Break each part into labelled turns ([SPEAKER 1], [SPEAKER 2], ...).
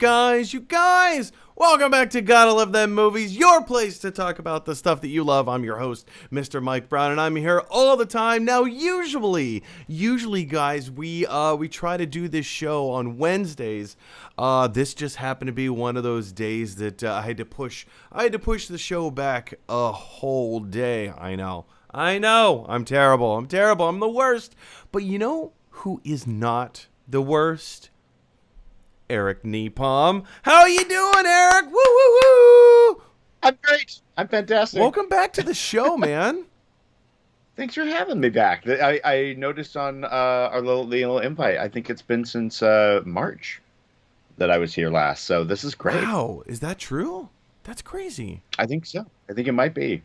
[SPEAKER 1] You guys, welcome back to Gotta Love Them Movies, your place to talk about the stuff that you love. I'm your host, Mr. Mike Brown, and I'm here all the time. Now, usually, guys, we try to do this show on Wednesdays. This just happened to be one of those days that I had to push the show back a whole day. I know. I'm terrible. I'm the worst. But you know who is not the worst? Eric Nepom. How you doing, Eric? Woo, woo, woo!
[SPEAKER 2] I'm great. I'm fantastic.
[SPEAKER 1] Welcome back to the show, man.
[SPEAKER 2] Thanks for having me back. I noticed on our little invite, I think it's been since March that I was here last. So this is great.
[SPEAKER 1] Wow, is that true? That's crazy.
[SPEAKER 2] I think so. I think it might be.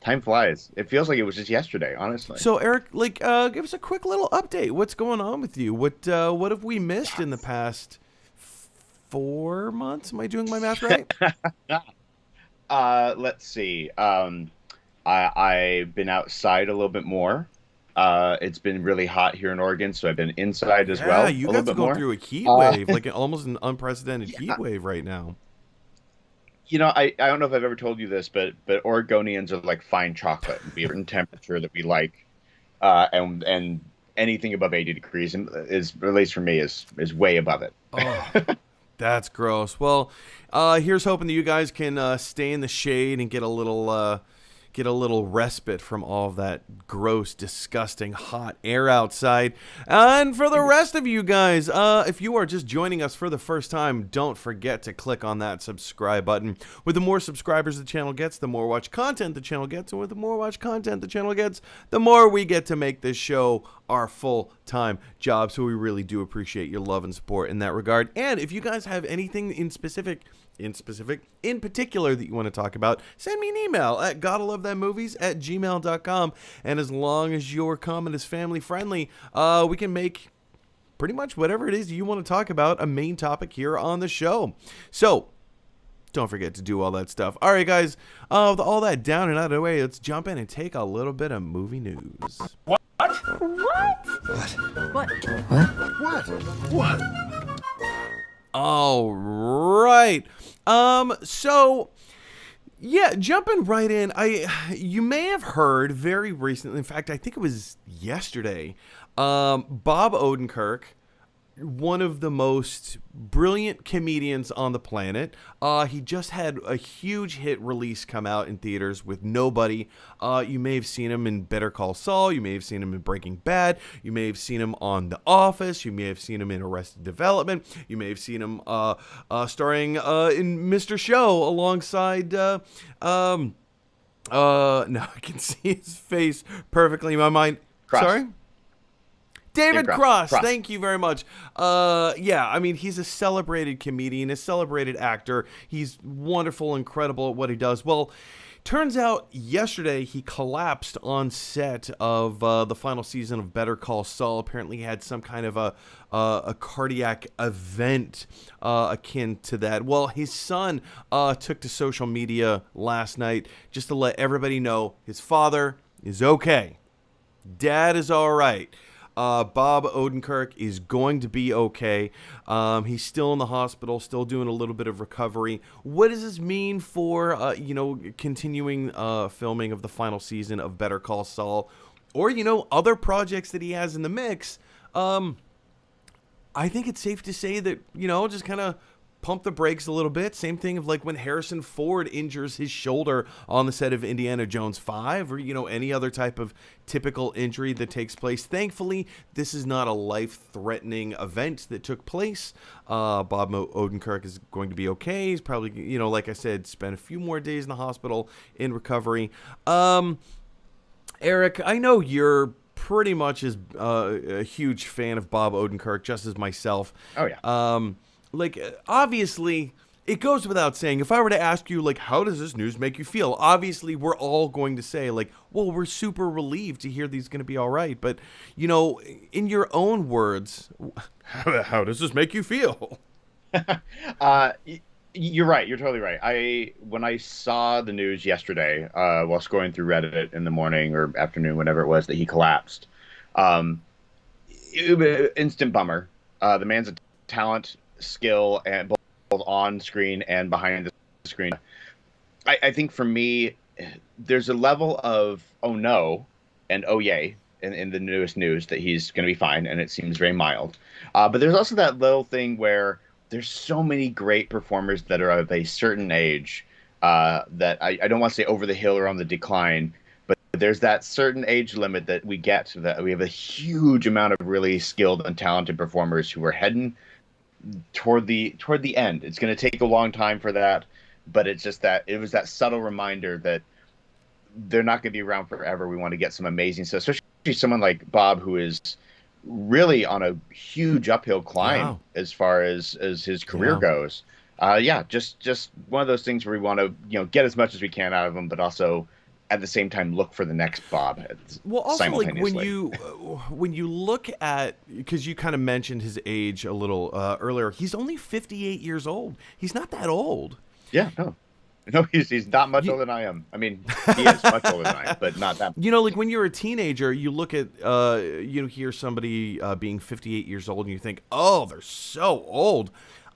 [SPEAKER 2] Time flies. It feels like it was just yesterday, honestly.
[SPEAKER 1] So, Eric, give us a quick little update. What's going on with you? What have we missed in the past 4 months? Am I doing my math right?
[SPEAKER 2] Let's see. I've been outside a little bit more. It's been really hot here in Oregon, so I've been inside as well.
[SPEAKER 1] Yeah, you guys are going through a heat wave, like almost an unprecedented heat wave right now.
[SPEAKER 2] You know, I don't know if I've ever told you this, but Oregonians are like fine chocolate. We have a certain temperature that we like, and anything above 80 degrees is, at least for me, is way above it.
[SPEAKER 1] Oh, that's gross. Well, here's hoping that you guys can stay in the shade and get a little respite from all of that gross, disgusting, hot air outside. And for the rest of you guys, if you are just joining us for the first time, don't forget to click on that subscribe button. With the more subscribers the channel gets, the more watch content the channel gets. And with the more watch content the channel gets, the more we get to make this show our full-time job. So we really do appreciate your love and support in that regard. And if you guys have anything in particular that you want to talk about, send me an email at gottalovethemmovies@gmail.com. And as long as your comment is family friendly, we can make pretty much whatever it is you want to talk about a main topic here on the show. So don't forget to do all that stuff. All right, guys, with all that down and out of the way, let's jump in and take a little bit of movie news.
[SPEAKER 3] What?
[SPEAKER 1] All right. So yeah, jumping right in, you may have heard very recently, in fact, I think it was yesterday, Bob Odenkirk, one of the most brilliant comedians on the planet. He just had a huge hit release come out in theaters with Nobody. You may have seen him in Better Call Saul. You may have seen him in Breaking Bad. You may have seen him on The Office. You may have seen him in Arrested Development. You may have seen him starring in Mr. Show alongside now I can see his face perfectly in my mind.
[SPEAKER 2] Cross.
[SPEAKER 1] Sorry? David Cross, thank you very much. Yeah, I mean, he's a celebrated comedian, a celebrated actor. He's wonderful, incredible at what he does. Well, turns out yesterday he collapsed on set of the final season of Better Call Saul. Apparently he had some kind of a cardiac event akin to that. Well, his son took to social media last night just to let everybody know his father is okay. Dad is all right. Bob Odenkirk is going to be okay. He's still in the hospital, still doing a little bit of recovery. What does this mean for, continuing filming of the final season of Better Call Saul, or, other projects that he has in the mix? I think it's safe to say that, just kind of pump the brakes a little bit. Same thing of like when Harrison Ford injures his shoulder on the set of Indiana Jones 5, or, any other type of typical injury that takes place. Thankfully, this is not a life-threatening event that took place. Bob Odenkirk is going to be okay. He's probably, like I said, spent a few more days in the hospital in recovery. Eric, I know you're pretty much a huge fan of Bob Odenkirk, just as myself.
[SPEAKER 2] Oh, yeah.
[SPEAKER 1] Obviously, it goes without saying, if I were to ask you, how does this news make you feel? Obviously, we're all going to say, well, we're super relieved to hear that he's going to be all right. But, in your own words, how does this make you feel?
[SPEAKER 2] You're right. You're totally right. When I saw the news yesterday, while scrolling through Reddit in the morning or afternoon, whenever it was, that he collapsed, it was an instant bummer. The man's a talent, skill, and on screen and behind the screen. I think for me, there's a level of oh no and oh yay in the newest news that he's going to be fine, and it seems very mild. But there's also that little thing where there's so many great performers that are of a certain age that I don't want to say over the hill or on the decline, but there's that certain age limit that we get, that we have a huge amount of really skilled and talented performers who are heading toward the end. It's going to take a long time for that, but it's just that it was that subtle reminder that they're not going to be around forever. We want to get some amazing stuff, especially someone like Bob, who is really on a huge uphill climb as far as his career goes. Just one of those things where we want to get as much as we can out of him, but also at the same time look for the next Bob.
[SPEAKER 1] Well, also like when you look at, because you kind of mentioned his age a little earlier, he's only 58 years old. He's not that old.
[SPEAKER 2] Yeah, no, he's not much older than I am. I mean, he is much older than I am, but not that much.
[SPEAKER 1] Like when you're a teenager, you look at, hear somebody being 58 years old and you think, oh, they're so old.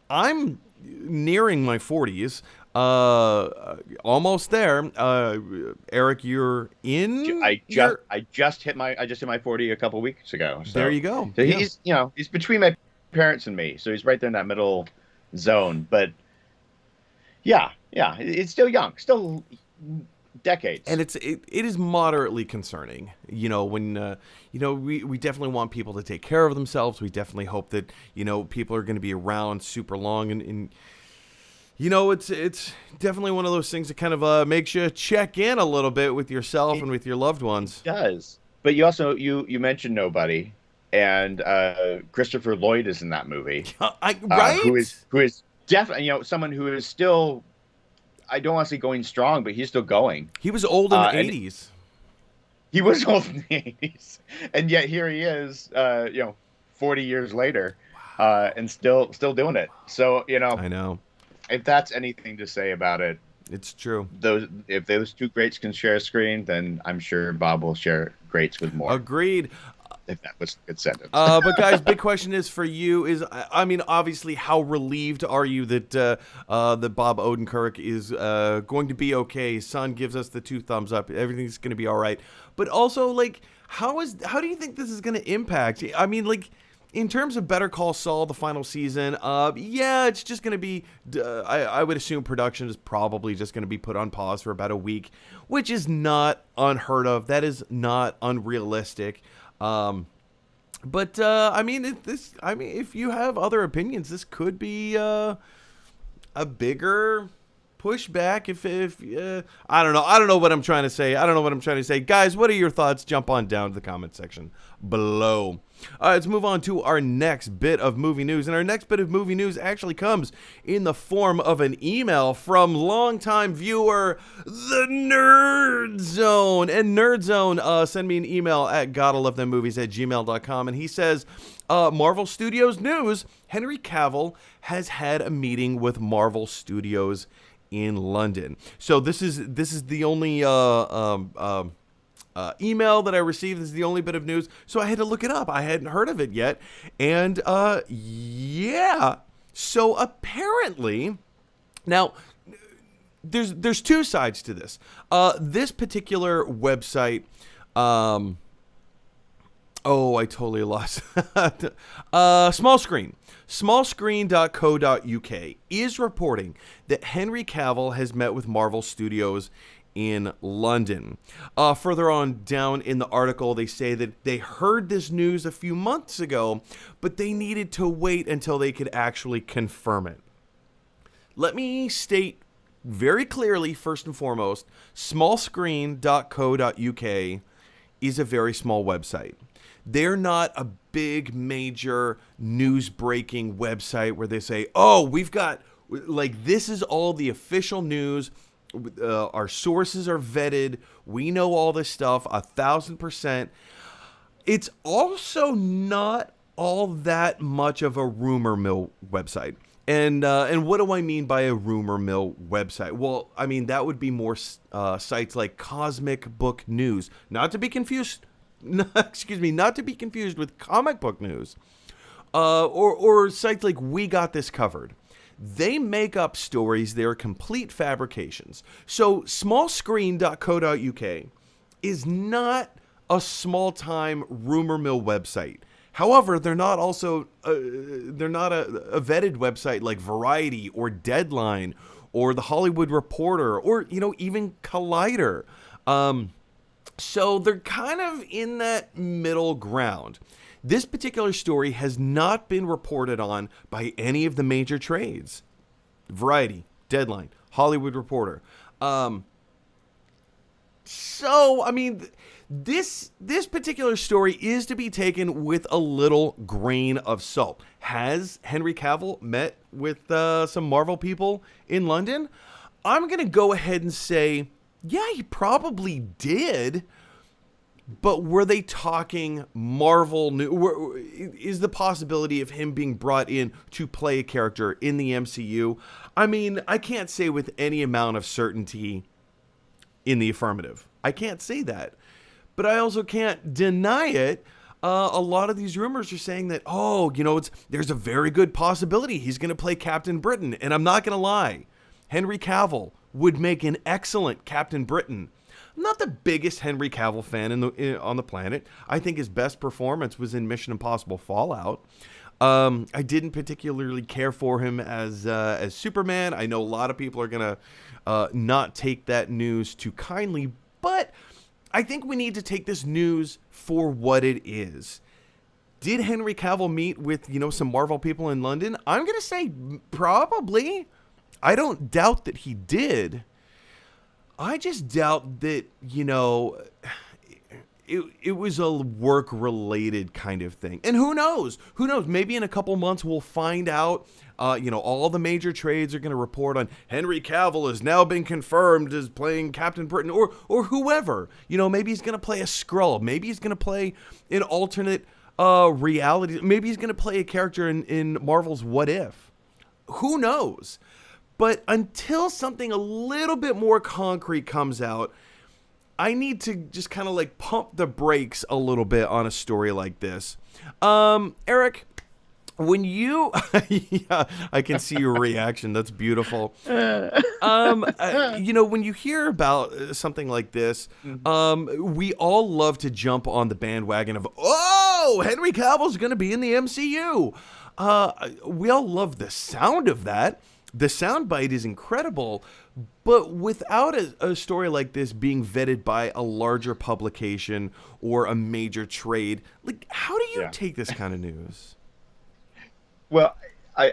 [SPEAKER 1] I'm nearing my 40s, almost there. Eric, you're in.
[SPEAKER 2] I just hit my 40 a couple weeks ago. So.
[SPEAKER 1] There you go.
[SPEAKER 2] So he's between my parents and me, so he's right there in that middle zone. But yeah, it's still young, still decades.
[SPEAKER 1] And it is moderately concerning, when we definitely want people to take care of themselves. We definitely hope that people are going to be around super long, and it's definitely one of those things that kind of makes you check in a little bit with yourself and with your loved ones.
[SPEAKER 2] It does. But you also you mentioned Nobody, and Christopher Lloyd is in that movie.
[SPEAKER 1] Right?
[SPEAKER 2] Who is definitely someone who is still, I don't want to say going strong, but he's still going.
[SPEAKER 1] He was old in the 80s.
[SPEAKER 2] He was old in the 80s. And yet here he is, 40 years later, and still doing it. So,
[SPEAKER 1] I know.
[SPEAKER 2] If that's anything to say about it,
[SPEAKER 1] it's true.
[SPEAKER 2] If those two greats can share a screen, then I'm sure Bob will share greats with more.
[SPEAKER 1] Agreed.
[SPEAKER 2] If that was a good sentence.
[SPEAKER 1] But guys, big question is for you is, I mean, obviously, how relieved are you that that Bob Odenkirk is going to be okay? His son gives us the 2 thumbs up. Everything's going to be all right. But also, like, how do you think this is going to impact? I mean, like, in terms of Better Call Saul, the final season, it's just going to be, I would assume production is probably just going to be put on pause for about a week, which is not unheard of. That is not unrealistic. But I mean, if you have other opinions, this could be a bigger pushback. If I don't know what I'm trying to say. Guys, what are your thoughts? Jump on down to the comment section below. All right, let's move on to our next bit of movie news. And our next bit of movie news actually comes in the form of an email from longtime viewer, the Nerd Zone. And Nerd Zone sent me an email at gottalovethemmovies@gmail.com. And he says, Marvel Studios news, Henry Cavill has had a meeting with Marvel Studios in London. So this is the only email that I received. This is the only bit of news, so I had to look it up. I hadn't heard of it yet, and so apparently, now there's 2 sides to this. This particular website, I totally lost. Smallscreen.co.uk is reporting that Henry Cavill has met with Marvel Studios in London. Further on down in the article, they say that they heard this news a few months ago, but they needed to wait until they could actually confirm it. Let me state very clearly, first and foremost, smallscreen.co.uk is a very small website. They're not a big, major news-breaking website where they say, oh, we've got, like, this is all the official news. Our sources are vetted. We know all this stuff 1,000%. It's also not all that much of a rumor mill website. And what do I mean by a rumor mill website? Well, I mean, that would be more sites like Cosmic Book News, not to be confused. Not to be confused with Comic Book News, or sites like We Got This Covered. They make up stories. They're complete fabrications. So smallscreen.co.uk is not a small-time rumor mill website. However, they're not also they're not a vetted website like Variety or Deadline or The Hollywood Reporter or even Collider. So they're kind of in that middle ground. This particular story has not been reported on by any of the major trades. Variety, Deadline, Hollywood Reporter. So, I mean, this particular story is to be taken with a little grain of salt. Has Henry Cavill met with some Marvel people in London? I'm going to go ahead and say, yeah, he probably did. But were they talking Marvel? Is the possibility of him being brought in to play a character in the MCU? I mean, I can't say with any amount of certainty in the affirmative. I can't say that. But I also can't deny it. A lot of these rumors are saying that, there's a very good possibility he's going to play Captain Britain. And I'm not going to lie. Henry Cavill would make an excellent Captain Britain. I'm not the biggest Henry Cavill fan on the planet. I think his best performance was in Mission Impossible Fallout. I didn't particularly care for him as Superman. I know a lot of people are going to not take that news too kindly, but I think we need to take this news for what it is. Did Henry Cavill meet with, some Marvel people in London? I'm going to say probably. I don't doubt that he did. I just doubt that, it was a work-related kind of thing. And who knows? Who knows? Maybe in a couple months we'll find out, all the major trades are going to report on Henry Cavill has now been confirmed as playing Captain Britain or whoever. Maybe he's going to play a Skrull. Maybe he's going to play an alternate reality. Maybe he's going to play a character in Marvel's What If. Who knows? But until something a little bit more concrete comes out, I need to just kind of like pump the brakes a little bit on a story like this. Eric, when you, yeah, I can see your reaction. That's beautiful. When you hear about something like this, we all love to jump on the bandwagon of, Henry Cavill's going to be in the MCU. We all love the sound of that. The soundbite is incredible, but without a story like this being vetted by a larger publication or a major trade, like, how do you take this kind of news?
[SPEAKER 2] Well, I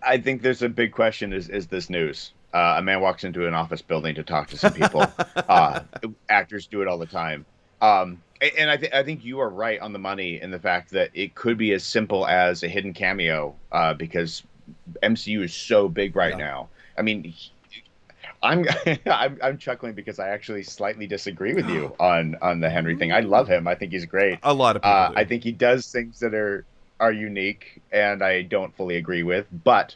[SPEAKER 2] I think there's a big question: is this news? A man walks into an office building to talk to some people. Actors do it all the time. And I think you are right on the money in the fact that it could be as simple as a hidden cameo, because MCU is so big right now. I mean, I'm chuckling because I actually slightly disagree with you on the Henry thing. I love him. I think he's great.
[SPEAKER 1] A lot of people do.
[SPEAKER 2] I think he does things that are unique, and I don't fully agree with, but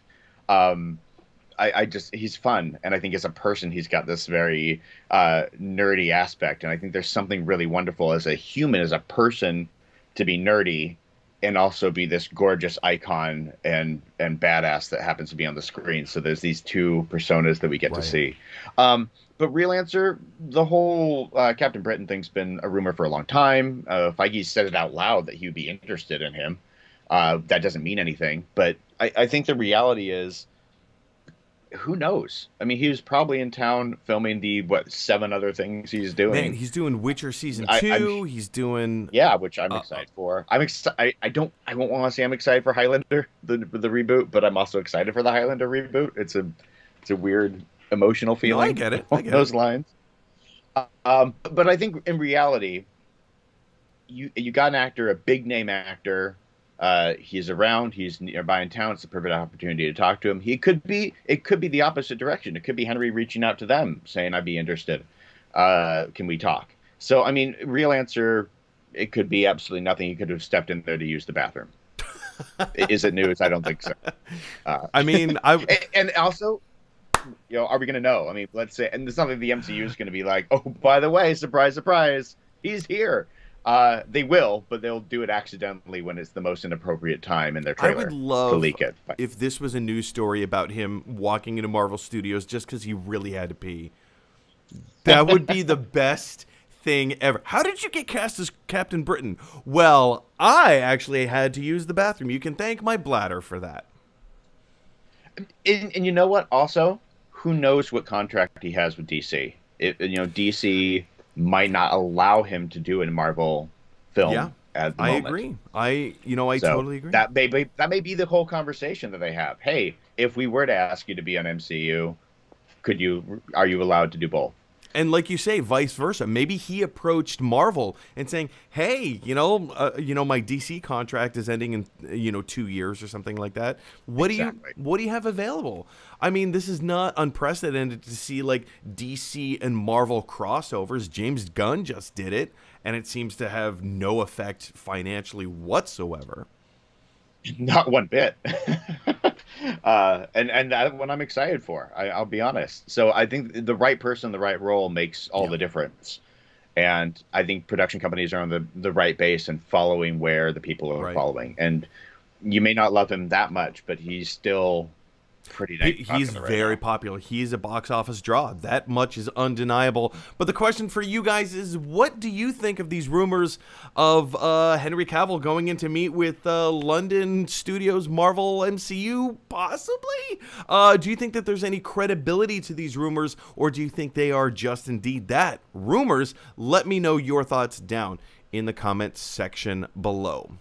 [SPEAKER 2] he's fun, and I think as a person he's got this very nerdy aspect, and I think there's something really wonderful as a human, as a person, to be nerdy and also be this gorgeous icon and badass that happens to be on the screen. So there's these two personas that we get to see. But real answer, the whole Captain Britain thing's been a rumor for a long time. Feige said it out loud that he would be interested in him. That doesn't mean anything, but I think the reality is, who knows? I mean, he was probably in town filming the 7 other things he's doing.
[SPEAKER 1] Man, he's doing Witcher season 2. He's doing
[SPEAKER 2] which I'm excited for. I'm excited. I won't want to say I'm excited for Highlander, the reboot, but I'm also excited for the Highlander reboot. It's a weird emotional feeling.
[SPEAKER 1] No, I get it. I get
[SPEAKER 2] those lines. But I think in reality, you got an actor, a big name actor. He's around. He's nearby in town. It's a perfect opportunity to talk to him. It could be the opposite direction. It could be Henry reaching out to them, saying, "I'd be interested. Can we talk?" So, I mean, real answer, it could be absolutely nothing. He could have stepped in there to use the bathroom. Is it news? I don't think so.
[SPEAKER 1] I mean,
[SPEAKER 2] and also, are we going to know? I mean, let's say, and it's not like the MCU is going to be like, "Oh, by the way, surprise, surprise, he's here." They will, but they'll do it accidentally when it's the most inappropriate time in their
[SPEAKER 1] I
[SPEAKER 2] trailer
[SPEAKER 1] would
[SPEAKER 2] to
[SPEAKER 1] love
[SPEAKER 2] leak it.
[SPEAKER 1] if this was a news story about him walking into Marvel Studios just because he really had to pee. That would be the best thing ever. How did you get cast as Captain Britain? Well, I actually had to use the bathroom. You can thank my bladder for that.
[SPEAKER 2] And you know what? Also, who knows what contract he has with DC? DC might not allow him to do a Marvel film at the moment.
[SPEAKER 1] Agree. I totally agree.
[SPEAKER 2] That may be the whole conversation that they have. Hey, if we were to ask you to be on MCU, are you allowed to do both?
[SPEAKER 1] And like you say, vice versa. Maybe he approached Marvel and saying, "Hey, my DC contract is ending in 2 years or something like that. What do you have available?" I mean, this is not unprecedented to see like DC and Marvel crossovers. James Gunn just did it, and it seems to have no effect financially whatsoever.
[SPEAKER 2] Not one bit. And that one I'm excited for. I'll be honest. So I think the right person, the right role makes all the difference. And I think production companies are on the right base and following where the people are following. And you may not love him that much, but he's still pretty nice.
[SPEAKER 1] He's very popular. He's a box office draw. That much is undeniable. But the question for you guys is, what do you think of these rumors of Henry Cavill going in to meet with London Studios Marvel MCU, possibly? Do you think that there's any credibility to these rumors, or do you think they are just indeed that, rumors? Let me know your thoughts down in the comments section below.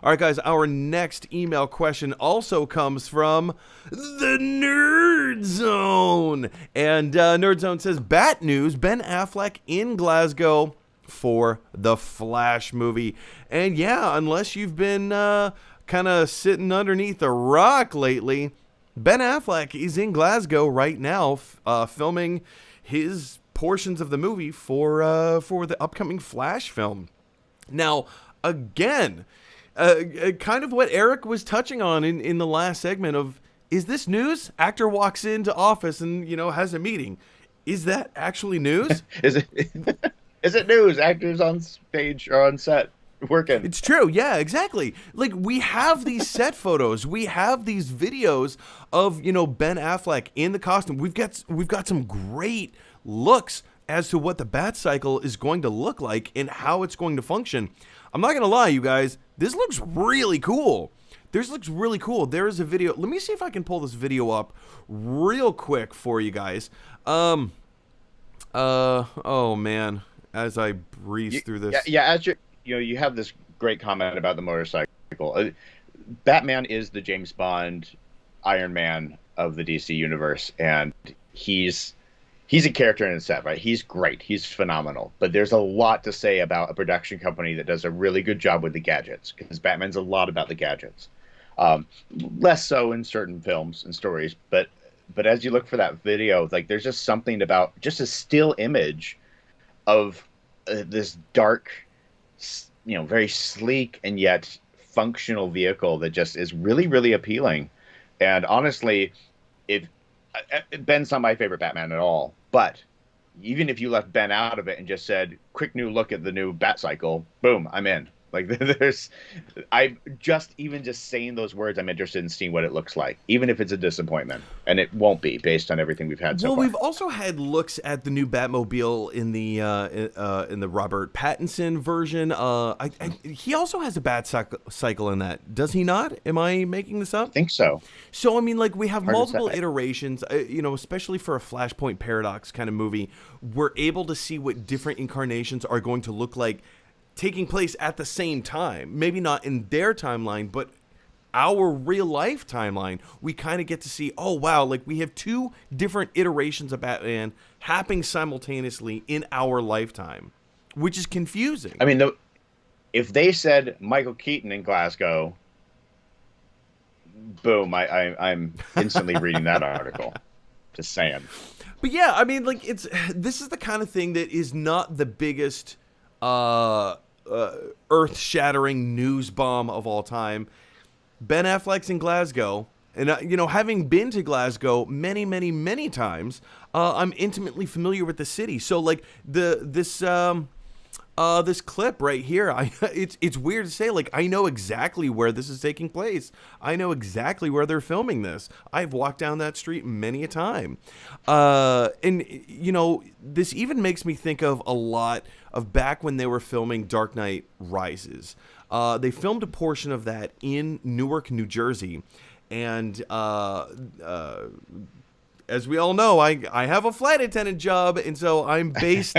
[SPEAKER 1] All right, guys, our next email question also comes from the Nerd Zone. And Nerd Zone says, Bat News, Ben Affleck in Glasgow for the Flash movie. And yeah, unless you've been kind of sitting underneath a rock lately, Ben Affleck is in Glasgow right now filming his portions of the movie for the upcoming Flash film. Now, again, kind of what Eric was touching on in the last segment of, is this news? Actor walks into office and, has a meeting. Is that actually news?
[SPEAKER 2] Is it news? Actors on stage or on set working.
[SPEAKER 1] It's true. Yeah, exactly. Like, we have these set photos. We have these videos of, Ben Affleck in the costume. We've got some great looks as to what the Bat Cycle is going to look like and how it's going to function. I'm not going to lie, you guys. This looks really cool. This looks really cool. There is a video. Let me see if I can pull this video up real quick for you guys. Oh man, as I breeze through this.
[SPEAKER 2] Yeah, as you have this great comment about the motorcycle. Batman is the James Bond Iron Man of the DC universe, and he's a character in a set, right? He's great. He's phenomenal. But there's a lot to say about a production company that does a really good job with the gadgets, because Batman's a lot about the gadgets. Less so in certain films and stories, but as you look for that video, like, there's just something about just a still image of this dark, very sleek and yet functional vehicle that just is really, really appealing. And honestly, Ben's not my favorite Batman at all, but even if you left Ben out of it and just said, quick new look at the new Bat Cycle, boom, I'm in. Like, even just saying those words, I'm interested in seeing what it looks like, even if it's a disappointment, and it won't be based on everything we've had so far.
[SPEAKER 1] Well, we've also had looks at the new Batmobile in the Robert Pattinson version. He also has a Bat Cycle in that, does he not? Am I making this up?
[SPEAKER 2] I think so.
[SPEAKER 1] So I mean, like, we have multiple iterations. Especially for a Flashpoint Paradox kind of movie, we're able to see what different incarnations are going to look like, taking place at the same time. Maybe not in their timeline, but our real life timeline. We kind of get to see, oh wow, like, we have two different iterations of Batman happening simultaneously in our lifetime, which is confusing.
[SPEAKER 2] I mean, if they said Michael Keaton in Glasgow, boom, I'm instantly reading that article. Just saying.
[SPEAKER 1] But yeah, I mean, like, this is the kind of thing that is not the biggest earth-shattering news bomb of all time. Ben Affleck's in Glasgow, and having been to Glasgow many, many, many times, I'm intimately familiar with the city. So, like, this This clip right here, it's weird to say, like, I know exactly where this is taking place. I know exactly where they're filming this. I've walked down that street many a time. And, you know, this even makes me think of a lot of back when they were filming Dark Knight Rises. They filmed a portion of that in Newark, New Jersey. And as we all know, I have a flight attendant job, and so I'm based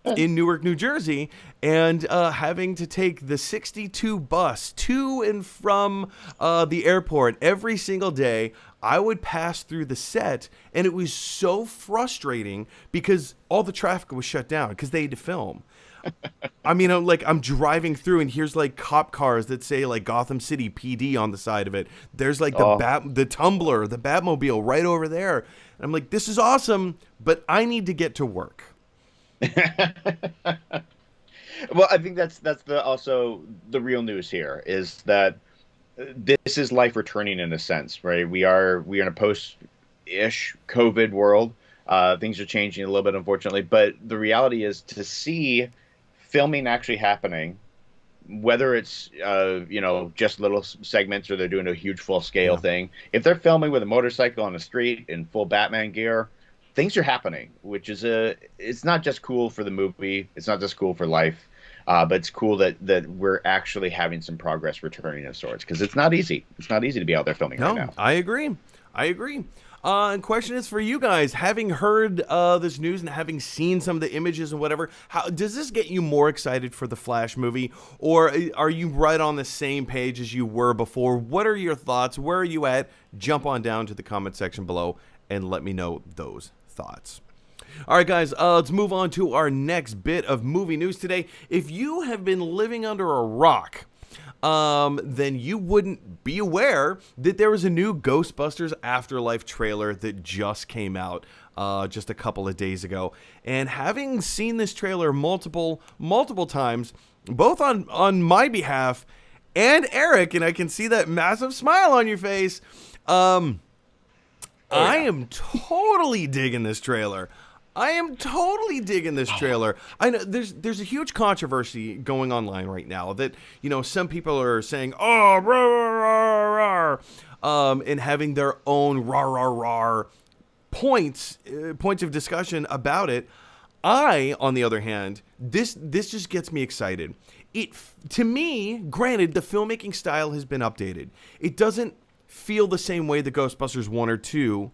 [SPEAKER 1] in Newark, New Jersey, and having to take the 62 bus to and from the airport every single day. I would pass through the set, and it was so frustrating because all the traffic was shut down because they had to film. I mean, I'm driving through, and here's like cop cars that say like Gotham City PD on the side of it. There's like the Tumbler, the Batmobile right over there. And I'm like, this is awesome, but I need to get to work.
[SPEAKER 2] Well, I think that's also the real news here is that this is life returning in a sense, right? We are in a post-ish COVID world. Things are changing a little bit, unfortunately, but the reality is to see filming actually happening, whether it's just little segments or they're doing a huge full scale thing. If they're filming with a motorcycle on the street in full Batman gear, things are happening, which is it's not just cool for the movie, it's not just cool for life, but it's cool that we're actually having some progress returning of sorts, because it's not easy. It's not easy to be out there filming right now.
[SPEAKER 1] I agree. And question is for you guys, having heard this news and having seen some of the images and whatever, how does this get you more excited for the Flash movie, or are you right on the same page as you were before? What are your thoughts? Where are you at? Jump on down to the comment section below and let me know those thoughts. All right, guys, let's move on to our next bit of movie news today. If you have been living under a rock, then you wouldn't be aware that there was a new Ghostbusters Afterlife trailer that just came out just a couple of days ago. And having seen this trailer multiple times, both on my behalf and Eric, and I can see that massive smile on your face, I am totally digging this trailer. I know there's a huge controversy going online right now that, some people are saying, oh, rah, rah, rah, rah, and having their own rah, rah, rah points of discussion about it. I, on the other hand, this just gets me excited. To me, granted, the filmmaking style has been updated. It doesn't feel the same way the Ghostbusters 1 or 2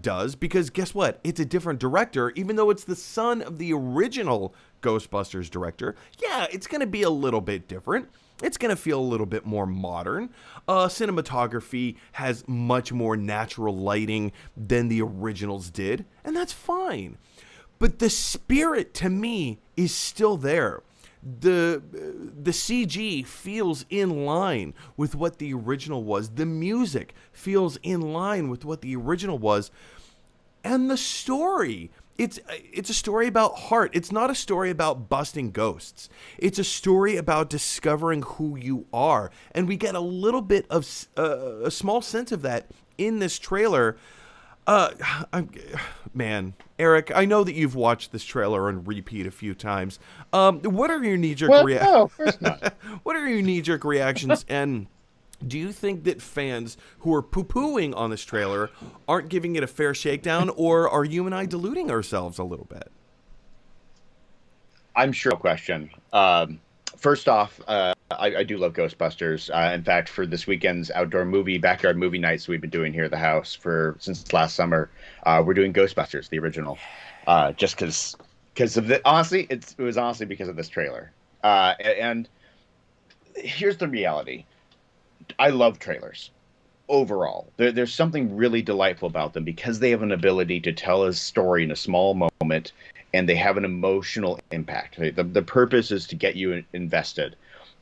[SPEAKER 1] does, because guess what? It's a different director, even though it's the son of the original Ghostbusters director. Yeah, it's going to be a little bit different. It's going to feel a little bit more modern. Cinematography has much more natural lighting than the originals did, and that's fine. But the spirit, to me, is still there. The CG feels in line with what the original was. The music feels in line with what the original was. And the story, it's a story about heart. It's not a story about busting ghosts. It's a story about discovering who you are. And we get a little bit of a small sense of that in this trailer. Man, Eric, I know that you've watched this trailer on repeat a few times. What are your knee-jerk reactions?
[SPEAKER 2] No, of course not.
[SPEAKER 1] What are your knee-jerk reactions? And do you think that fans who are poo-pooing on this trailer aren't giving it a fair shakedown, or are you and I deluding ourselves a little bit?
[SPEAKER 2] I'm sure. No question. First off, I do love Ghostbusters. In fact, for this weekend's backyard movie nights we've been doing here at the house since last summer, we're doing Ghostbusters, the original, just because of honestly, it was honestly because of this trailer. And here's the reality: I love trailers overall. There's something really delightful about them because they have an ability to tell a story in a small moment, and they have an emotional impact. The purpose is to get you invested.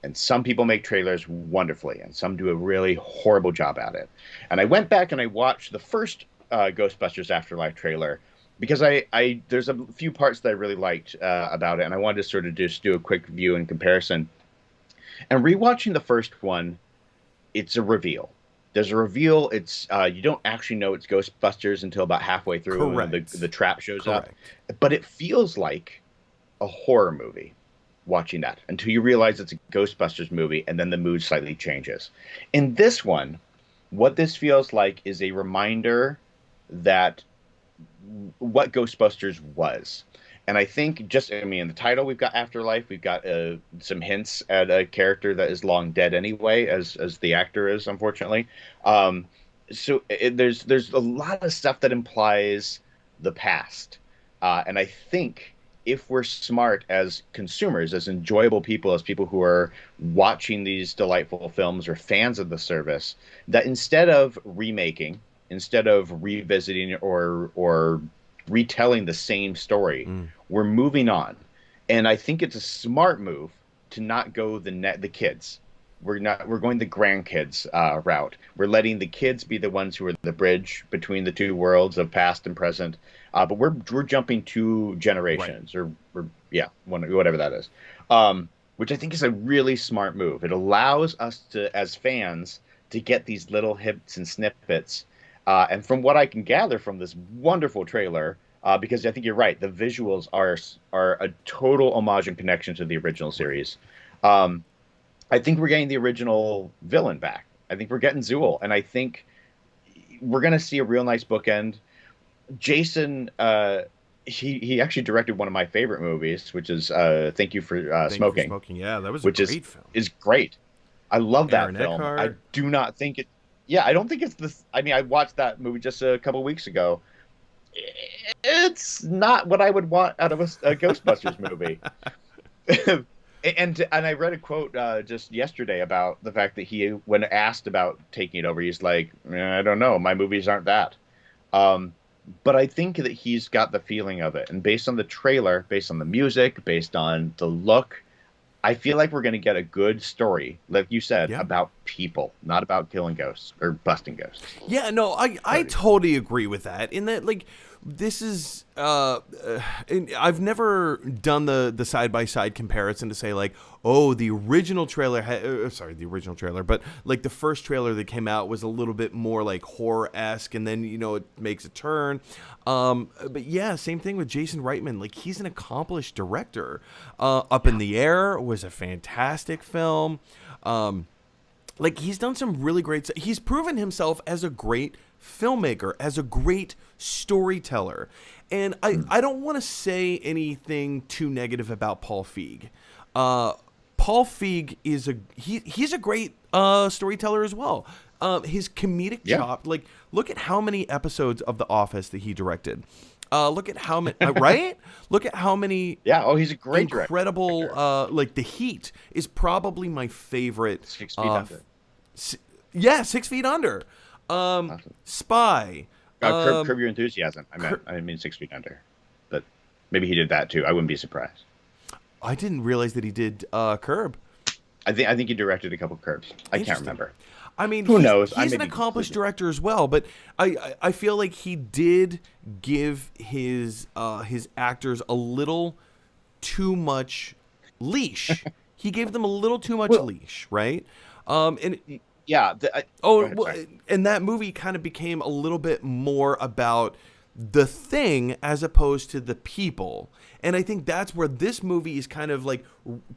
[SPEAKER 2] And some people make trailers wonderfully, and some do a really horrible job at it. And I went back and I watched the first Ghostbusters Afterlife trailer because there's a few parts that I really liked about it, and I wanted to sort of just do a quick view and comparison. And rewatching the first one, it's a reveal. There's a reveal. It's you don't actually know it's Ghostbusters until about halfway through when the trap shows up. But it feels like a horror movie. watching that until you realize it's a Ghostbusters movie, and then the mood slightly changes. In this one, what this feels like is a reminder that what Ghostbusters was. And I think in the title, we've got Afterlife. We've got some hints at a character that is long dead anyway, as the actor is, unfortunately. There's a lot of stuff that implies the past. And I think if we're smart as consumers, as enjoyable people, as people who are watching these delightful films or fans of the service, that instead of remaking, instead of revisiting or retelling the same story, we're moving on. And I think it's a smart move to not go the kids. We're going the grandkids route. We're letting the kids be the ones who are the bridge between the two worlds of past and present. But we're jumping 2 generations, right. or whatever that is, which I think is a really smart move. It allows us to, as fans, to get these little hints and snippets. And from what I can gather from this wonderful trailer, because I think you're right, the visuals are a total homage and connection to the original series. I think we're getting the original villain back. I think we're getting Zool, and I think we're going to see a real nice bookend. Jason, he actually directed one of my favorite movies, which is Thank You for Smoking.
[SPEAKER 1] Yeah, that was a great film.
[SPEAKER 2] Is great. I love that
[SPEAKER 1] Aaron
[SPEAKER 2] film.
[SPEAKER 1] Eckhart.
[SPEAKER 2] I do not think it. Yeah, I don't think it's this. I mean, I watched that movie just a couple weeks ago. It's not what I would want out of a Ghostbusters movie. And I read a quote just yesterday about the fact that he, when asked about taking it over, he's like, I don't know, my movies aren't that. But I think that he's got the feeling of it. And based on the trailer, based on the music, based on the look, I feel like we're going to get a good story, like you said, about people, not about killing ghosts or busting ghosts.
[SPEAKER 1] Yeah, no, I totally agree with that. In that, like, this is I've never done the side-by-side comparison to say, like, oh, the original trailer but like the first trailer that came out was a little bit more like horror-esque, and then it makes a turn. But yeah, same thing with Jason Reitman. Like, he's an accomplished director. Up in the Air was a fantastic film. Like, he's done some really great stuff. He's proven himself as a great filmmaker, as a great storyteller. And I don't want to say anything too negative about Paul Feig. Paul Feig is he's a great storyteller as well. His comedic chop, like, look at how many episodes of The Office that he directed. Look at how many, right? Look at how many.
[SPEAKER 2] Yeah. Oh, he's a great
[SPEAKER 1] incredible.
[SPEAKER 2] Director.
[SPEAKER 1] Like, The Heat is probably my favorite.
[SPEAKER 2] 6 Feet Under.
[SPEAKER 1] 6 Feet Under.
[SPEAKER 2] Awesome.
[SPEAKER 1] Spy.
[SPEAKER 2] Curb Your Enthusiasm. I didn't mean 6 Feet Under, but maybe he did that too. I wouldn't be surprised.
[SPEAKER 1] I didn't realize that he did Curb.
[SPEAKER 2] I think he directed a couple Curbs. I can't remember.
[SPEAKER 1] I mean,
[SPEAKER 2] who knows?
[SPEAKER 1] He's an accomplished director as well, but I feel like he did give his actors a little too much leash. He gave them a little too much leash, right? And and that movie kind of became a little bit more about the thing as opposed to the people. And I think that's where this movie is kind of like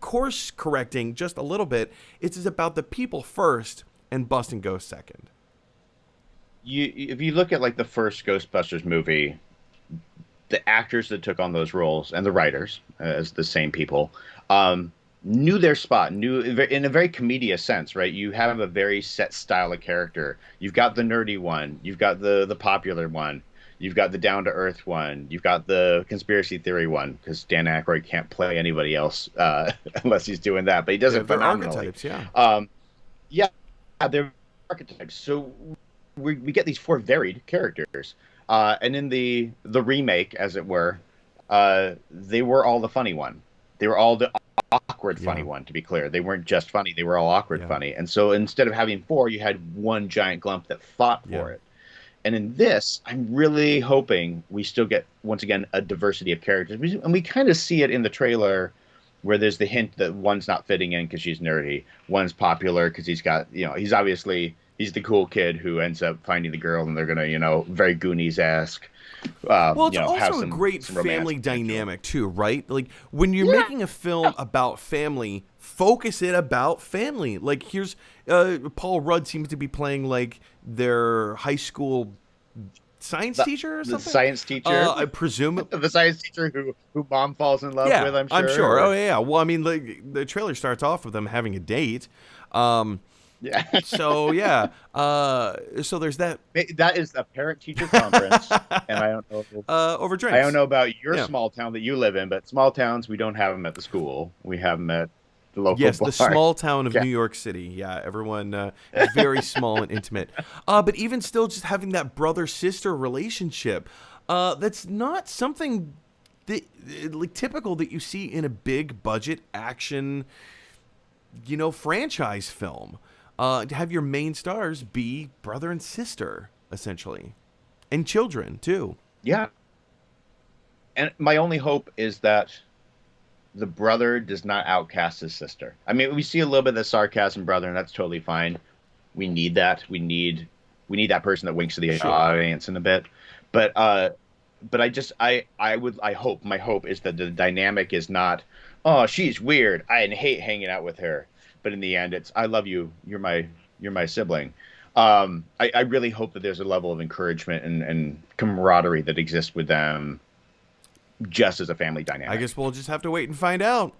[SPEAKER 1] course correcting just a little bit. It's about the people first and busting ghosts second.
[SPEAKER 2] If you look at, like, the first Ghostbusters movie, the actors that took on those roles and the writers, as the same people, knew their spot, knew in a very comedic sense, right? You have a very set style of character. You've got the nerdy one, you've got the popular one, you've got the down to earth one, you've got the conspiracy theory one, because Dan Aykroyd can't play anybody else unless he's doing that, but he does it phenomenally.
[SPEAKER 1] Archetypes,
[SPEAKER 2] they're archetypes. So we get these 4 varied characters, and in the remake, as it were, they were all the funny one. They were all the awkward funny one, to be clear. They weren't just funny, they were all awkward funny. And so instead of having 4, you had one giant glump that fought for it. And in this, I'm really hoping we still get, once again, a diversity of characters. And we kind of see it in the trailer, where there's the hint that one's not fitting in because she's nerdy, one's popular because he's got, he's the cool kid who ends up finding the girl, and they're gonna, very Goonies-esque.
[SPEAKER 1] Well, it's
[SPEAKER 2] have
[SPEAKER 1] also a great
[SPEAKER 2] some romance
[SPEAKER 1] family
[SPEAKER 2] potential.
[SPEAKER 1] dynamic too, right? Like when you're making a film about family, focus it about family. Like here's Paul Rudd seems to be playing like their high school science teacher or
[SPEAKER 2] The
[SPEAKER 1] something.
[SPEAKER 2] science teacher,
[SPEAKER 1] I presume.
[SPEAKER 2] the science teacher who mom falls in love
[SPEAKER 1] Yeah,
[SPEAKER 2] with. I'm
[SPEAKER 1] I'm
[SPEAKER 2] sure.
[SPEAKER 1] sure. Oh yeah. Well, I mean, like the trailer starts off with them having a date.
[SPEAKER 2] Yeah.
[SPEAKER 1] So yeah. So there's that.
[SPEAKER 2] That is a parent-teacher conference, and I don't know.
[SPEAKER 1] Over drinks.
[SPEAKER 2] I don't know about your
[SPEAKER 1] Yeah.
[SPEAKER 2] small town that you live in, but small towns we don't have them at the school. We have them at the local
[SPEAKER 1] Yes,
[SPEAKER 2] bar.
[SPEAKER 1] the small town of
[SPEAKER 2] Yeah.
[SPEAKER 1] New York City. Yeah, everyone is very small and intimate. But even still, just having that brother-sister relationship, that's not something that, like typical that you see in a big budget action, franchise film. To have your main stars be brother and sister, essentially, and children too.
[SPEAKER 2] Yeah. And my only hope is that the brother does not outcast his sister. I mean, we see a little bit of the sarcasm, brother, and that's totally fine. We need that. We need that person that winks to the audience in a bit. But I hope, my hope is that the dynamic is not, oh, she's weird, I hate hanging out with her. But in the end, it's, I love you. You're my sibling. I really hope that there's a level of encouragement and camaraderie that exists with them, just as a family dynamic.
[SPEAKER 1] I guess we'll just have to wait and find out.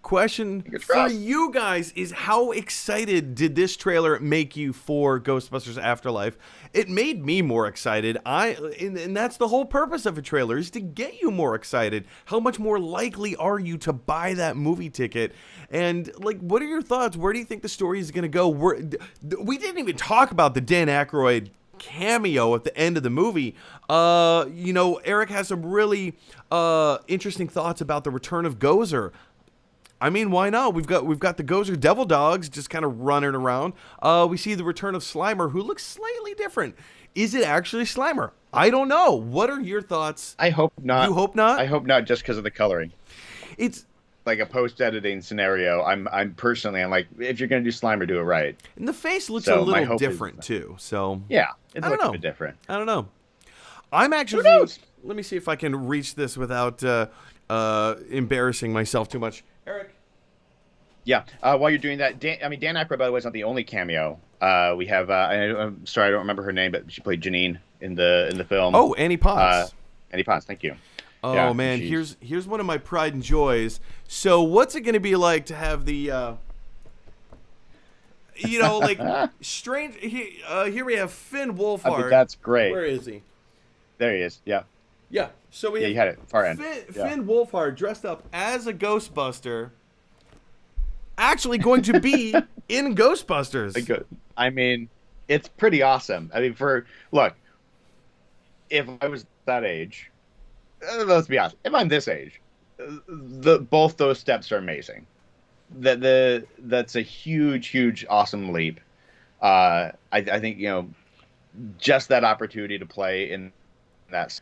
[SPEAKER 1] Question
[SPEAKER 2] Fingers
[SPEAKER 1] for
[SPEAKER 2] crossed.
[SPEAKER 1] you guys is, how excited did this trailer make you for Ghostbusters Afterlife? It made me more excited. And that's the whole purpose of a trailer, is to get you more excited. How much more likely are you to buy that movie ticket? And like, what are your thoughts? Where do you think the story is going to go? We didn't even talk about the Dan Aykroyd cameo at the end of the movie. Eric has some really interesting thoughts about the return of Gozer. I mean, why not? We've got the Gozer Devil Dogs just kind of running around. We see the return of Slimer, who looks slightly different. Is it actually Slimer? I don't know. What are your thoughts?
[SPEAKER 2] I hope not.
[SPEAKER 1] You hope not?
[SPEAKER 2] I hope not, just because of the coloring.
[SPEAKER 1] It's
[SPEAKER 2] like a post-editing scenario. I'm like, if you're gonna do Slimer, do it right.
[SPEAKER 1] And the face looks
[SPEAKER 2] So
[SPEAKER 1] a
[SPEAKER 2] my
[SPEAKER 1] little
[SPEAKER 2] hope is-
[SPEAKER 1] different too. So
[SPEAKER 2] Yeah, it
[SPEAKER 1] I don't
[SPEAKER 2] looks a
[SPEAKER 1] know.
[SPEAKER 2] bit different.
[SPEAKER 1] I don't know. I'm actually.
[SPEAKER 2] knows?
[SPEAKER 1] Let me see if I can reach this without embarrassing myself too much. Eric.
[SPEAKER 2] Yeah. While you're doing that, Dan Aykroyd, by the way, is not the only cameo. We have. I'm sorry, I don't remember her name, but she played Janine in the film.
[SPEAKER 1] Oh, Annie Potts.
[SPEAKER 2] Annie Potts. Thank you.
[SPEAKER 1] Oh
[SPEAKER 2] Yeah,
[SPEAKER 1] man,
[SPEAKER 2] she's-
[SPEAKER 1] here's one of my pride and joys. So what's it going to be like to have the like strange here we have Finn Wolfhard.
[SPEAKER 2] I think that's great.
[SPEAKER 1] Where is he?
[SPEAKER 2] There he is. Yeah.
[SPEAKER 1] Yeah. So we
[SPEAKER 2] Yeah,
[SPEAKER 1] have
[SPEAKER 2] you had it far end. Yeah.
[SPEAKER 1] Finn Wolfhard dressed up as a Ghostbuster, actually going to be in Ghostbusters.
[SPEAKER 2] I mean, it's pretty awesome. I mean, look, if I was that age, let's be honest, if I'm this age, both those steps are amazing. That's a huge, awesome leap. I think, just that opportunity to play in that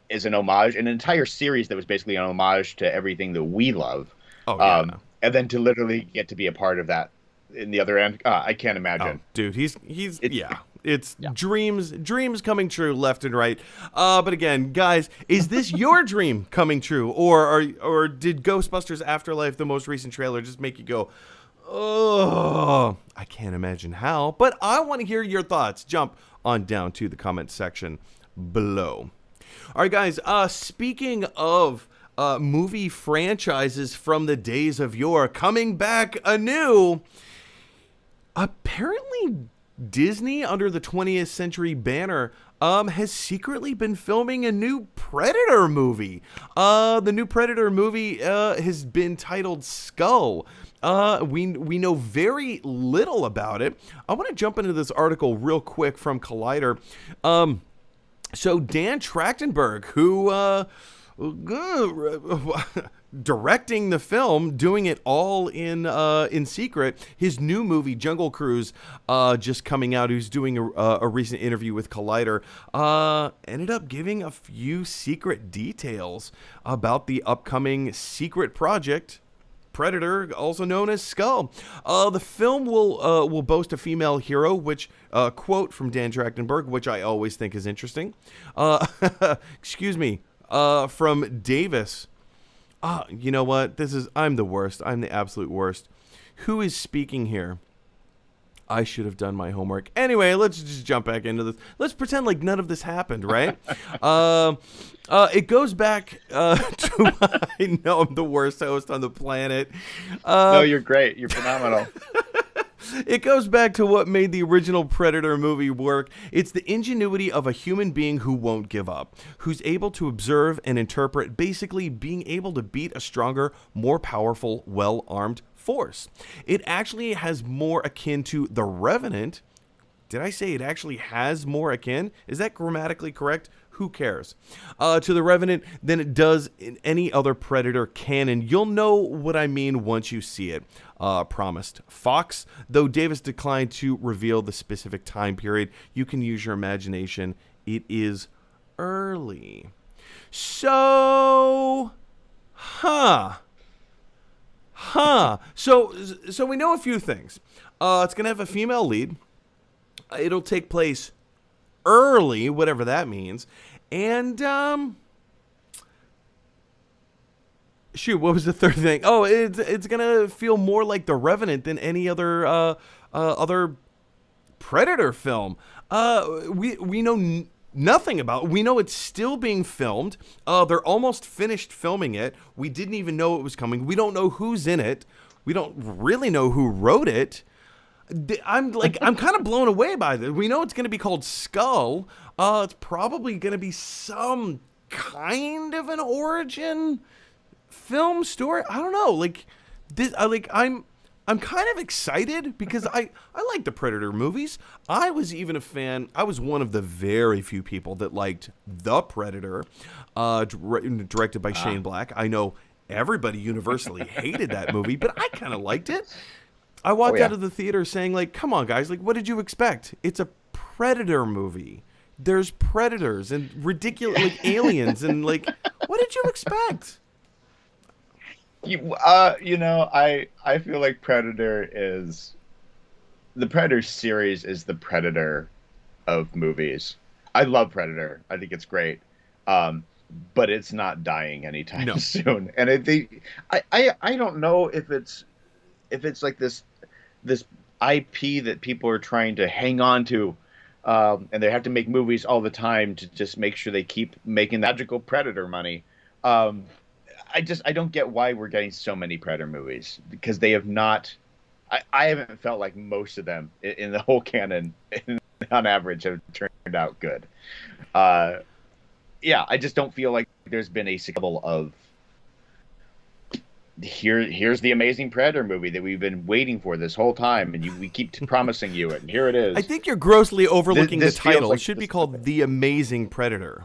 [SPEAKER 2] is an homage, an entire series that was basically an homage to everything that we love.
[SPEAKER 1] Oh yeah.
[SPEAKER 2] And then to literally get to be a part of that in the other end, I can't imagine.
[SPEAKER 1] Oh, dude, it's dreams coming true left and right. But again, guys, is this your dream coming true, or did Ghostbusters Afterlife, the most recent trailer, just make you go, oh, I can't imagine how? But I want to hear your thoughts. Jump on down to the comment section below. All right, guys. Speaking of movie franchises from the days of yore coming back anew, apparently Disney, under the 20th Century banner, has secretly been filming a new Predator movie. The new Predator movie has been titled Skull. We know very little about it. I want to jump into this article real quick from Collider. So Dan Trachtenberg, who directing the film, doing it all in secret. His new movie Jungle Cruise, just coming out. Who's doing a recent interview with Collider, ended up giving a few secret details about the upcoming secret project Predator, also known as Skull. The film will boast a female hero, which quote from Dan Trachtenberg, which I always think is interesting. Excuse me, from Davis. You know what? I'm the worst. I'm the absolute worst. Who is speaking here? I should have done my homework. Anyway, let's just jump back into this. Let's pretend like none of this happened, right? It goes back to... I know I'm the worst host on the planet.
[SPEAKER 2] No, you're great. You're phenomenal.
[SPEAKER 1] It goes back to what made the original Predator movie work. It's the ingenuity of a human being who won't give up, who's able to observe and interpret, basically being able to beat a stronger, more powerful, well-armed force. It actually has more akin to The Revenant. Did I say it actually has more akin? Is that grammatically correct? Who cares? To The Revenant than it does in any other Predator canon. You'll know what I mean once you see it. Promised. Fox, though Davis declined to reveal the specific time period, you can use your imagination. It is early. So, So we know a few things. It's going to have a female lead. It'll take place early, whatever that means. And, shoot, what was the third thing? Oh, it's going to feel more like The Revenant than any other Predator film. We know nothing about it. We know it's still being filmed. They're almost finished filming it. We didn't even know it was coming. We don't know who's in it. We don't really know who wrote it. I'm kind of blown away by this. We know it's going to be called Skull. It's probably going to be some kind of an origin film story. I don't know. I'm kind of excited because I like the Predator movies. I was even a fan. I was one of the very few people that liked The Predator, directed by Shane Black. I know everybody universally hated that movie, but I kind of liked it. I walked out of the theater saying, like, come on, guys. Like, what did you expect? It's a Predator movie. There's predators and ridiculous, like, aliens. And, like, what did you expect?
[SPEAKER 2] I feel like the Predator series is the Predator of movies. I love Predator. I think it's great. But it's not dying anytime soon. And I don't know if it's like this IP that people are trying to hang on to, and they have to make movies all the time to just make sure they keep making magical Predator money. I don't get why we're getting so many Predator movies, because they have not. I haven't felt like most of them in the whole canon, on average, have turned out good. I just don't feel like there's been a sequel of. Here's the amazing Predator movie that we've been waiting for this whole time, and we keep promising you it, and here it is.
[SPEAKER 1] I think you're grossly overlooking the title.
[SPEAKER 2] Like
[SPEAKER 1] it should be called The Amazing Predator.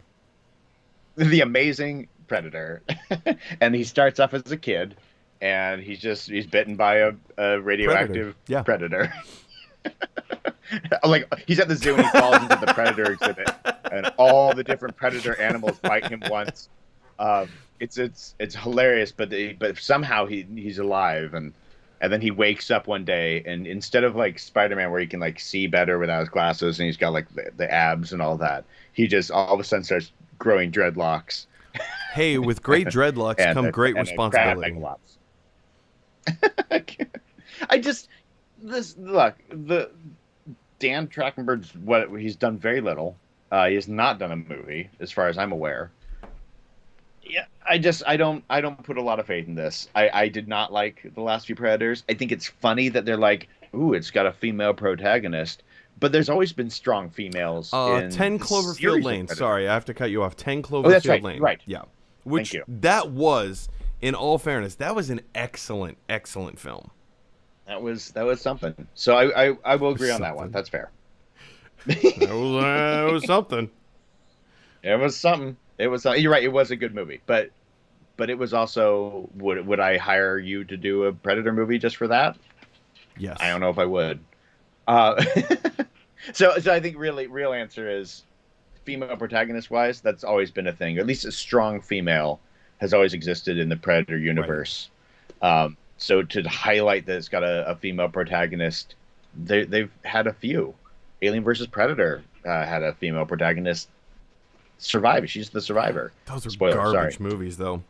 [SPEAKER 2] The Amazing Predator. And he starts off as a kid, and he's bitten by a radioactive predator. Like, he's at the zoo and he falls into the predator exhibit, and all the different predator animals bite him once. It's hilarious, but somehow he's alive, and then he wakes up one day, and instead of like Spider-Man where he can like see better without his glasses and he's got like the abs and all that, he just all of a sudden starts growing dreadlocks.
[SPEAKER 1] Hey, with great dreadlocks come great responsibility.
[SPEAKER 2] The Dan Trachtenberg's he's done very little. He has not done a movie, as far as I'm aware. Yeah, I don't put a lot of faith in this. I did not like the last few Predators. I think it's funny that they're like, ooh, it's got a female protagonist, but there's always been strong females.
[SPEAKER 1] 10 Cloverfield Lane. Sorry, I have to cut you off. 10 Cloverfield Lane.
[SPEAKER 2] Right.
[SPEAKER 1] Yeah. Which that was, in all fairness, that was an excellent, excellent film.
[SPEAKER 2] That was something. So I will agree on that one. That's fair.
[SPEAKER 1] That was something.
[SPEAKER 2] It was something. You're right. It was a good movie, but it was also. Would I hire you to do a Predator movie just for that?
[SPEAKER 1] Yes.
[SPEAKER 2] I don't know if I would. So I think real answer is female protagonist wise. That's always been a thing. Or at least a strong female has always existed in the Predator universe. Right. So to highlight that it's got a female protagonist, they've had a few. Alien versus Predator had a female protagonist survive. She's the survivor.
[SPEAKER 1] Those are
[SPEAKER 2] Spoiler, sorry.
[SPEAKER 1] garbage movies, though.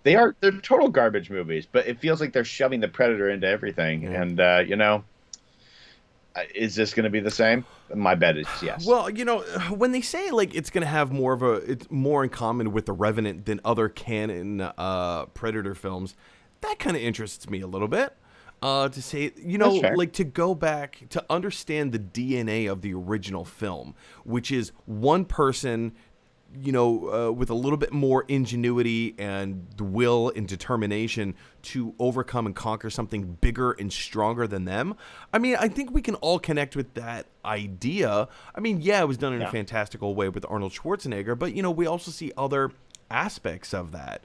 [SPEAKER 2] They're total garbage movies, but it feels like they're shoving the Predator into everything.
[SPEAKER 1] Yeah.
[SPEAKER 2] And is this going to be the same? My bet is yes.
[SPEAKER 1] Well, when they say like it's going to have it's more in common with the Revenant than other canon Predator films, that kind of interests me a little bit. To say, like to go back to understand the DNA of the original film, which is one person, with a little bit more ingenuity and the will and determination to overcome and conquer something bigger and stronger than them. I mean, I think we can all connect with that idea. I mean, yeah, it was done in a fantastical way with Arnold Schwarzenegger, but, we also see other aspects of that.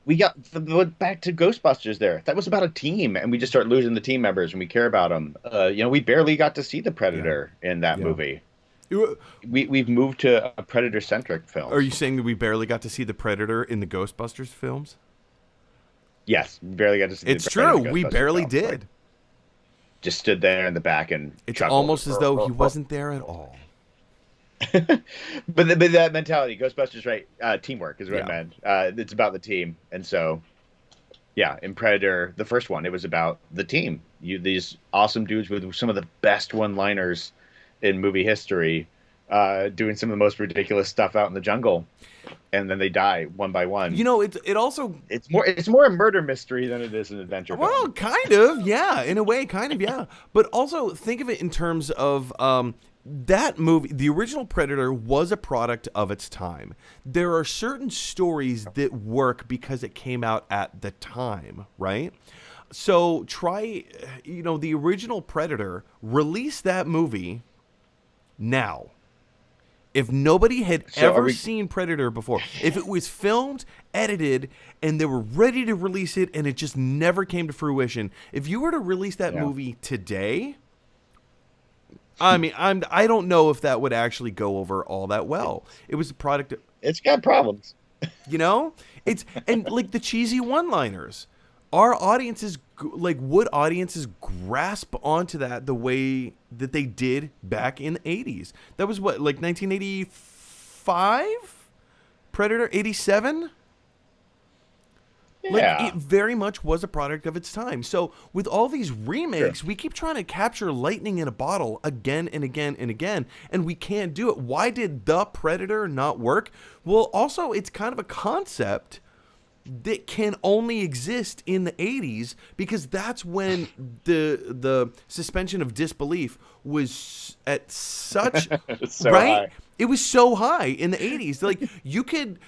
[SPEAKER 2] We got back to Ghostbusters there. That was about a team, and we just start losing the team members, and we care about them. We barely got to see the Predator in that movie. We've moved to a Predator-centric film.
[SPEAKER 1] Are you saying that we barely got to see the Predator in the Ghostbusters films?
[SPEAKER 2] Yes, we barely got to see
[SPEAKER 1] the Predator. It's true. We barely did. Right?
[SPEAKER 2] Just stood there in the back and
[SPEAKER 1] it's almost as though he wasn't there at all.
[SPEAKER 2] but that mentality, Ghostbusters, right? Teamwork is what it meant. It's about the team, and so in Predator, the first one, it was about the team. These awesome dudes with some of the best one-liners in movie history, doing some of the most ridiculous stuff out in the jungle, and then they die one by one.
[SPEAKER 1] It's
[SPEAKER 2] more a murder mystery than it is an adventure.
[SPEAKER 1] Well,
[SPEAKER 2] film.
[SPEAKER 1] Kind of, yeah, in a way, kind of, yeah. But also think of it in terms of that movie. The original Predator was a product of its time. There are certain stories that work because it came out at the time, right? So try, the original Predator, release that movie now. If nobody had ever seen Predator before, if it was filmed, edited, and they were ready to release it and it just never came to fruition, if you were to release that movie today, I mean, I don't know if that would actually go over all that well. It was a product of,
[SPEAKER 2] it's got problems.
[SPEAKER 1] And like the cheesy one-liners. Our audiences, would audiences grasp onto that the way that they did back in the 80s? That was what, like 1985? Predator 87?
[SPEAKER 2] Yeah.
[SPEAKER 1] It very much was a product of its time. So with all these remakes, we keep trying to capture lightning in a bottle again and again and again, and we can't do it. Why did The Predator not work? Well, also, it's kind of a concept that can only exist in the 80s because that's when the suspension of disbelief was at such
[SPEAKER 2] so high.
[SPEAKER 1] It was so high in the 80s. Like you could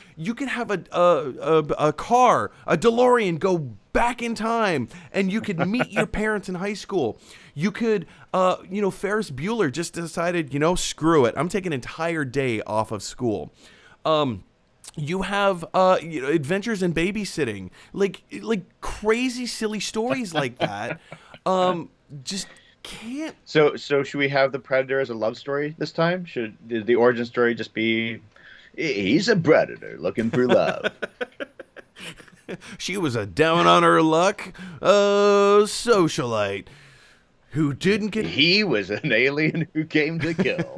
[SPEAKER 1] have a car, a DeLorean, go back in time, and you could meet your parents in high school. You could, Ferris Bueller just decided, screw it, I'm taking an entire day off of school. You have adventures in babysitting, like crazy silly stories like that. Just can't.
[SPEAKER 2] So should we have the Predator as a love story this time? Should the origin story just be he's a predator looking for love?
[SPEAKER 1] She was a down on her luck socialite who didn't get.
[SPEAKER 2] He was an alien who came to kill.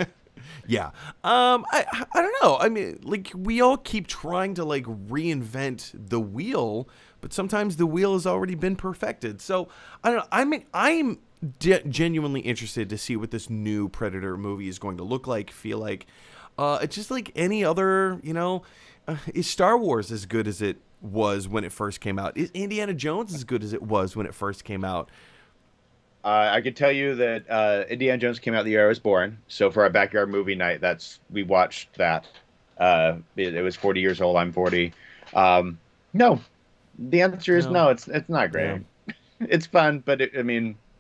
[SPEAKER 1] Yeah. I don't know. I mean, we all keep trying to reinvent the wheel, but sometimes the wheel has already been perfected. So I don't know. I'm genuinely interested to see what this new Predator movie is going to look like, feel like. It's just like any other, is Star Wars as good as it was when it first came out? Is Indiana Jones as good as it was when it first came out?
[SPEAKER 2] I could tell you that Indiana Jones came out the year I was born. So for our backyard movie night, we watched that. It was 40 years old. I'm 40. No, the answer is no. It's not great. Yeah. It's fun, but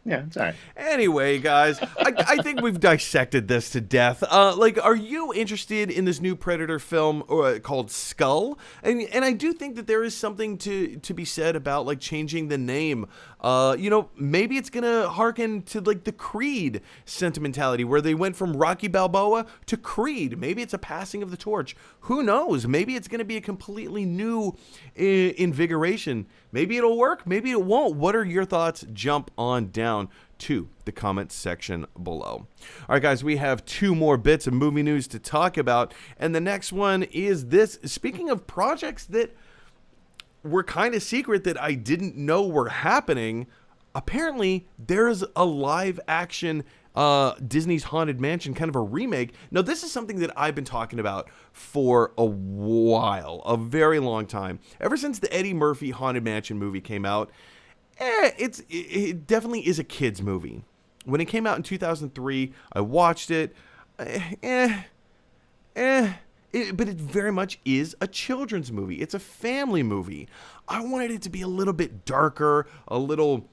[SPEAKER 2] Yeah, it's all right.
[SPEAKER 1] Anyway, guys, I think we've dissected this to death. Like, are you interested in this new Predator film called Skull? And I do think that there is something to be said about like changing the name. You know, maybe it's gonna harken to like the Creed sentimentality, where they went from Rocky Balboa to Creed. Maybe it's a passing of the torch. Who knows? Maybe it's gonna be a completely new invigoration. Maybe it'll work. Maybe it won't. What are your thoughts? Jump on down to the comments section below. All right, guys, we have 2 more bits of movie news to talk about. And the next one is this. Speaking of projects that were kind of secret that I didn't know were happening, apparently there's a live action Disney's Haunted Mansion, kind of a remake. Now, this is something that I've been talking about for a while, a very long time. Ever since the Eddie Murphy Haunted Mansion movie came out, it definitely is a kid's movie. When it came out in 2003, I watched it. But it very much is a children's movie. It's a family movie. I wanted it to be a little bit darker, a little,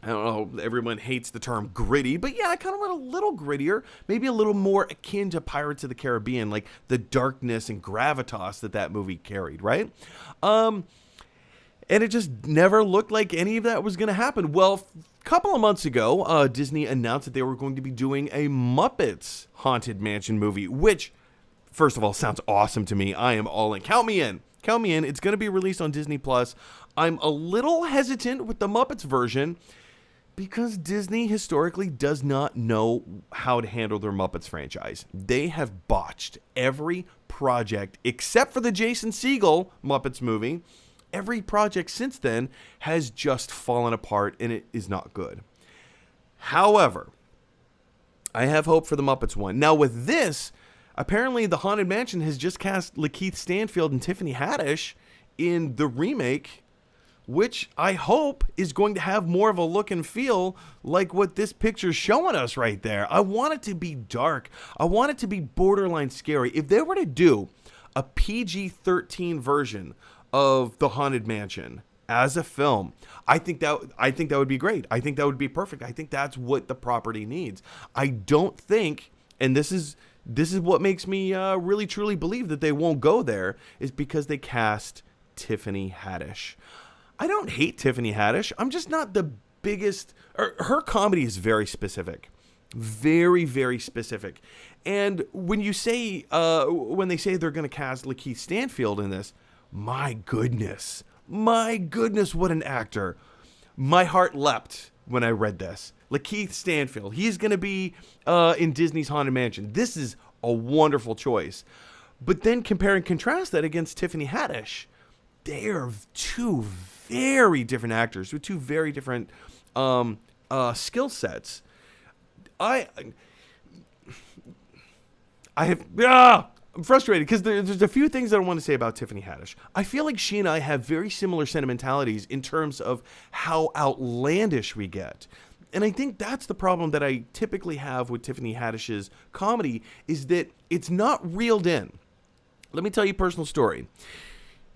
[SPEAKER 1] I don't know, everyone hates the term gritty, but yeah, I kind of went a little grittier, maybe a little more akin to Pirates of the Caribbean, like the darkness and gravitas that movie carried, right? And it just never looked like any of that was going to happen. Well, a couple of months ago, Disney announced that they were going to be doing a Muppets Haunted Mansion movie, which, first of all, sounds awesome to me. I am all in. Count me in. Count me in. It's going to be released on Disney+. I'm a little hesitant with the Muppets version because Disney historically does not know how to handle their Muppets franchise. They have botched every project except for the Jason Segel Muppets movie. Every project since then has just fallen apart, and it is not good. However, I have hope for the Muppets one. Now, with this, apparently the Haunted Mansion has just cast Lakeith Stanfield and Tiffany Haddish in the remake, which I hope is going to have more of a look and feel like what this picture's showing us right there. I want it to be dark. I want it to be borderline scary. If they were to do a PG-13 version of the Haunted Mansion as a film, I think that would be great. I think that would be perfect. I think that's what the property needs. I don't think, and this is what makes me really truly believe that they won't go there, is because they cast Tiffany Haddish. I don't hate Tiffany Haddish. I'm just not the biggest. Her comedy is very specific. Very, very specific. And when you say, when they say they're going to cast Lakeith Stanfield in this, my goodness, what an actor. My heart leapt when I read this. Lakeith Stanfield, he's going to be in Disney's Haunted Mansion. This is a wonderful choice. But then compare and contrast that against Tiffany Haddish. They are 2 very different actors with 2 very different skill sets. I'm frustrated because there's a few things that I want to say about Tiffany Haddish. I feel like she and I have very similar sentimentalities in terms of how outlandish we get. And I think that's the problem that I typically have with Tiffany Haddish's comedy, is that it's not reeled in. Let me tell you a personal story.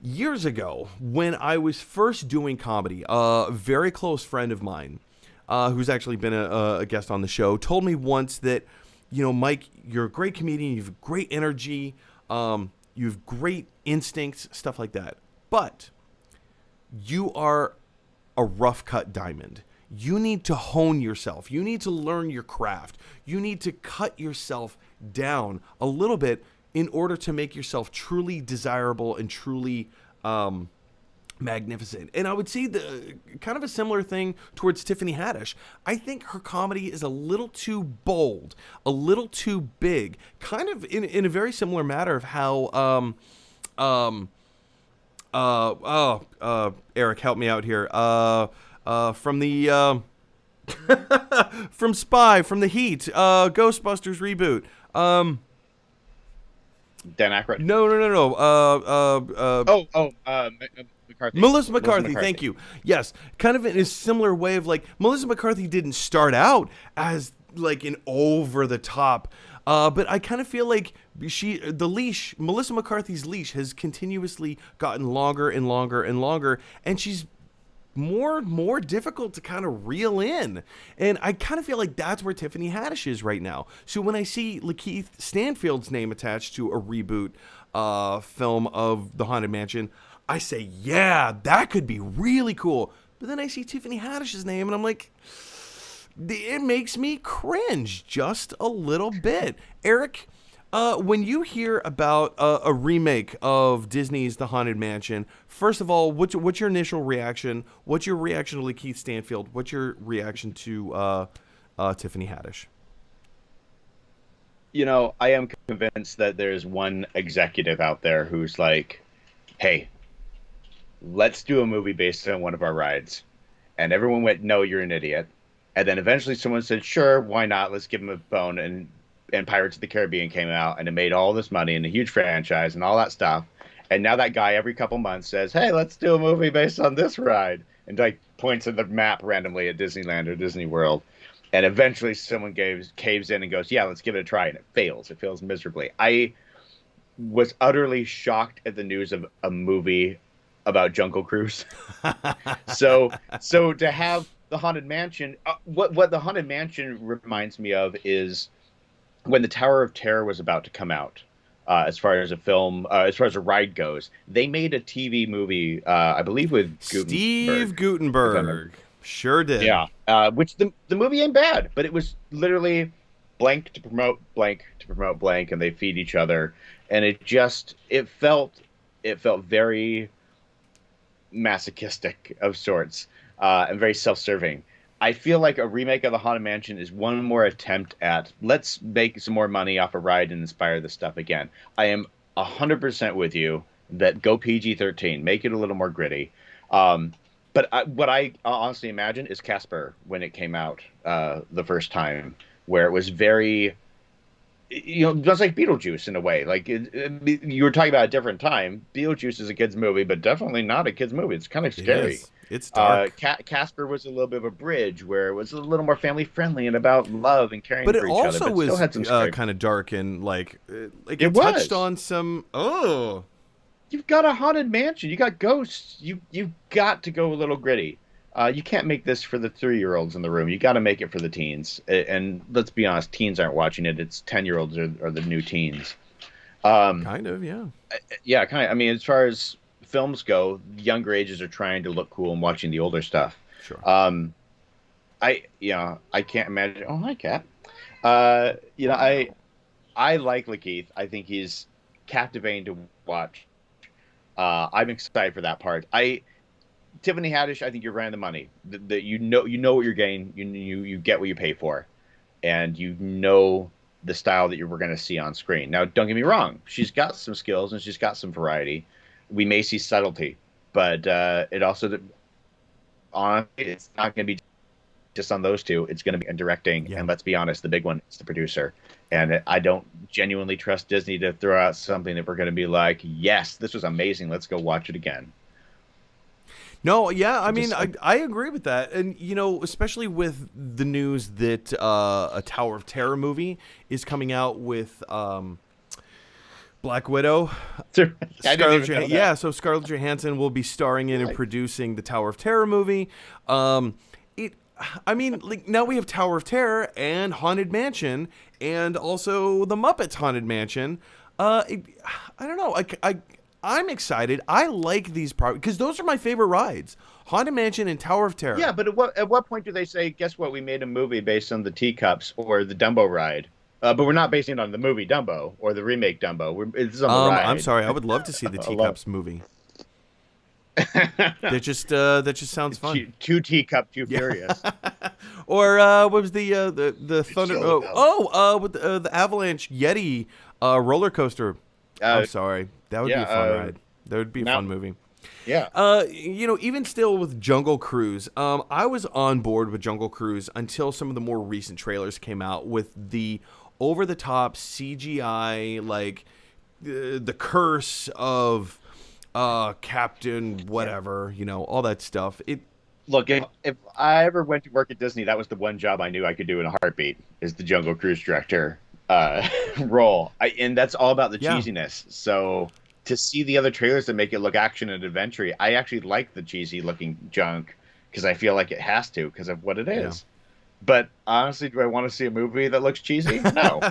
[SPEAKER 1] Years ago, when I was first doing comedy, a very close friend of mine, who's actually been a guest on the show, told me once that, you know, Mike, you're a great comedian, you have great energy, you have great instincts, stuff like that. But you are a rough cut diamond. You need to hone yourself. You need to learn your craft. You need to cut yourself down a little bit in order to make yourself truly desirable and truly magnificent. And I would say the kind of a similar thing towards Tiffany Haddish. I think her comedy is a little too bold, a little too big, kind of in a very similar matter of how Eric, help me out here. From the from Spy, from the Heat, Ghostbusters reboot.
[SPEAKER 2] Dan Aykroyd?
[SPEAKER 1] No.
[SPEAKER 2] McCarthy.
[SPEAKER 1] Melissa McCarthy, thank you. Yes, kind of in a similar way of like, Melissa McCarthy didn't start out as like an over the top, but I kind of feel like Melissa McCarthy's leash has continuously gotten longer and longer and longer, and she's more difficult to kind of reel in. And I kind of feel like that's where Tiffany Haddish is right now. So when I see Lakeith Stanfield's name attached to a reboot film of The Haunted Mansion, I say, yeah, that could be really cool. But then I see Tiffany Haddish's name, and I'm like, it makes me cringe just a little bit. Eric, when you hear about a remake of Disney's The Haunted Mansion, first of all, what's your initial reaction? What's your reaction to Lakeith Stanfield? What's your reaction to Tiffany Haddish?
[SPEAKER 2] You know, I am convinced that there's one executive out there who's like, hey, let's do a movie based on one of our rides. And everyone went, no, you're an idiot. And then eventually someone said, sure, why not? Let's give him a bone. And Pirates of the Caribbean came out, and it made all this money and a huge franchise and all that stuff. And now that guy every couple months says, hey, let's do a movie based on this ride. And like points at the map randomly at Disneyland or Disney World. And eventually someone caves in and goes, yeah, let's give it a try. And it fails. It fails miserably. I was utterly shocked at the news of a movie about Jungle Cruise. So to have The Haunted Mansion, what The Haunted Mansion reminds me of is when the Tower of Terror was about to come out. As far as a film, as far as a ride goes, they made a TV movie, I believe, with
[SPEAKER 1] Steve Guttenberg. Sure did.
[SPEAKER 2] Yeah, which the movie ain't bad, but it was literally blank to promote blank to promote blank, and they feed each other, and it felt very masochistic of sorts, and very self-serving. I feel like a remake of The Haunted Mansion is one more attempt at let's make some more money off a ride and inspire this stuff again. I am 100% with you that go PG-13, make it a little more gritty. But what I honestly imagine is Casper when it came out the first time, where it was very, just like Beetlejuice in a way. Like you were talking about a different time. Beetlejuice is a kid's movie, but definitely not a kid's movie. It's kind of scary.
[SPEAKER 1] It's dark.
[SPEAKER 2] Casper was a little bit of a bridge where it was a little more family friendly and about love and caring for each other.
[SPEAKER 1] But it also was kind of dark and like it touched on some. Oh,
[SPEAKER 2] you've got a haunted mansion. You got ghosts. You've got to go a little gritty. You can't make this for the 3-year-olds in the room. You got to make it for the teens. And let's be honest, teens aren't watching it. It's 10-year-olds are the new teens.
[SPEAKER 1] Kind of, yeah.
[SPEAKER 2] Yeah, kind of. I mean, as far as films go, younger ages are trying to look cool and watching the older stuff.
[SPEAKER 1] Sure.
[SPEAKER 2] I can't imagine. Oh, hi, Kat. I like Lakeith. I think he's captivating to watch. I'm excited for that part. Tiffany Haddish, I think you're right on the money. That you know what you're getting. You get what you pay for, and you know the style that we're going to see on screen. Now, don't get me wrong. She's got some skills and she's got some variety. We may see subtlety, but it also, honestly, it's not going to be just on those two. It's going to be in directing, and let's be honest, the big one is the producer. And I don't genuinely trust Disney to throw out something that we're going to be like, yes, this was amazing. Let's go watch it again.
[SPEAKER 1] No, yeah, I mean, I agree with that. And, especially with the news that a Tower of Terror movie is coming out with Black Widow. So Scarlett Johansson will be starring in and producing the Tower of Terror movie. Now we have Tower of Terror and Haunted Mansion and also the Muppets Haunted Mansion. I don't know. I'm excited. I like these properties because those are my favorite rides. Haunted Mansion and Tower of Terror.
[SPEAKER 2] Yeah, but at what point do they say, guess what, we made a movie based on the Teacups or the Dumbo ride? But we're not basing it on the movie Dumbo or the remake Dumbo. It's on the ride.
[SPEAKER 1] I'm sorry. I would love to see the Teacups movie. that just sounds fun.
[SPEAKER 2] Two Teacup, Too Furious.
[SPEAKER 1] Or what was the Thunder? With the Avalanche Yeti roller coaster. I'm sorry. That would be a fun ride. That would be a fun movie.
[SPEAKER 2] Yeah.
[SPEAKER 1] Even still with Jungle Cruise, I was on board with Jungle Cruise until some of the more recent trailers came out with the over-the-top CGI, like the curse of Captain whatever, all that stuff.
[SPEAKER 2] Look, if I ever went to work at Disney, that was the one job I knew I could do in a heartbeat, is the Jungle Cruise director role. And that's all about the cheesiness. So to see the other trailers that make it look action and adventure, I actually like the cheesy looking junk because I feel like it has to because of what it
[SPEAKER 1] Yeah.
[SPEAKER 2] is. But honestly, do I want to see a movie that looks cheesy? No.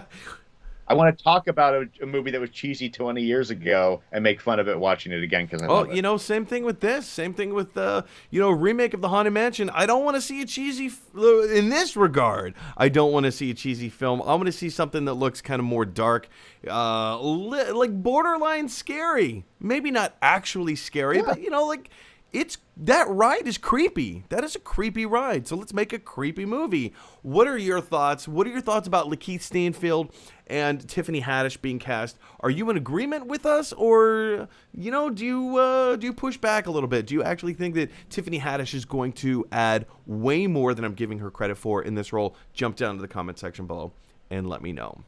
[SPEAKER 2] I want to talk about a movie that was cheesy 20 years ago and make fun of it watching it again because I
[SPEAKER 1] Oh,
[SPEAKER 2] love it.
[SPEAKER 1] same thing with this. Same thing with the, remake of the Haunted Mansion. I don't want to see a cheesy in this regard. I don't want to see a cheesy film. I want to see something that looks kind of more dark, like borderline scary. Maybe not actually scary, but like that ride is creepy. That is a creepy ride. So let's make a creepy movie. What are your thoughts? What are your thoughts about Lakeith Stanfield and Tiffany Haddish being cast? Are you in agreement with us, or do you push back a little bit? Do you actually think that Tiffany Haddish is going to add way more than I'm giving her credit for in this role? Jump down to the comment section below and let me know.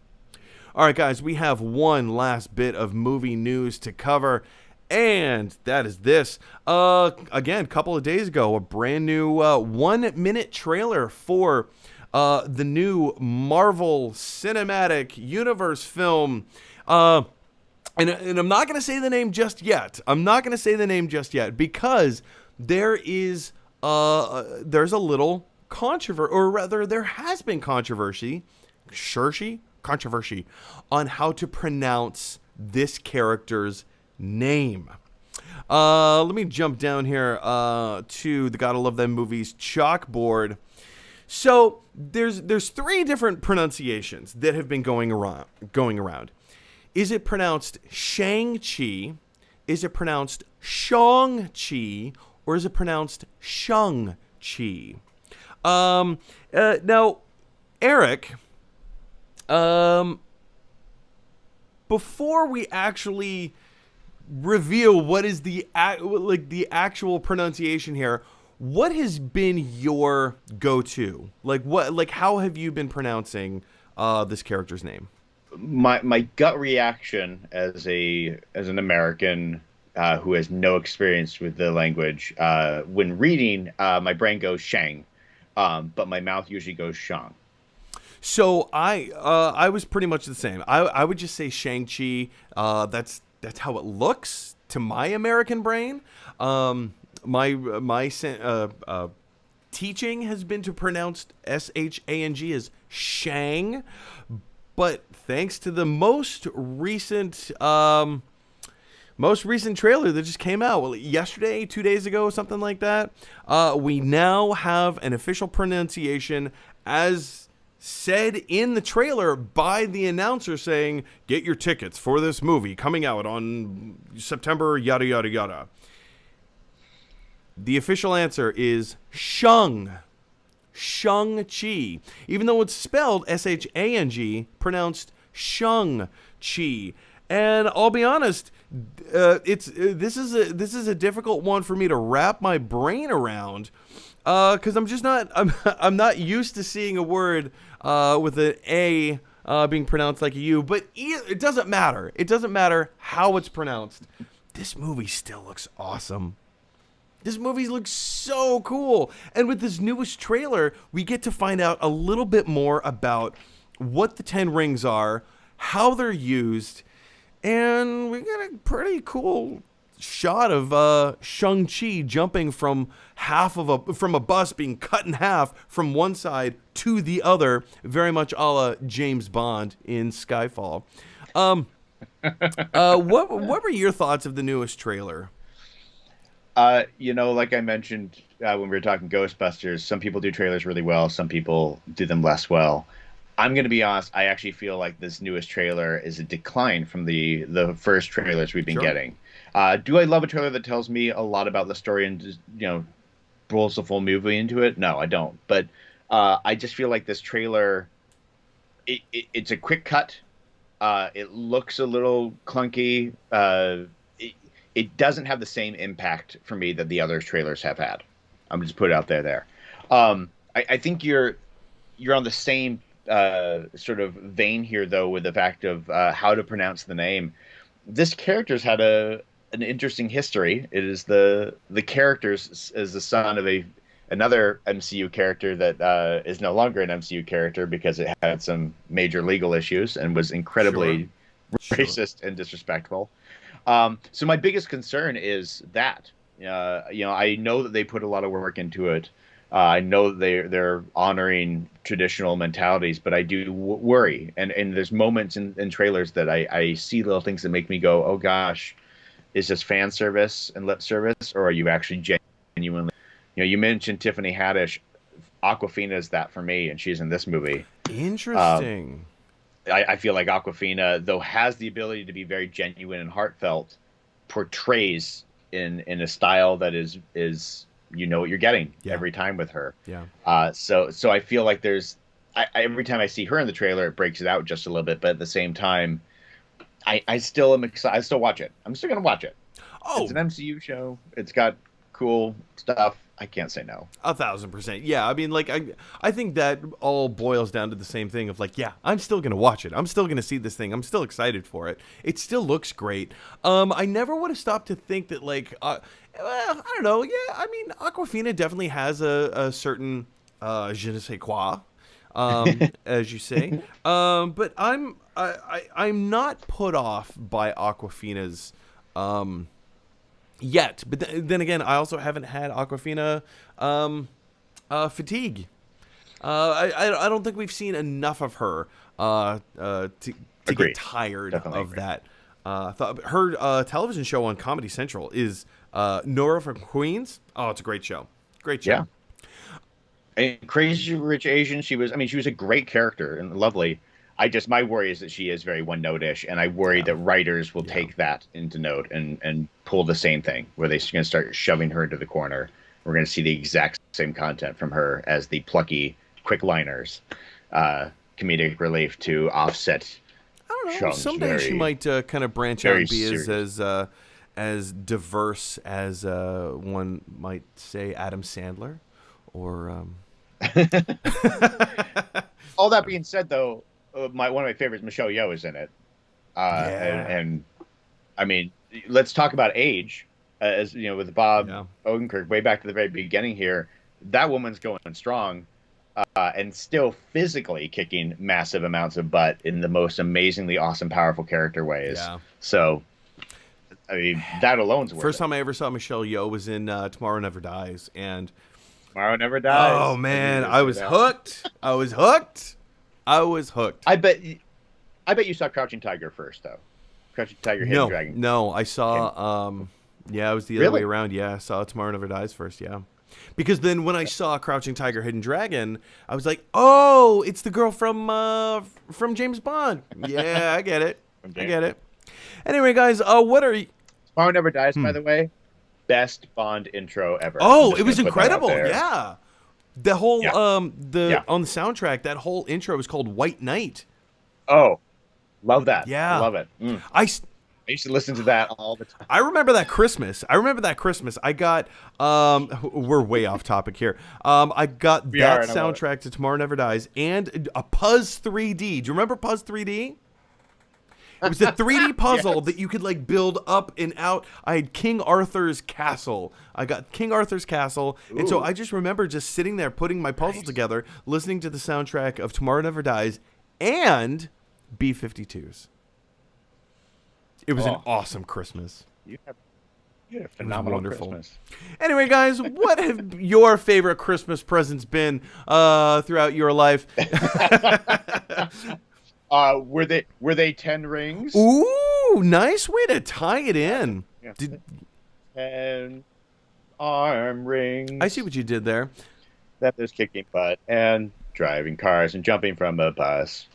[SPEAKER 1] All right, guys, we have one last bit of movie news to cover. And that is this. Again, a couple of days ago, a brand new 1-minute trailer for the new Marvel Cinematic Universe film. And I'm not going to say the name just yet. Because there's a little controversy, or rather there has been controversy on how to pronounce this character's name. Let me jump down here to the Gotta Love Them Movies chalkboard. So there's 3 different pronunciations that have been going around. Is it pronounced Shang-Chi? Is it pronounced Shang-Chi? Or is it pronounced Shang-Chi? Now, Eric, before we actually reveal what is the actual pronunciation here, what has been your go-to? How have you been pronouncing this character's name?
[SPEAKER 2] My gut reaction as an American who has no experience with the language, when reading, my brain goes Shang, but my mouth usually goes Shang.
[SPEAKER 1] So I was pretty much the same. I would just say Shang-Chi. That's how it looks to my American brain. My teaching has been to pronounce Shang as Shang, but thanks to the most recent trailer that just came out yesterday, 2 days ago, something like that, we now have an official pronunciation as said in the trailer by the announcer, saying, get your tickets for this movie coming out on September, yada, yada, yada. The official answer is Shang. Shang-Chi. Even though it's spelled S-H-A-N-G, pronounced Shang-Chi. And I'll be honest, this is a difficult one for me to wrap my brain around, because I'm not used to seeing a word with an A being pronounced like a U. But it doesn't matter. It doesn't matter how it's pronounced. This movie still looks awesome. This movie looks so cool. And with this newest trailer, we get to find out a little bit more about what the 10 rings are, how they're used, and we get a pretty cool shot of Shang-Chi jumping from a bus being cut in half from one side to the other, very much a la James Bond in Skyfall. What were your thoughts of the newest trailer?
[SPEAKER 2] Like I mentioned when we were talking Ghostbusters, some people do trailers really well, some people do them less well. I'm going to be honest, I actually feel like this newest trailer is a decline from the first trailers we've been getting. Do I love a trailer that tells me a lot about the story and just, rolls the full movie into it? No, I don't. But I just feel like this trailer, it's a quick cut. It looks a little clunky. It doesn't have the same impact for me that the other trailers have had. I'm just put it out there. I think you're on the same sort of vein here, though, with the fact of how to pronounce the name. This character's had an interesting history. It is the character's is the son of another MCU character that is no longer an MCU character because it had some major legal issues and was incredibly racist and disrespectful. So my biggest concern is that I know that they put a lot of work into it. I know that they're honoring traditional mentalities, but I do worry. And there's moments in trailers that I see little things that make me go, oh gosh, is this fan service and lip service, or are you actually genuinely? You mentioned Tiffany Haddish. Aquafina is that for me, and she's in this movie.
[SPEAKER 1] Interesting.
[SPEAKER 2] I feel like Aquafina, though, has the ability to be very genuine and heartfelt, portrays in a style that is what you're getting every time with her.
[SPEAKER 1] Yeah.
[SPEAKER 2] So I feel like every time I see her in the trailer, it breaks it out just a little bit, but at the same time, I still am excited. I still watch it. I'm still gonna watch it.
[SPEAKER 1] Oh,
[SPEAKER 2] it's an MCU show. It's got cool stuff. I can't say no.
[SPEAKER 1] 1,000%. Yeah, I mean, like, I think that all boils down to the same thing of like, yeah, I'm still gonna watch it. I'm still gonna see this thing. I'm still excited for it. It still looks great. I never would have stopped to think that, like, well, I don't know. Yeah, I mean, Aquafina definitely has a certain je ne sais quoi, as you say. But I'm not put off by Aquafina's yet, but then again, I also haven't had Aquafina fatigue. I don't think we've seen enough of her to get tired of that. Her television show on Comedy Central is Nora from Queens. Oh, it's a great show. Great show.
[SPEAKER 2] Yeah. And Crazy Rich Asian, she was a great character and lovely. My worry is that she is very one-note-ish, and I worry that writers will take that into note and pull the same thing, where they're going to start shoving her into the corner. We're going to see the exact same content from her as the plucky, quick liners, comedic relief to offset.
[SPEAKER 1] I don't know. Someday she might kind of branch out and be as diverse as one might say Adam Sandler, or.
[SPEAKER 2] All that being said, though. One of my favorites, Michelle Yeoh, is in it, and I mean, let's talk about age, as with Bob Odenkirk, way back to the very beginning here. That woman's going strong, and still physically kicking massive amounts of butt in the most amazingly awesome, powerful character ways. Yeah. So, I mean, that alone's worth it.
[SPEAKER 1] First time I ever saw Michelle Yeoh was in Tomorrow Never Dies, and
[SPEAKER 2] Tomorrow Never Dies.
[SPEAKER 1] Oh man, I was hooked. I was hooked.
[SPEAKER 2] I bet you saw Crouching Tiger first, though. Crouching Tiger, Hidden Dragon.
[SPEAKER 1] No, I saw. It was the other way around. Yeah, I saw Tomorrow Never Dies first. Yeah, because then when I saw Crouching Tiger, Hidden Dragon, I was like, oh, it's the girl from James Bond. Yeah, I get it. I get it. Anyway, guys, what are you?
[SPEAKER 2] Tomorrow Never Dies, by the way, best Bond intro ever.
[SPEAKER 1] Oh, it was incredible. Yeah. The whole on the soundtrack, that whole intro is called White Knight. Oh,
[SPEAKER 2] love that.
[SPEAKER 1] Yeah,
[SPEAKER 2] love it. I used to listen to that all the time.
[SPEAKER 1] I remember that Christmas. I got we're way off topic here. I got that soundtrack to Tomorrow Never Dies and a Puzz 3D. Do you remember Puzz 3D? It was a 3D puzzle that you could like build up and out. I had King Arthur's castle. I got King Arthur's castle. Ooh. And so I just remember just sitting there putting my puzzle together, listening to the soundtrack of Tomorrow Never Dies and B-52s. It was an awesome Christmas.
[SPEAKER 2] You had a phenomenal Christmas.
[SPEAKER 1] Anyway, guys, what have your favorite Christmas presents been throughout your life?
[SPEAKER 2] Were they 10 rings?
[SPEAKER 1] Ooh, nice way to tie it in.
[SPEAKER 2] Yeah. 10 arm rings.
[SPEAKER 1] I see what you did there.
[SPEAKER 2] That is kicking butt and driving cars and jumping from a bus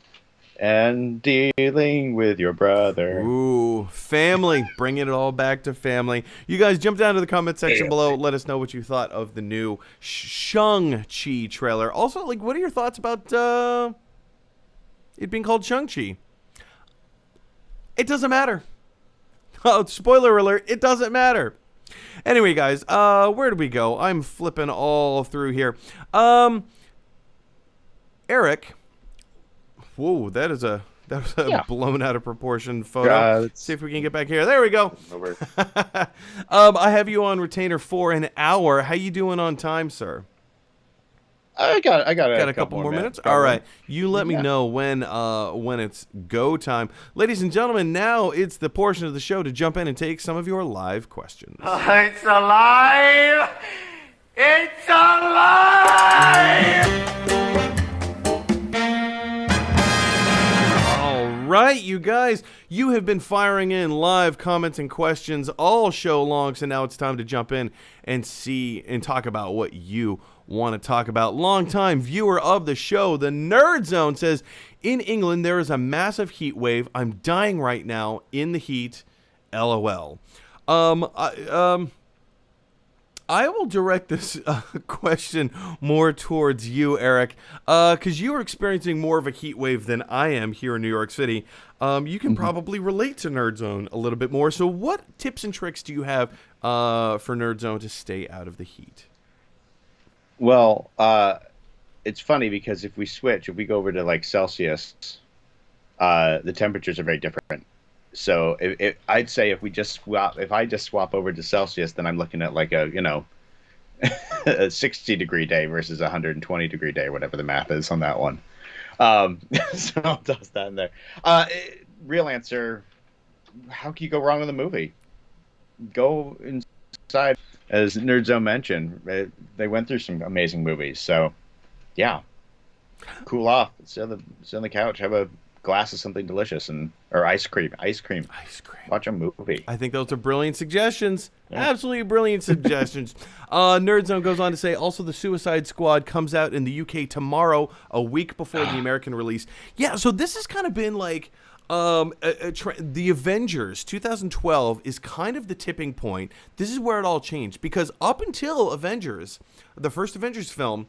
[SPEAKER 2] and dealing with your brother.
[SPEAKER 1] Ooh, family. Bringing it all back to family. You guys jump down to the comment section below. Let us know what you thought of the new Shang-Chi trailer. Also, like, what are your thoughts about it being called Shang-Chi? It doesn't matter. Oh, spoiler alert, it doesn't matter. Anyway, guys, where do we go? I'm flipping all through here. Eric. Whoa, that was a blown out of proportion photo. Let's see if we can get back here. There we go. I have you on retainer for an hour. How you doing on time, sir?
[SPEAKER 2] got
[SPEAKER 1] Got
[SPEAKER 2] a
[SPEAKER 1] a couple
[SPEAKER 2] couple
[SPEAKER 1] more minutes? All
[SPEAKER 2] probably.
[SPEAKER 1] right. You let me know when it's go time. Ladies and gentlemen, now it's the portion of the show to jump in and take some of your live questions.
[SPEAKER 3] It's alive! It's alive!
[SPEAKER 1] All right, you guys, you have been firing in live comments and questions all show long, so now it's time to jump in and see and talk about what you want to talk about. Longtime viewer of the show, the Nerd Zone, says, in England there is a massive heat wave. I'm dying right now in the heat. LOL. I will direct this question more towards you, Eric, because you are experiencing more of a heat wave than I am here in New York City. You can probably relate to Nerd Zone a little bit more. So what tips and tricks do you have for Nerd Zone to stay out of the heat?
[SPEAKER 2] Well, it's funny because if we go over to like Celsius, the temperatures are very different. So I'd say if I just swap over to Celsius, then I'm looking at like a 60-degree day versus a 120-degree day, whatever the math is on that one. So I'll toss that in there. Real answer: how can you go wrong with a movie? Go inside, as Nerd Zone mentioned. They went through some amazing movies, so yeah, cool off. Sit on the couch, have a glass of something delicious, or ice cream. Watch a movie.
[SPEAKER 1] I think those are brilliant suggestions. Yeah. Absolutely brilliant suggestions. Nerd Zone goes on to say, also the Suicide Squad comes out in the UK tomorrow, a week before the American release. Yeah, so this has kind of been like the Avengers 2012 is kind of the tipping point. This is where it all changed, because up until Avengers, the first Avengers film,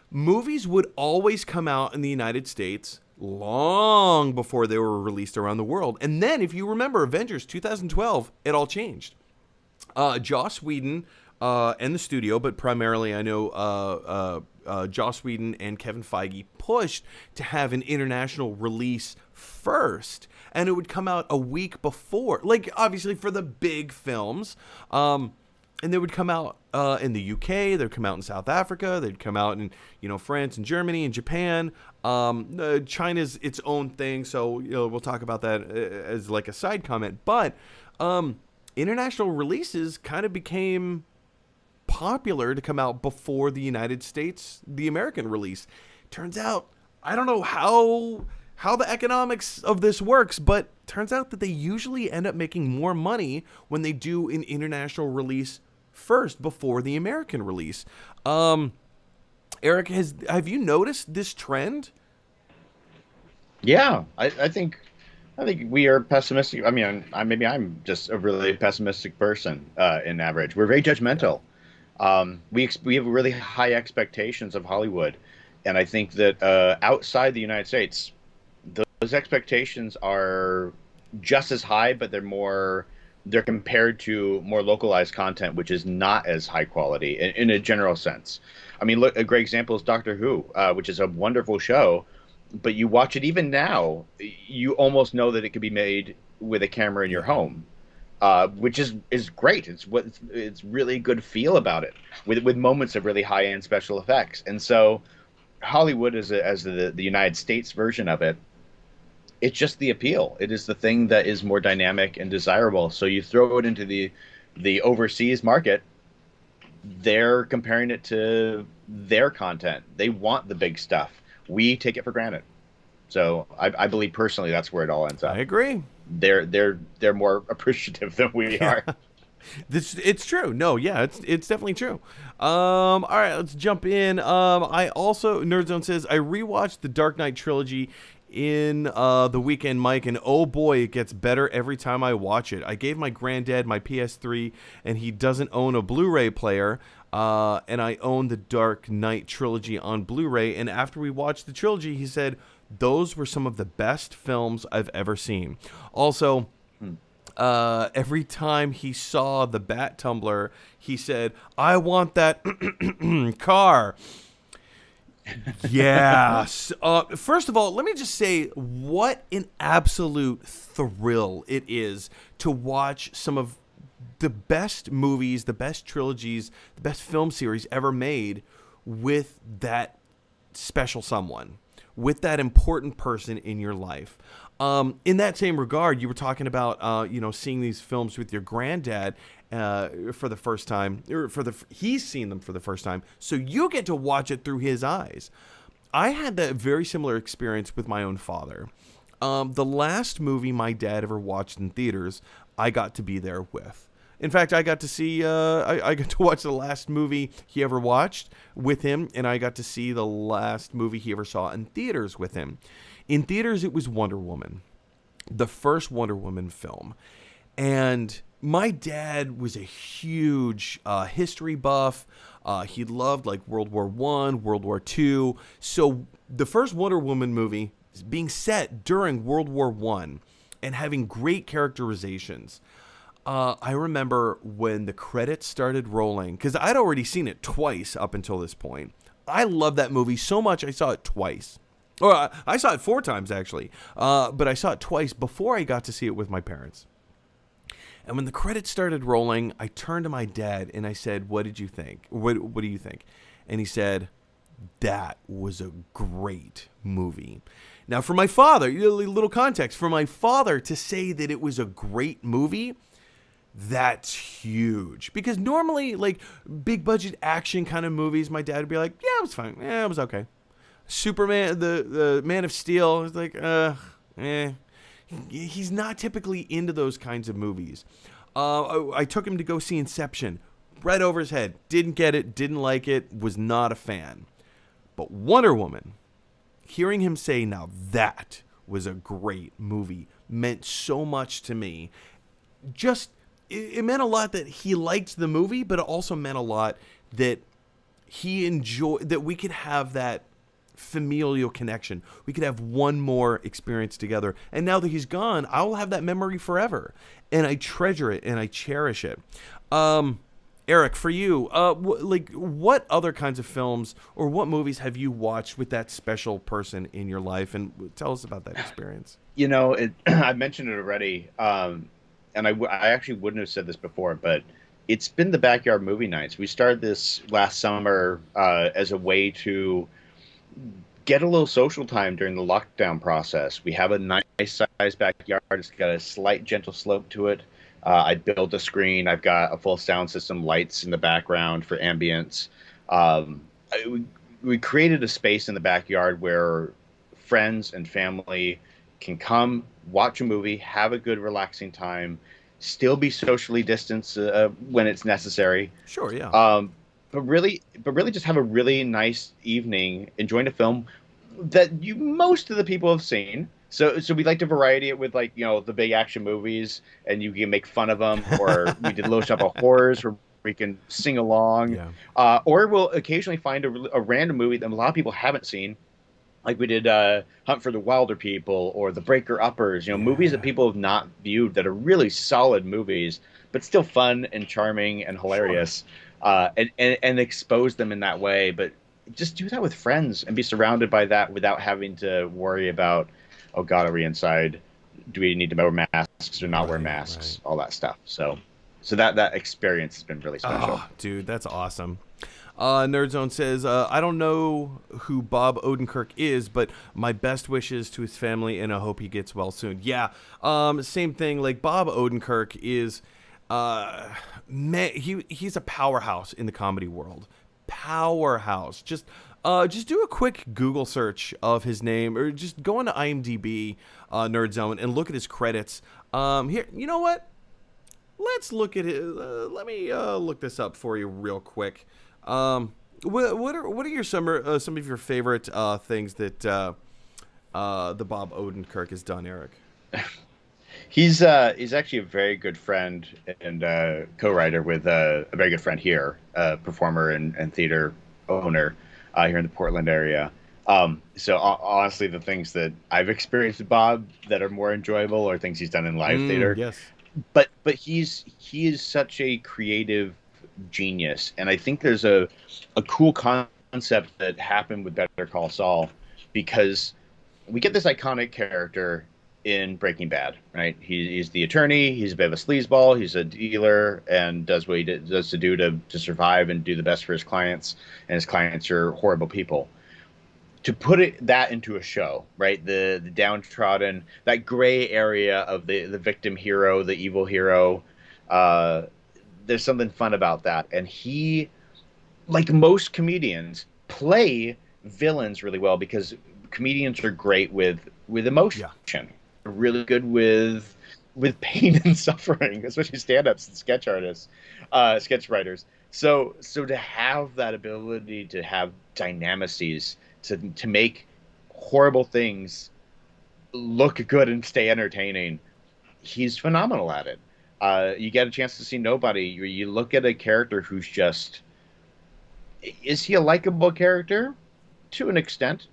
[SPEAKER 1] movies would always come out in the United States long before they were released around the world. And then, if you remember Avengers 2012, it all changed. Joss Whedon and the studio, but primarily I know Joss Whedon and Kevin Feige pushed to have an international release first, and it would come out a week before, like obviously for the big films. And they would come out in the UK. They'd come out in South Africa. They'd come out in France and Germany and Japan. China's its own thing, so we'll talk about that as like a side comment. But international releases kind of became popular to come out before the United States, the American release. Turns out, I don't know how the economics of this works, but turns out that they usually end up making more money when they do an international release first before the American release. Eric, have you noticed this trend?
[SPEAKER 2] Yeah, I think we are pessimistic. I mean, maybe I'm just a really pessimistic person in average. We're very judgmental. We have really high expectations of Hollywood, and I think that outside the United States, those expectations are just as high, but they're compared to more localized content, which is not as high quality in a general sense. I mean, look, a great example is Doctor Who, which is a wonderful show, but you watch it even now, you almost know that it could be made with a camera in your home, which is great. It's really good feel about it, with moments of really high end special effects. And so Hollywood as the United States version of it, it's just the appeal. It is the thing that is more dynamic and desirable. So you throw it into the overseas market, they're comparing it to their content. They want the big stuff. We take it for granted. So I believe personally that's where it all ends up.
[SPEAKER 1] I agree.
[SPEAKER 2] They're more appreciative than we are.
[SPEAKER 1] It's true. No, yeah, it's definitely true. All right, let's jump in. I also, Nerd Zone says, I rewatched the Dark Knight trilogy in the weekend, Mike, and oh boy, it gets better every time I watch it. I gave my granddad my PS3, and he doesn't own a Blu-ray player, and I own the Dark Knight trilogy on Blu-ray, and after we watched the trilogy, he said, those were some of the best films I've ever seen. Also, every time he saw the Bat Tumbler, he said, I want that car. Yes. First of all, let me just say what an absolute thrill it is to watch some of the best movies, the best trilogies, the best film series ever made with that special someone, with that important person in your life. In that same regard, you were talking about, seeing these films with your granddad for the first time, or he's seen them for the first time, so you get to watch it through his eyes. I had that very similar experience with my own father. The last movie my dad ever watched in theaters, I got to be there with. In fact, I got to see, I got to watch the last movie he ever watched with him, and I got to see the last movie he ever saw in theaters with him. In theaters, it was Wonder Woman, the first Wonder Woman film. And my dad was a huge history buff. He loved like World War I, World War II. So the first Wonder Woman movie being set during World War I and having great characterizations. I remember when the credits started rolling, because I'd already seen it twice up until this point. I love that movie so much I saw it twice. Or I saw it 4 times, actually. But I saw it twice before I got to see it with my parents. And when the credits started rolling, I turned to my dad and I said, "What did you think? What do you think?" And he said, "That was a great movie." Now, for my father, a little context, for my father to say that it was a great movie, that's huge. Because normally, like, big budget action kind of movies, my dad would be like, "Yeah, it was fine. Yeah, it was okay." Superman, the Man of Steel, is like, He's not typically into those kinds of movies. I took him to go see Inception. Right over his head. Didn't get it, didn't like it, was not a fan. But Wonder Woman, hearing him say, "Now that was a great movie," meant so much to me. It meant a lot that he liked the movie, but it also meant a lot that he enjoyed, that we could have that familial connection. We could have one more experience together. And now that he's gone, I will have that memory forever. And I treasure it and I cherish it. Eric, for you, what other kinds of films or what movies have you watched with that special person in your life? And tell us about that experience.
[SPEAKER 2] I mentioned it already. And I actually wouldn't have said this before, but it's been the backyard movie nights. We started this last summer as a way to get a little social time during the lockdown process. We have a nice sized backyard. It's got a slight gentle slope to it. I built a screen. I've got a full sound system, lights in the background for ambience. We created a space in the backyard where friends and family can come, watch a movie, have a good relaxing time, still be socially distanced when it's necessary.
[SPEAKER 1] Sure, yeah.
[SPEAKER 2] But really just have a really nice evening enjoying a film that most of the people have seen. So we like to variety it with the big action movies, and you can make fun of them. Or we did Little Shop of Horrors where we can sing along. Yeah. Or we'll occasionally find a random movie that a lot of people haven't seen. Like we did Hunt for the Wilder People or The Breaker Uppers, movies that people have not viewed that are really solid movies, but still fun and charming and hilarious. Sure. And expose them in that way, but just do that with friends and be surrounded by that without having to worry about, oh God, are we inside? Do we need to wear masks or not wear masks? Right. All that stuff. So that experience has been really special.
[SPEAKER 1] Oh, dude, that's awesome. Nerdzone says, I don't know who Bob Odenkirk is, but my best wishes to his family, and I hope he gets well soon. Yeah, same thing. Like, Bob Odenkirk is... he's a powerhouse in the comedy world. Powerhouse. Just do a quick Google search of his name, or just go into IMDb, Nerdzone, and look at his credits. Here, you know what? Let's look at it. Let me look this up for you real quick. What are your some of your favorite things that the Bob Odenkirk has done, Eric?
[SPEAKER 2] He's actually a very good friend and co-writer with a very good friend here, performer and theater owner here in the Portland area. So honestly, the things that I've experienced with Bob that are more enjoyable are things he's done in live theater.
[SPEAKER 1] Yes.
[SPEAKER 2] But he is such a creative genius, and I think there's a cool concept that happened with Better Call Saul, because we get this iconic character in Breaking Bad, right? He's the attorney. He's a bit of a sleazeball. He's a dealer and does what he does to do to survive and do the best for his clients. And his clients are horrible people. To put that into a show, right? The downtrodden, that gray area of the victim hero, the evil hero. There's something fun about that. And he, like most comedians, play villains really well because comedians are great with emotion.
[SPEAKER 1] Yeah.
[SPEAKER 2] They're really good with pain and suffering, especially stand-ups and sketch artists, sketch writers. So to have that ability to have dynamices to make horrible things look good and stay entertaining, he's phenomenal at it. You get a chance to see Nobody. You look at a character who's just, is he a likable character? To an extent.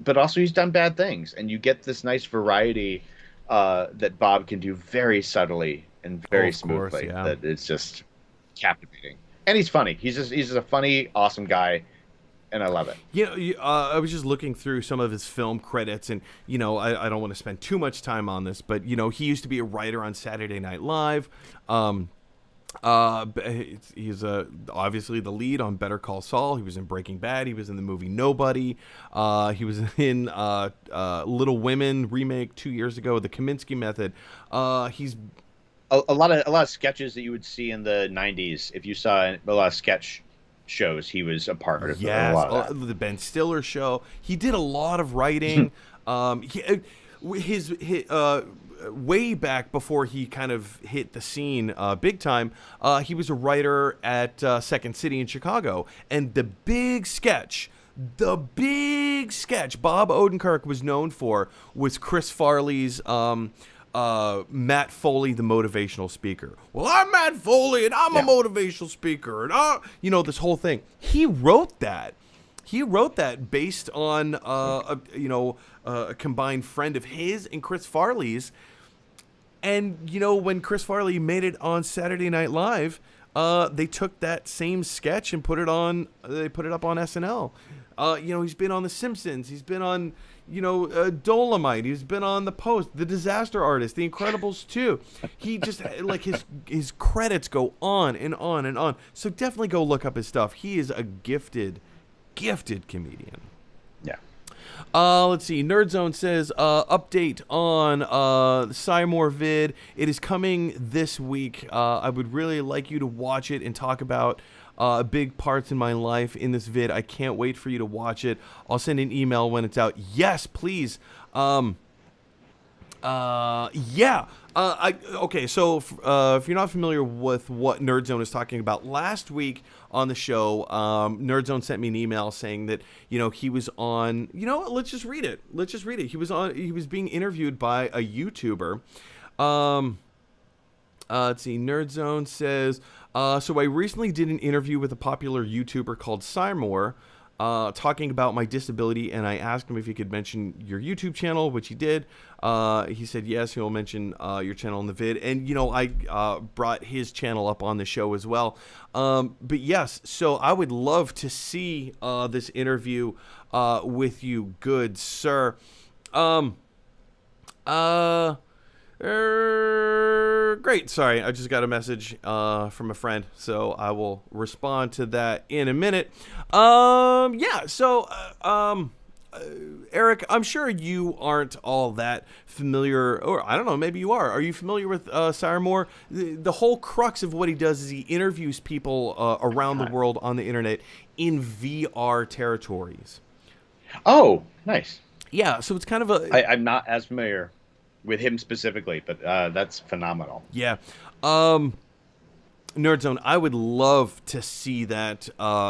[SPEAKER 2] But also he's done bad things. And you get this nice variety that Bob can do very subtly and very smoothly.
[SPEAKER 1] Yeah.
[SPEAKER 2] That it's just captivating. And he's funny. He's just a funny, awesome guy. And I love it.
[SPEAKER 1] You know, I was just looking through some of his film credits, and you know, I don't want to spend too much time on this, but you know, he used to be a writer on Saturday Night Live. He's obviously the lead on Better Call Saul. He was in Breaking Bad. He was in the movie Nobody. He was in Little Women remake 2 years ago, The Kaminsky Method. He's
[SPEAKER 2] a lot of sketches that you would see in the 90s. If you saw a lot of sketch shows, he was a part of a lot of that.
[SPEAKER 1] The Ben Stiller show. He did a lot of writing. His way back before he kind of hit the scene big time, he was a writer at Second City in Chicago. And the big sketch Bob Odenkirk was known for was Chris Farley's Matt Foley, the motivational speaker. Well, I'm Matt Foley, and I'm a motivational speaker, and you know, this whole thing. He wrote that. Based on a combined friend of his and Chris Farley's. And you know, when Chris Farley made it on Saturday Night Live, they took that same sketch and put it up on SNL. You know, he's been on The Simpsons. He's been on, Dolomite. He's been on The Post, The Disaster Artist, The Incredibles 2. He just, like, his credits go on and on and on. So definitely go look up his stuff. He is a gifted comedian.
[SPEAKER 2] Yeah.
[SPEAKER 1] Let's see. Nerdzone says, update on the Seymour vid. It is coming this week. I would really like you to watch it and talk about big parts in my life in this vid. I can't wait for you to watch it. I'll send an email when it's out. Yes, please. Yeah. Okay, so if you're not familiar with what Nerdzone is talking about, last week on the show, Nerdzone sent me an email saying that, he was on, let's just read it. He was being interviewed by a YouTuber. Let's see. Nerdzone says, so I recently did an interview with a popular YouTuber called Seymour, talking about my disability, and I asked him if he could mention your YouTube channel, which he did. He said yes, he'll mention your channel in the vid, and I brought his channel up on the show as well. But yes, so I would love to see this interview with you, good sir. Great. Sorry, I just got a message from a friend, so I will respond to that in a minute. Yeah. So, Eric, I'm sure you aren't all that familiar, or I don't know, maybe you are. Are you familiar with Seymour? The whole crux of what he does is he interviews people around the world on the internet in VR territories. Oh,
[SPEAKER 2] nice.
[SPEAKER 1] Yeah. So it's kind of a.
[SPEAKER 2] I'm not as familiar with him specifically, but that's phenomenal.
[SPEAKER 1] Yeah. Nerdzone, I would love to see that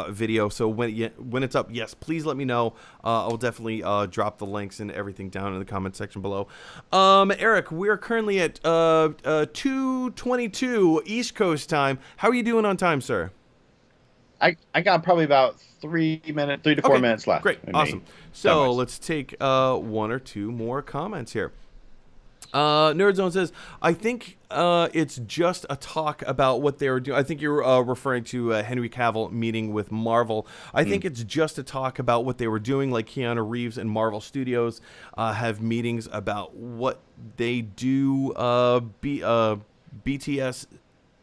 [SPEAKER 1] video. So when it's up, yes, please let me know. I'll definitely drop the links and everything down in the comment section below. Eric, we're currently at 2:22 East Coast time. How are you doing on time, sir?
[SPEAKER 2] I got probably about 3 to 4 minutes left.
[SPEAKER 1] Great. Awesome. So let's take one or two more comments here. Nerdzone says, I think it's just a talk about what they were doing. I think you're referring to Henry Cavill meeting with Marvel. I think it's just a talk about what they were doing, like Keanu Reeves and Marvel Studios have meetings about what they do. BTS.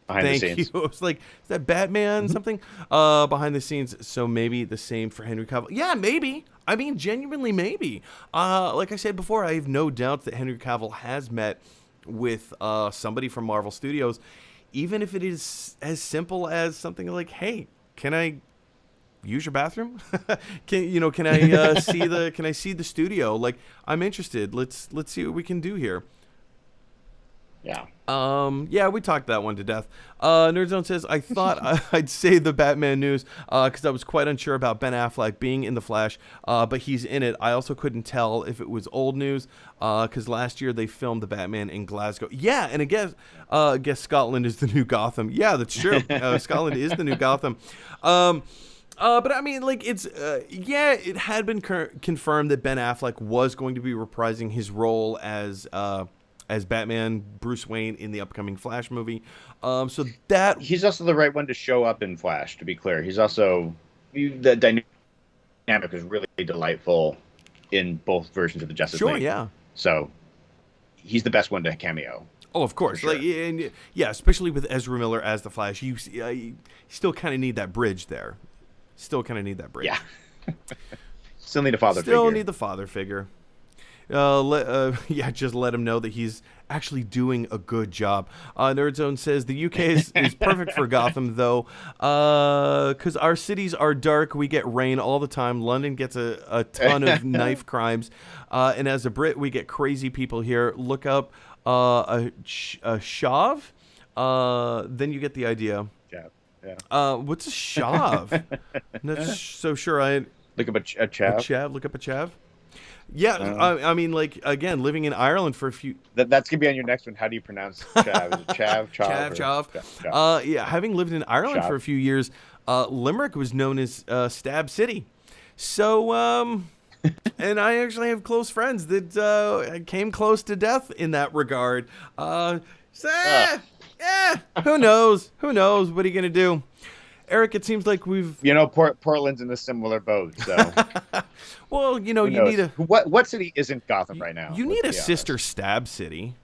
[SPEAKER 2] Behind the
[SPEAKER 1] Thank you.
[SPEAKER 2] scenes.
[SPEAKER 1] I was like, is that Batman something? Behind the scenes. So maybe the same for Henry Cavill. Yeah, maybe. I mean, genuinely, maybe. Like I said before, I have no doubt that Henry Cavill has met with somebody from Marvel Studios, even if it is as simple as something like, "Hey, can I use your bathroom? Can I see the studio? Like, I'm interested. Let's see what we can do here."
[SPEAKER 2] Yeah.
[SPEAKER 1] Yeah, we talked that one to death. Nerdzone says, I thought I'd say the Batman news because I was quite unsure about Ben Affleck being in The Flash, but he's in it. I also couldn't tell if it was old news because last year they filmed the Batman in Glasgow. Yeah, and I guess Scotland is the new Gotham. Yeah, that's true. Scotland is the new Gotham. But I mean, like, it's, it had been confirmed that Ben Affleck was going to be reprising his role as Batman, Bruce Wayne in the upcoming Flash movie. So that
[SPEAKER 2] he's also the right one to show up in Flash, to be clear. He's also, the dynamic is really delightful in both versions of the Justice League.
[SPEAKER 1] Sure, yeah.
[SPEAKER 2] So he's the best one to cameo.
[SPEAKER 1] Oh, of course.
[SPEAKER 2] Sure.
[SPEAKER 1] Like, and, yeah, especially with Ezra Miller as the Flash. You still kind of need that bridge there.
[SPEAKER 2] Yeah. Still need a father figure.
[SPEAKER 1] Still need the father figure. Just let him know that he's actually doing a good job. Nerdzone says the UK is perfect for Gotham, though, because our cities are dark. We get rain all the time. London gets a ton of knife crimes. And as a Brit, we get crazy people here. Look up a shav. Then you get the idea.
[SPEAKER 2] Yeah.
[SPEAKER 1] What's a shav? I'm not so sure.
[SPEAKER 2] Look up a chav.
[SPEAKER 1] Look up a chav. Yeah, I mean, like, again, living in Ireland for a few...
[SPEAKER 2] That's going to be on your next one. How do you pronounce chav? Is it chav?
[SPEAKER 1] Chav. Yeah, having lived in Ireland for a few years, Limerick was known as Stab City. So, and I actually have close friends that came close to death in that regard. Who knows? Who knows? What are you going to do? Eric, it seems like we've...
[SPEAKER 2] Portland's in a similar boat, so...
[SPEAKER 1] Well, you need a...
[SPEAKER 2] What city isn't Gotham right now?
[SPEAKER 1] You need a sister Stab City.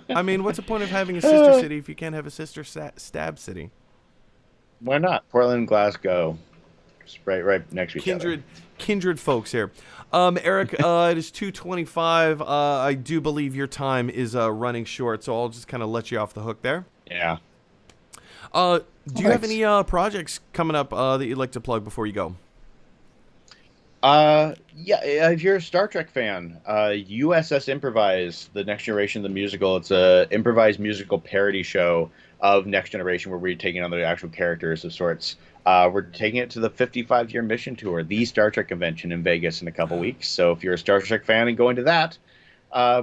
[SPEAKER 1] I mean, what's the point of having a sister city if you can't have a sister Stab City?
[SPEAKER 2] Why not? Portland, Glasgow. Just right next to each other.
[SPEAKER 1] Kindred folks here. Eric, it is 2:25. I do believe your time is running short, so I'll just kind of let you off the hook there.
[SPEAKER 2] Yeah.
[SPEAKER 1] Do you have any projects coming up that you'd like to plug before you go?
[SPEAKER 2] If you're a Star Trek fan, USS Improvise, the Next Generation, the musical, it's a improvised musical parody show of Next Generation where we're taking on the actual characters of sorts. We're taking it to the 55-year mission tour, the Star Trek convention in Vegas in a couple weeks. So if you're a Star Trek fan and going to that,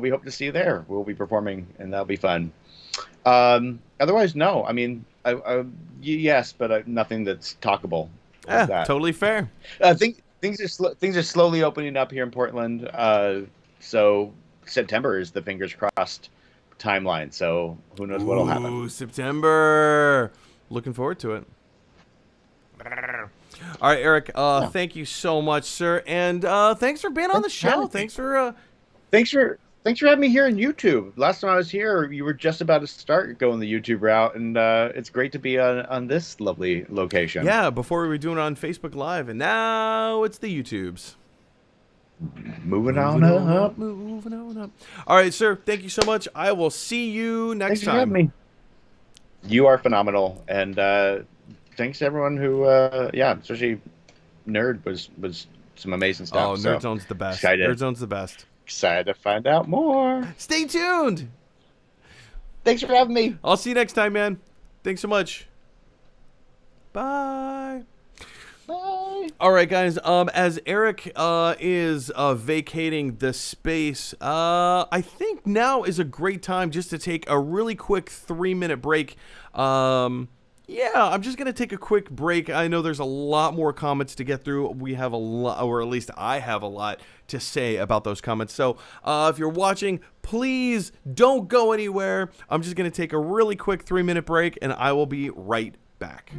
[SPEAKER 2] we hope to see you there. We'll be performing, and that'll be fun. Otherwise, no. I mean, yes, but nothing that's talkable. Like that.
[SPEAKER 1] Totally fair.
[SPEAKER 2] Things are slowly opening up here in Portland. So September is the fingers crossed timeline. So who knows what'll happen?
[SPEAKER 1] September. Looking forward to it. All right, Eric. Thank you so much, sir, and thanks for being on the show. Thanks for having me here on YouTube. Last time I was here, you were just about to start going the YouTube route, and it's great to be on this lovely location. Yeah, before we were doing it on Facebook Live, and now it's the YouTubes. Moving on up. All right, sir. Thank you so much. I will see you next time. Thanks for having me. You are phenomenal, and thanks to everyone who, especially Nerd was some amazing stuff. Oh, Nerdzone's the best. Nerdzone's the best. Excited to find out more. Stay tuned. Thanks for having me. I'll see you next time, man. Thanks so much. Bye. Bye. All right, guys. As Eric is vacating the space, I think now is a great time just to take a really quick 3-minute break. Yeah, I'm just going to take a quick break. I know there's a lot more comments to get through. We have a lot, or at least I have a lot to say about those comments. So if you're watching, please don't go anywhere. I'm just going to take a really quick 3-minute break, and I will be right back.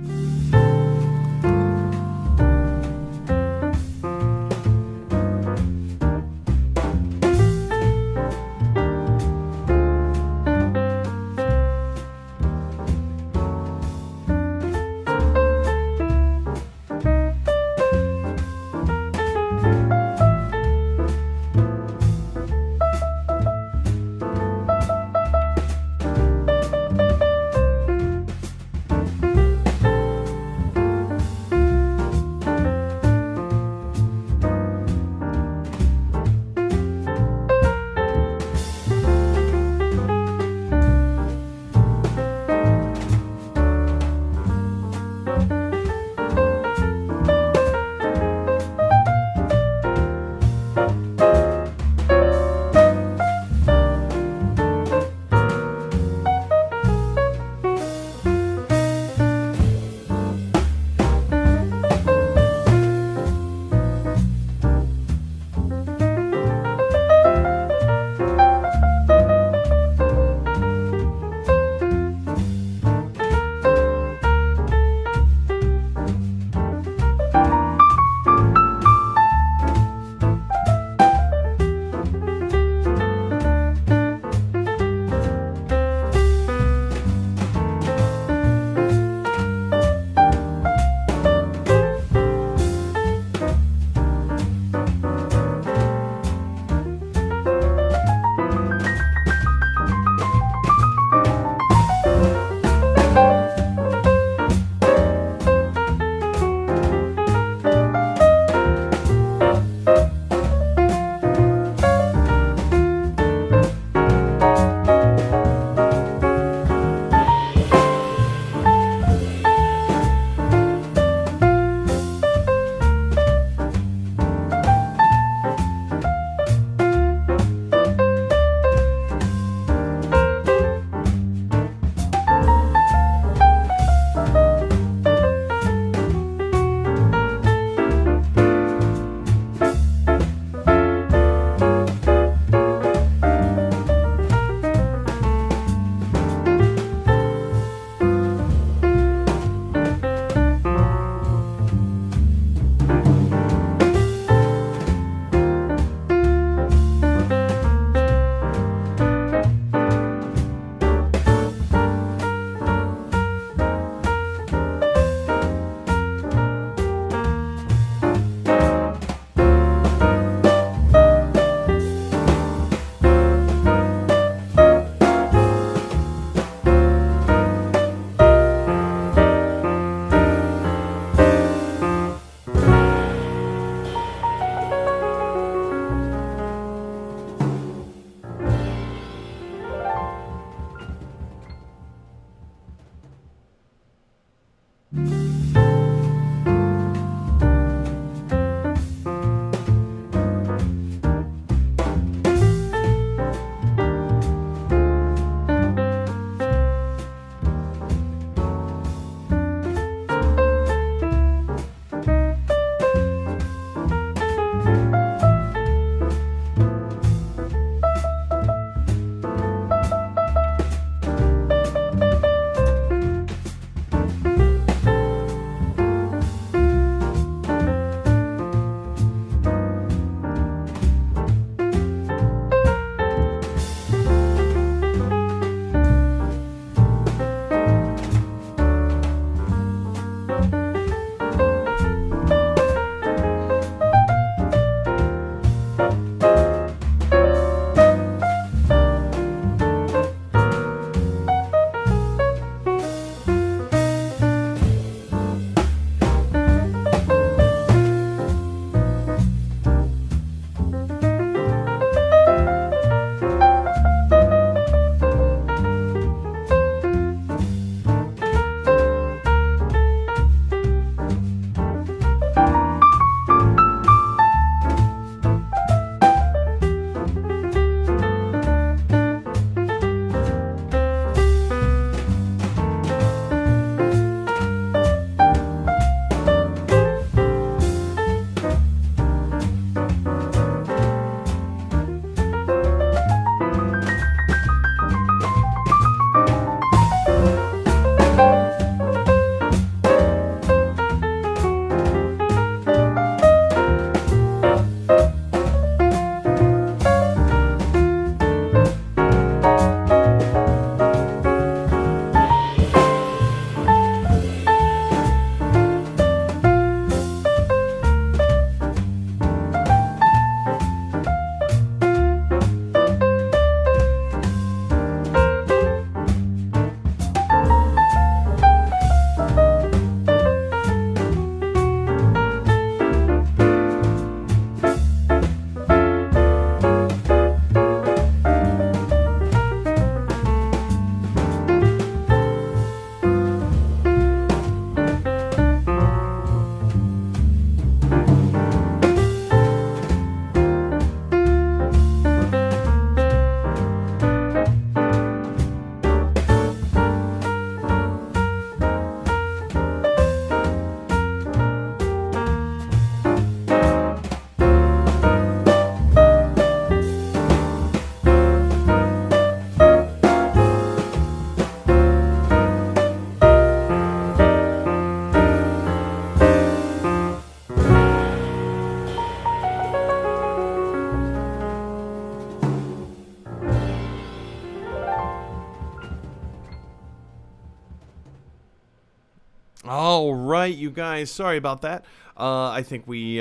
[SPEAKER 1] All right, you guys. Sorry about that. I think we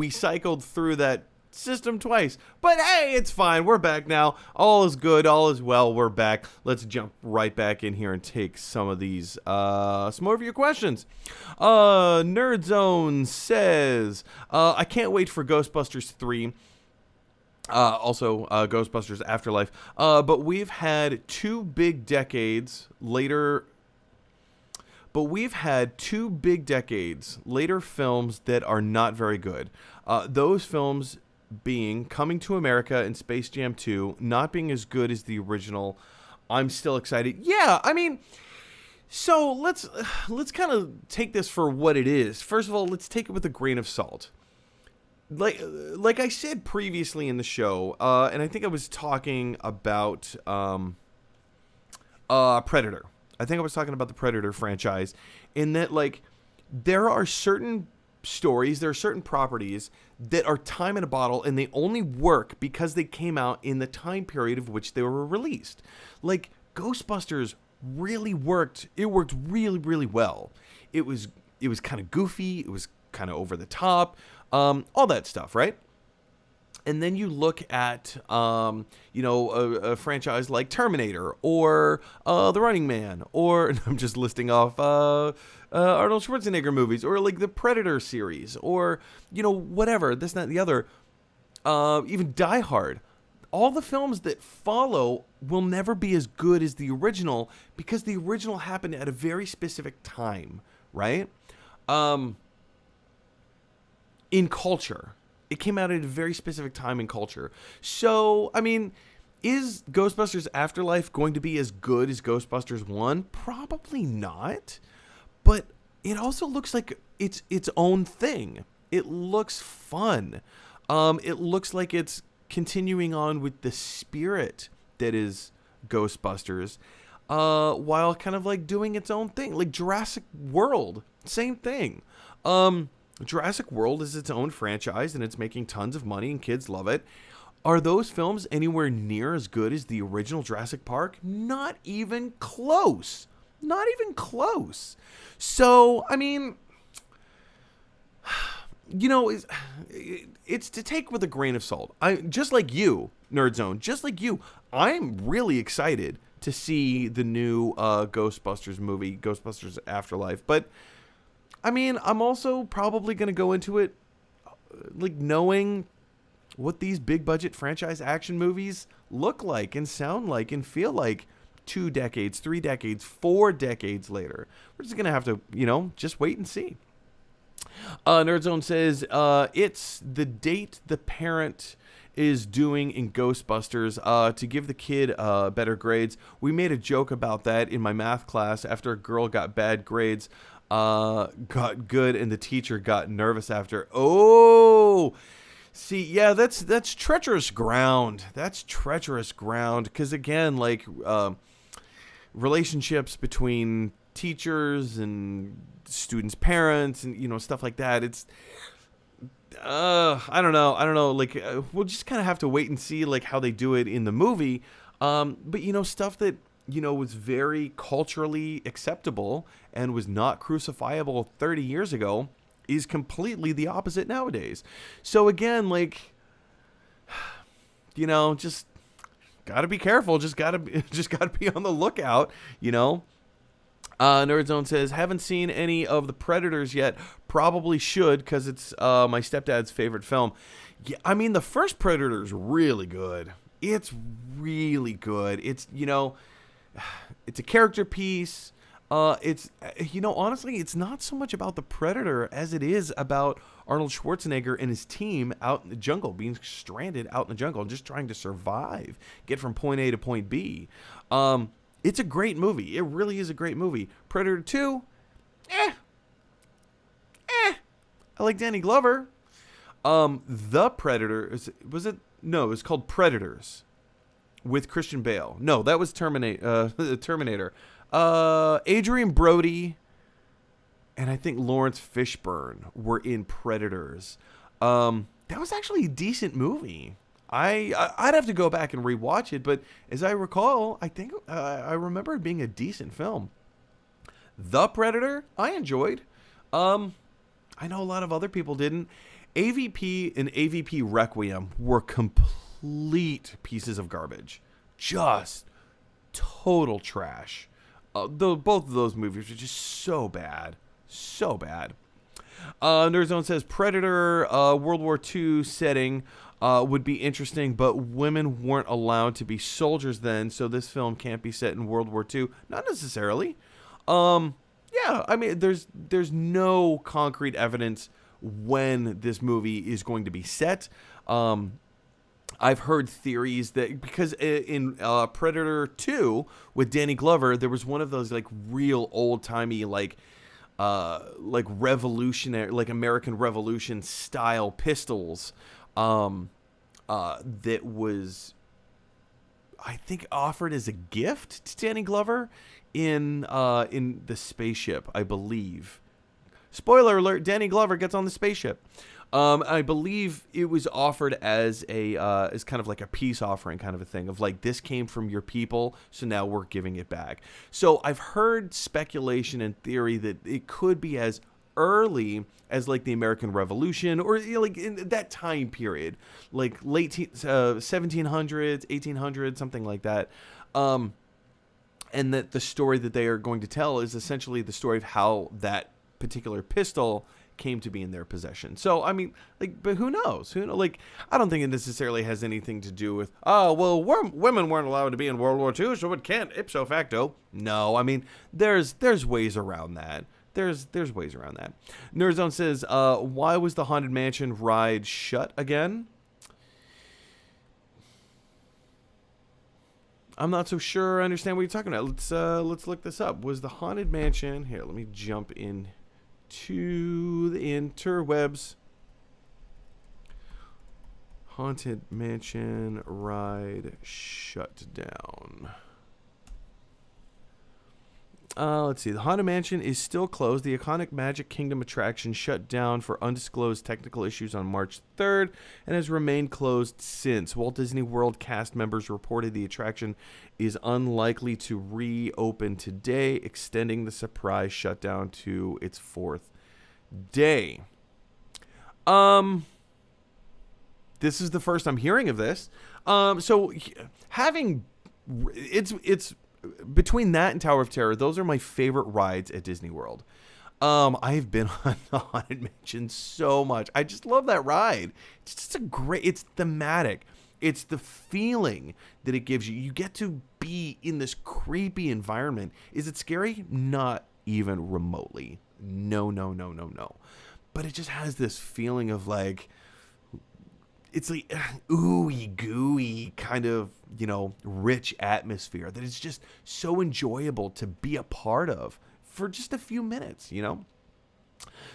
[SPEAKER 1] cycled through that system twice. But hey, it's fine. We're back now. All is good. All is well. We're back. Let's jump right back in here and take some of these, some more of your questions. Nerd Zone says, I can't wait for Ghostbusters 3. Also, Ghostbusters Afterlife. But we've had two big decades later films that are not very good. Those films being Coming to America and Space Jam 2 not being as good as the original. I'm still excited. Yeah, I mean, so let's kind of take this for what it is. First of all, let's take it with a grain of salt. Like I said previously in the show, and I think I was talking about Predator. I think I was talking about the Predator franchise, in that, like, there are certain stories, there are certain properties that are time in a bottle, and they only work because they came out in the time period of which they were released. Like, Ghostbusters really worked. It worked really, really well. It was kind of goofy. It was kind of over the top. All that stuff, right? And then you look at, a franchise like Terminator or The Running Man, or I'm just listing off Arnold Schwarzenegger movies, or like the Predator series, or, whatever, this, that, and the other, even Die Hard. All the films that follow will never be as good as the original because the original happened at a very specific time, right? In culture. It came out at a very specific time in culture. So, I mean, is Ghostbusters Afterlife going to be as good as Ghostbusters 1? Probably not. But it also looks like it's its own thing. It looks fun. It looks like it's continuing on with the spirit that is Ghostbusters, while kind of like doing its own thing. Like Jurassic World, same thing. Jurassic World is its own franchise, and it's making tons of money, and kids love it. Are those films anywhere near as good as the original Jurassic Park? Not even close. Not even close. So, I mean, it's to take with a grain of salt. Just like you, Nerd Zone, just like you, I'm really excited to see the new Ghostbusters movie, Ghostbusters Afterlife. But I mean, I'm also probably going to go into it like knowing what these big budget franchise action movies look like and sound like and feel like 2 decades, 3 decades, 4 decades later. We're just going to have to, just wait and see. Nerdzone says, it's the date the parent is doing in Ghostbusters to give the kid better grades. We made a joke about that in my math class after a girl got bad grades. Got good, and the teacher got nervous after. Oh, see, yeah, that's treacherous ground. That's treacherous ground, because again, like relationships between teachers and students' parents, and stuff like that. It's I don't know. Like we'll just kind of have to wait and see like how they do it in the movie. But stuff that was very culturally acceptable and was not crucifiable 30 years ago is completely the opposite nowadays. So again, like, just gotta be careful. Just gotta be on the lookout, Nerdzone says, haven't seen any of the Predators yet. Probably should, because it's my stepdad's favorite film. Yeah, I mean, the first Predator's really good. It's really good. It's, it's a character piece. It's, honestly, it's not so much about the Predator as it is about Arnold Schwarzenegger and his team out in the jungle, being stranded out in the jungle, just trying to survive, get from point A to point B. It's a great movie. It really is a great movie. Predator 2, I like Danny Glover. The Predator, was it? No, it was called Predators with Christian Bale. No, that was Terminator. Adrian Brody and I think Lawrence Fishburne were in Predators. That was actually a decent movie. I'd have to go back and rewatch it, but as I recall, I think I remember it being a decent film. The Predator, I enjoyed. I know a lot of other people didn't. AVP and AVP Requiem were complete pieces of garbage. Just total trash. Both of those movies are just so bad. So bad. Nerdzone says Predator World War II setting would be interesting, but women weren't allowed to be soldiers then, so this film can't be set in World War II. Not necessarily. Yeah, I mean, there's no concrete evidence when this movie is going to be set. I've heard theories that because in Predator 2 with Danny Glover, there was one of those like real old-timey like revolutionary, like American Revolution style pistols that was, I think, offered as a gift to Danny Glover in the spaceship, I believe. Spoiler alert, Danny Glover gets on the spaceship. I believe it was offered as as kind of like a peace offering kind of a thing of like, this came from your people, so now we're giving it back. So I've heard speculation and theory that it could be as early as like the American Revolution, or like in that time period, like late 1700s, 1800s, something like that. And that the story that they are going to tell is essentially the story of how that particular pistol came to be in their possession. So, I mean, like, but who knows? Like, I don't think it necessarily has anything to do with, oh, well, women weren't allowed to be in World War II, so it can't ipso facto. No, I mean, there's ways around that. There's ways around that. Nerdzone says, why was the Haunted Mansion ride shut again? I'm not so sure I understand what you're talking about. Let's look this up. Was the Haunted Mansion... Here, let me jump in to the interwebs. Haunted Mansion ride shut down. Let's see. The Haunted Mansion is still closed. The iconic Magic Kingdom attraction shut down for undisclosed technical issues on March 3rd and has remained closed since. Walt Disney World cast members reported the attraction is unlikely to reopen today, extending the surprise shutdown to its 4th day. This is the first I'm hearing of this. So having it's between that and Tower of Terror, those are my favorite rides at Disney World. I've been on the Haunted Mansion so much. I just love that ride. It's just it's thematic. It's the feeling that it gives you. You get to be in this creepy environment. Is it scary? Not even remotely. No. But it just has this feeling of like, it's like ooey gooey kind of, rich atmosphere that is just so enjoyable to be a part of for just a few minutes,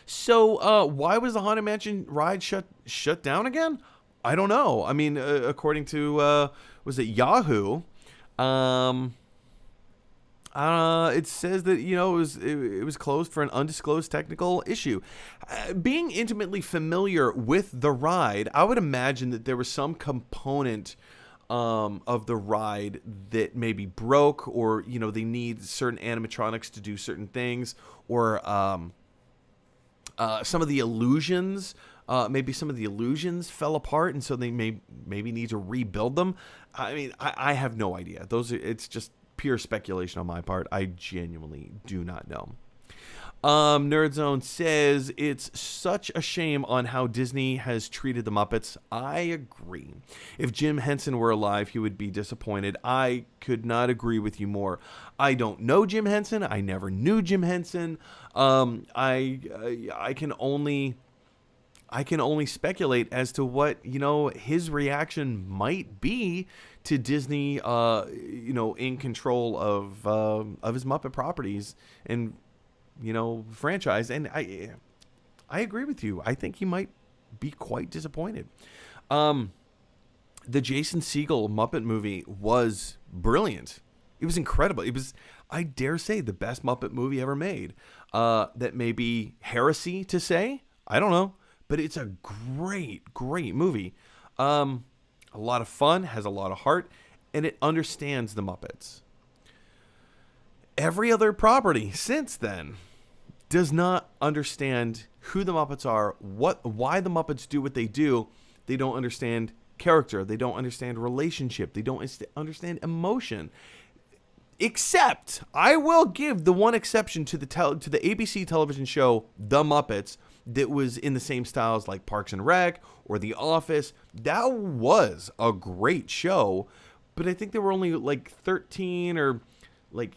[SPEAKER 1] So why was the Haunted Mansion ride shut down again? I don't know. I mean, according to was it Yahoo? It says that it was closed for an undisclosed technical issue. Being intimately familiar with the ride, I would imagine that there was some component of the ride that maybe broke, or they need certain animatronics to do certain things, or some of the illusions. Maybe some of the illusions fell apart, and so they maybe need to rebuild them. I mean, I have no idea. It's just pure speculation on my part. I genuinely do not know. Nerdzone says it's such a shame on how Disney has treated the Muppets. I agree. If Jim Henson were alive, he would be disappointed. I could not agree with you more. I don't know Jim Henson. I never knew Jim Henson. I can only speculate as to what, his reaction might be to Disney, in control of his Muppet properties and, franchise. And I agree with you. I think he might be quite disappointed. The Jason Segel Muppet movie was brilliant. It was incredible. It was, I dare say, the best Muppet movie ever made. That may be heresy to say. I don't know. But it's a great movie. A lot of fun, has a lot of heart, and it understands the Muppets. Every other property since then does not understand who the Muppets are, why the Muppets do what they do. They don't understand character. They don't understand relationship. They don't understand emotion. Except, I will give the one exception to the ABC television show The Muppets that was in the same styles like Parks and Rec or The Office. That was a great show, but I think there were only like 13 or like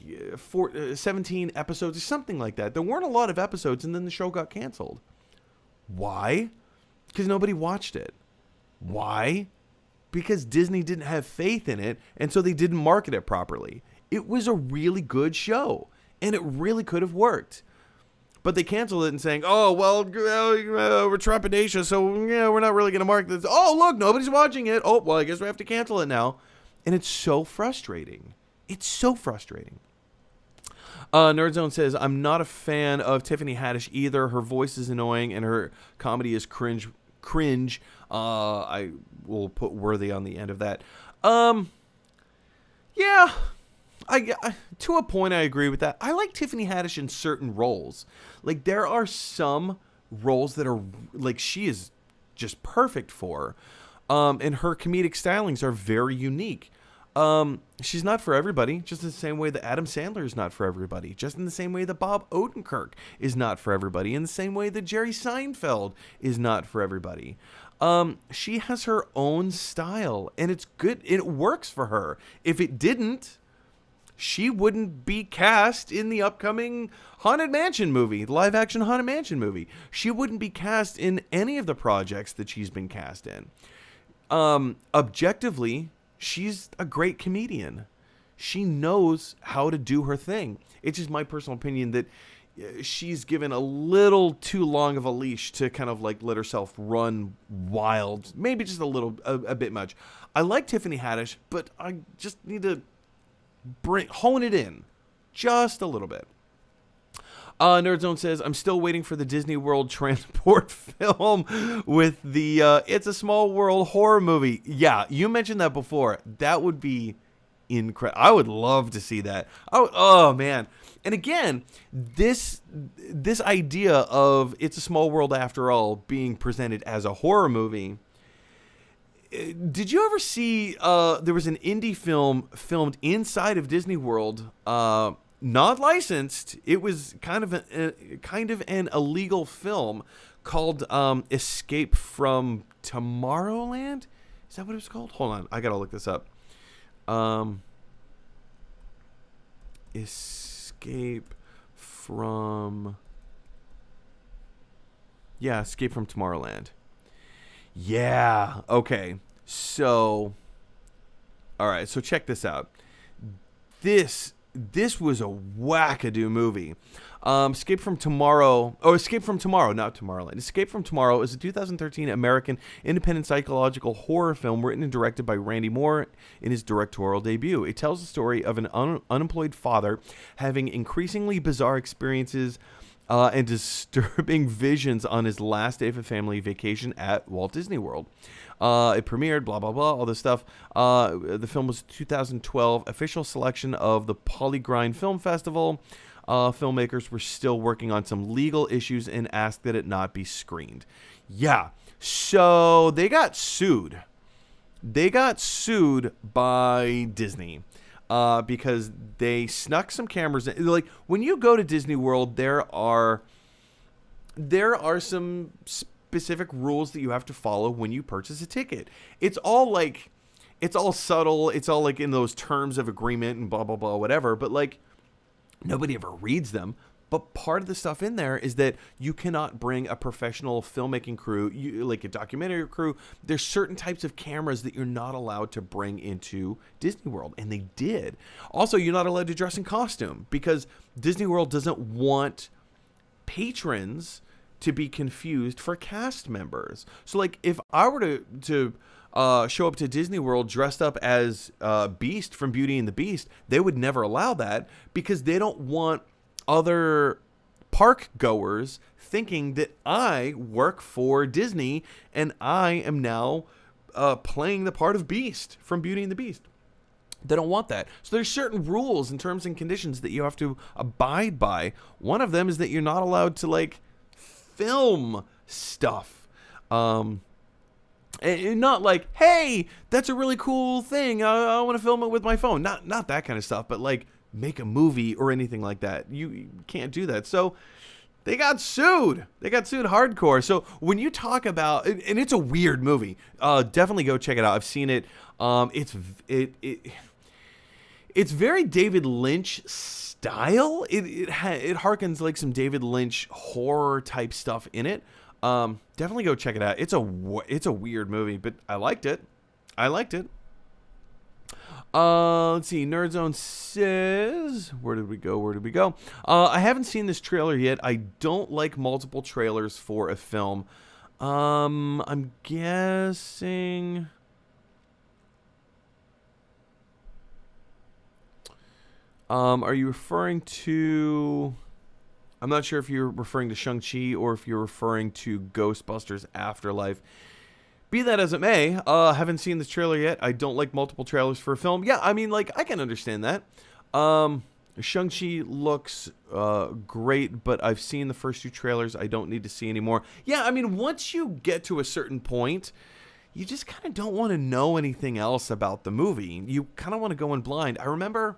[SPEAKER 1] 17 episodes or something like that. There weren't a lot of episodes, and then the show got canceled. Why? Because nobody watched it. Why? Because Disney didn't have faith in it, and so they didn't market it properly. It was a really good show, and it really could have worked. But they canceled it and saying, oh, well, we're trepidatious, so yeah, we're not really going to market this. Oh, look, nobody's watching it. Oh, well, I guess we have to cancel it now. And it's so frustrating. It's so frustrating. Nerdzone says, I'm not a fan of Tiffany Haddish either. Her voice is annoying, and her comedy is cringe. I will put worthy on the end of that. Yeah. I to a point, I agree with that. I like Tiffany Haddish in certain roles. Like, there are some roles that are, like, she is just perfect for. And her comedic stylings are very unique. She's not for everybody, just in the same way that Adam Sandler is not for everybody. Just in the same way that Bob Odenkirk is not for everybody. In the same way that Jerry Seinfeld is not for everybody. She has her own style, and it's good. It works for her. If it didn't, she wouldn't be cast in the upcoming Haunted Mansion movie, the live-action Haunted Mansion movie. She wouldn't be cast in any of the projects that she's been cast in. Objectively, she's a great comedian. She knows how to do her thing. It's just my personal opinion that she's given a little too long of a leash to kind of like let herself run wild. Maybe just a bit much. I like Tiffany Haddish, but I just need to hone it in just a little bit. Nerdzone says, I'm still waiting for the Disney World transport film with the It's a Small World horror movie. Yeah, you mentioned that before. That would be incredible. I would love to see that. Oh, man. And again, this idea of It's a Small World After All being presented as a horror movie. Did you ever see there was an indie film filmed inside of Disney World, not licensed? It was kind of an illegal film called Escape from Tomorrowland. Is that what it was called? Hold on, I gotta look this up. Escape from Tomorrowland. Yeah, okay. So, all right, so check this out. This was a wackadoo movie. Escape from Tomorrow, not Tomorrowland. Escape from Tomorrow is a 2013 American independent psychological horror film written and directed by Randy Moore in his directorial debut. It tells the story of an unemployed father having increasingly bizarre experiences and disturbing visions on his last day of a family vacation at Walt Disney World. It premiered, blah, blah, blah, all this stuff. The film was 2012 official selection of the Polygrind Film Festival. Filmmakers were still working on some legal issues and asked that it not be screened. Yeah, so they got sued. They got sued by Disney. Because they snuck some cameras in. Like, when you go to Disney World, there are some specific rules that you have to follow when you purchase a ticket. It's all subtle. It's all like in those terms of agreement and blah, blah, blah, whatever. But like, nobody ever reads them. But part of the stuff in there is that you cannot bring a professional filmmaking crew, like a documentary crew. There's certain types of cameras that you're not allowed to bring into Disney World, and they did. Also, you're not allowed to dress in costume because Disney World doesn't want patrons to be confused for cast members. So, like, if I were to show up to Disney World dressed up as Beast from Beauty and the Beast, they would never allow that because they don't want other park goers thinking that I work for Disney and I am now playing the part of Beast from Beauty and the Beast. They don't want that. So there's certain rules and terms and conditions that you have to abide by. One of them is that you're not allowed to, like, film stuff. And not like, hey, that's a really cool thing. I want to film it with my phone. Not that kind of stuff, but like make a movie or anything like that. You can't do that. So they got sued. They got sued hardcore. So when you talk about, and it's a weird movie, definitely go check it out. I've seen it. It's very David Lynch style. It harkens like some David Lynch horror type stuff in it. Definitely go check it out. It's a weird movie, but I liked it. Let's see. Nerd Zone says, where did we go? I haven't seen this trailer yet. I don't like multiple trailers for a film. I'm guessing. Are you referring to... I'm not sure if you're referring to Shang-Chi or if you're referring to Ghostbusters Afterlife. Be that as it may, haven't seen this trailer yet. I don't like multiple trailers for a film. Yeah, I mean, like, I can understand that. Shang-Chi looks great, but I've seen the first 2 trailers. I don't need to see any more. Yeah, I mean, once you get to a certain point, you just kind of don't want to know anything else about the movie. You kind of want to go in blind. I remember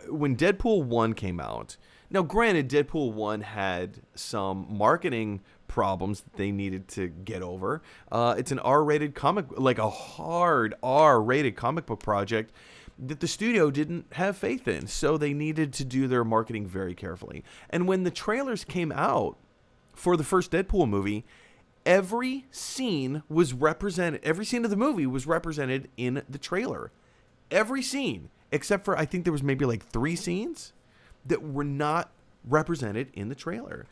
[SPEAKER 1] when Deadpool 1 came out. Now, granted, Deadpool 1 had some marketing problems that they needed to get over. It's an R-rated comic, like a hard R-rated comic book project that the studio didn't have faith in. So they needed to do their marketing very carefully. And when the trailers came out for the first Deadpool movie, every scene of the movie was represented in the trailer. Every scene, except for, I think there was maybe like 3 scenes that were not represented in the trailer.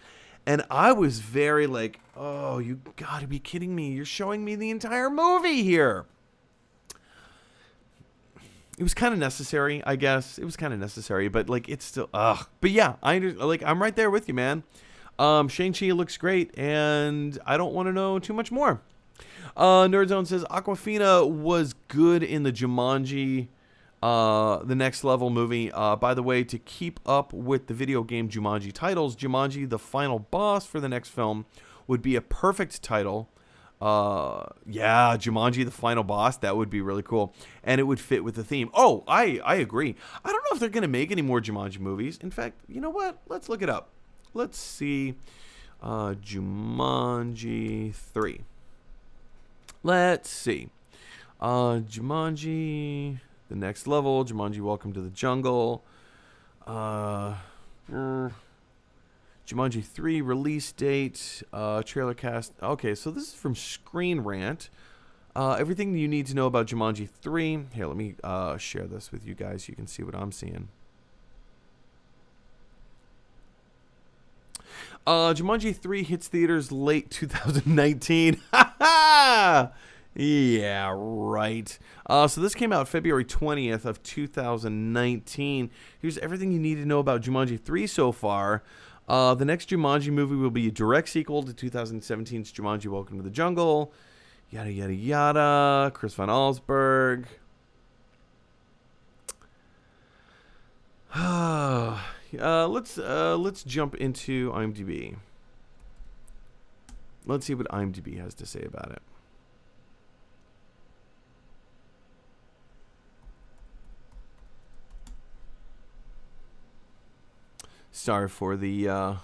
[SPEAKER 1] And I was very like, oh, you gotta be kidding me. You're showing me the entire movie here. It was kind of necessary, I guess. It was kind of necessary, but like it's still, ugh. But yeah, I'm right there with you, man. Shang-Chi looks great, and I don't want to know too much more. Nerdzone says Aquafina was good in the Jumanji the Next Level movie. By the way, to keep up with the video game Jumanji titles, Jumanji the Final Boss for the next film would be a perfect title. Yeah, Jumanji the Final Boss, that would be really cool, and it would fit with the theme. Oh, I agree. I don't know if they're gonna make any more Jumanji movies. In fact, you know what, let's look it up. Let's see. Jumanji 3. Let's see. Jumanji the Next Level, Jumanji Welcome to the Jungle, Jumanji 3 release date, trailer cast. Okay, so this is from Screen Rant. Everything you need to know about Jumanji 3. Here, let me share this with you guys. You can see what I'm seeing. Jumanji 3 hits theaters late 2019. Ha ha! Yeah, right. So this came out February 20th of 2019. Here's everything you need to know about Jumanji 3 so far. The next Jumanji movie will be a direct sequel to 2017's Jumanji Welcome to the Jungle. Yada, yada, yada. Chris Van Allsburg. Let's jump into IMDb. Let's see what IMDb has to say about it. Sorry for the, all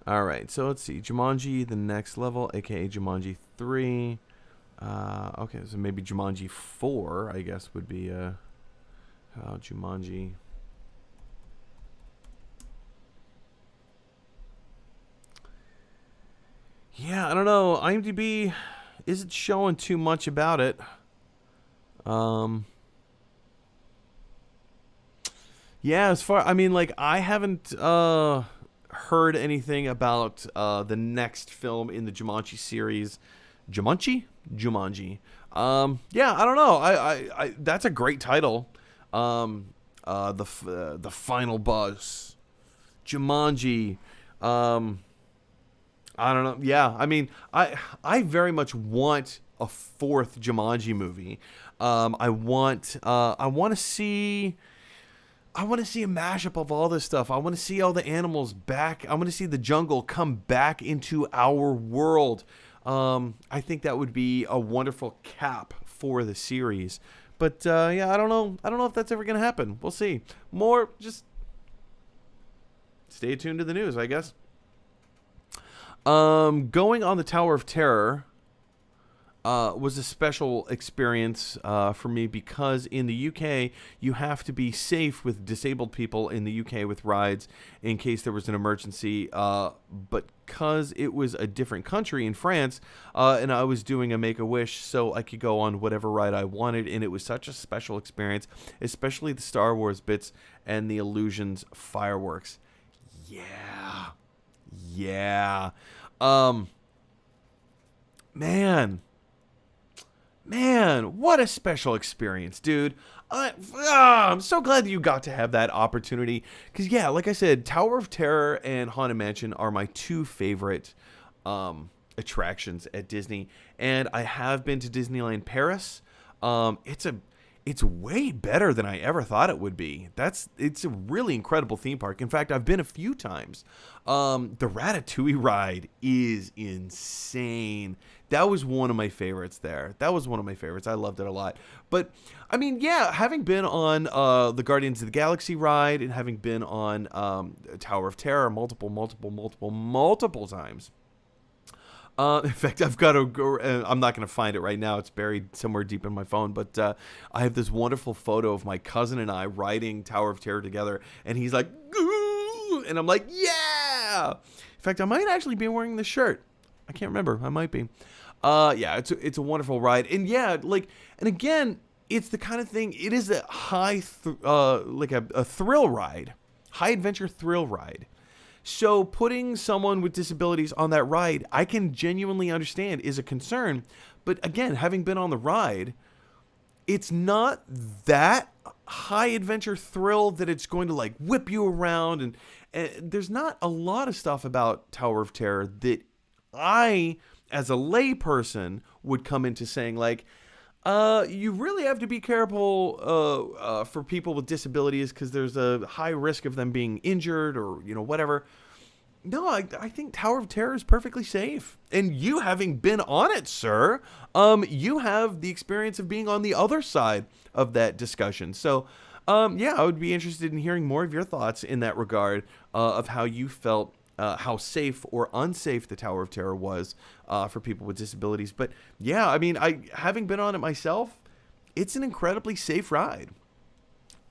[SPEAKER 1] right, so let's see. Jumanji, the Next Level, a.k.a. Jumanji 3. Okay, so maybe Jumanji 4, I guess, would be, Jumanji. Yeah, I don't know. IMDb isn't showing too much about it. Yeah, as far, I mean, like, I haven't heard anything about the next film in the Jumanji series. Jumanji? Yeah, I don't know. I that's a great title. The Final Boss. Jumanji. I don't know. Yeah, I mean, I very much want a 4th Jumanji movie. I want to see a mashup of all this stuff. I want to see all the animals back. I want to see the jungle come back into our world. I think that would be a wonderful cap for the series. But yeah, I don't know if that's ever going to happen. We'll see. More, just stay tuned to the news, I guess. Going on the Tower of Terror was a special experience for me because in the UK, you have to be safe with disabled people in the UK with rides in case there was an emergency. But because it was a different country in France, and I was doing a Make-A-Wish so I could go on whatever ride I wanted, and it was such a special experience, especially the Star Wars bits and the Illusions fireworks. Yeah. Man, what a special experience, dude. I'm so glad that you got to have that opportunity. Because, yeah, like I said, Tower of Terror and Haunted Mansion are my two favorite attractions at Disney. And I have been to Disneyland Paris. It's way better than I ever thought it would be. It's a really incredible theme park. In fact, I've been a few times. The Ratatouille ride is insane. That was one of my favorites there. I loved it a lot. But, I mean, yeah, having been on the Guardians of the Galaxy ride and having been on Tower of Terror multiple times. In fact, I've got to go. I'm not going to find it right now. It's buried somewhere deep in my phone. But I have this wonderful photo of my cousin and I riding Tower of Terror together. And he's like, "Goo!" And I'm like, yeah. In fact, I might actually be wearing this shirt. I can't remember. I might be. Yeah, it's a wonderful ride. And yeah, and again, it's the kind of thing. It is a high, a thrill ride, high adventure thrill ride. So putting someone with disabilities on that ride, I can genuinely understand is a concern. But again, having been on the ride, it's not that high adventure thrill that it's going to whip you around. And there's not a lot of stuff about Tower of Terror that I, as a layperson, would come into saying you really have to be careful for people with disabilities because there's a high risk of them being injured or, whatever. No, I think Tower of Terror is perfectly safe. And you having been on it, sir, you have the experience of being on the other side of that discussion. So, yeah, I would be interested in hearing more of your thoughts in that regard of how you felt, how safe or unsafe the Tower of Terror was for people with disabilities. But yeah, I mean, having been on it myself, it's an incredibly safe ride.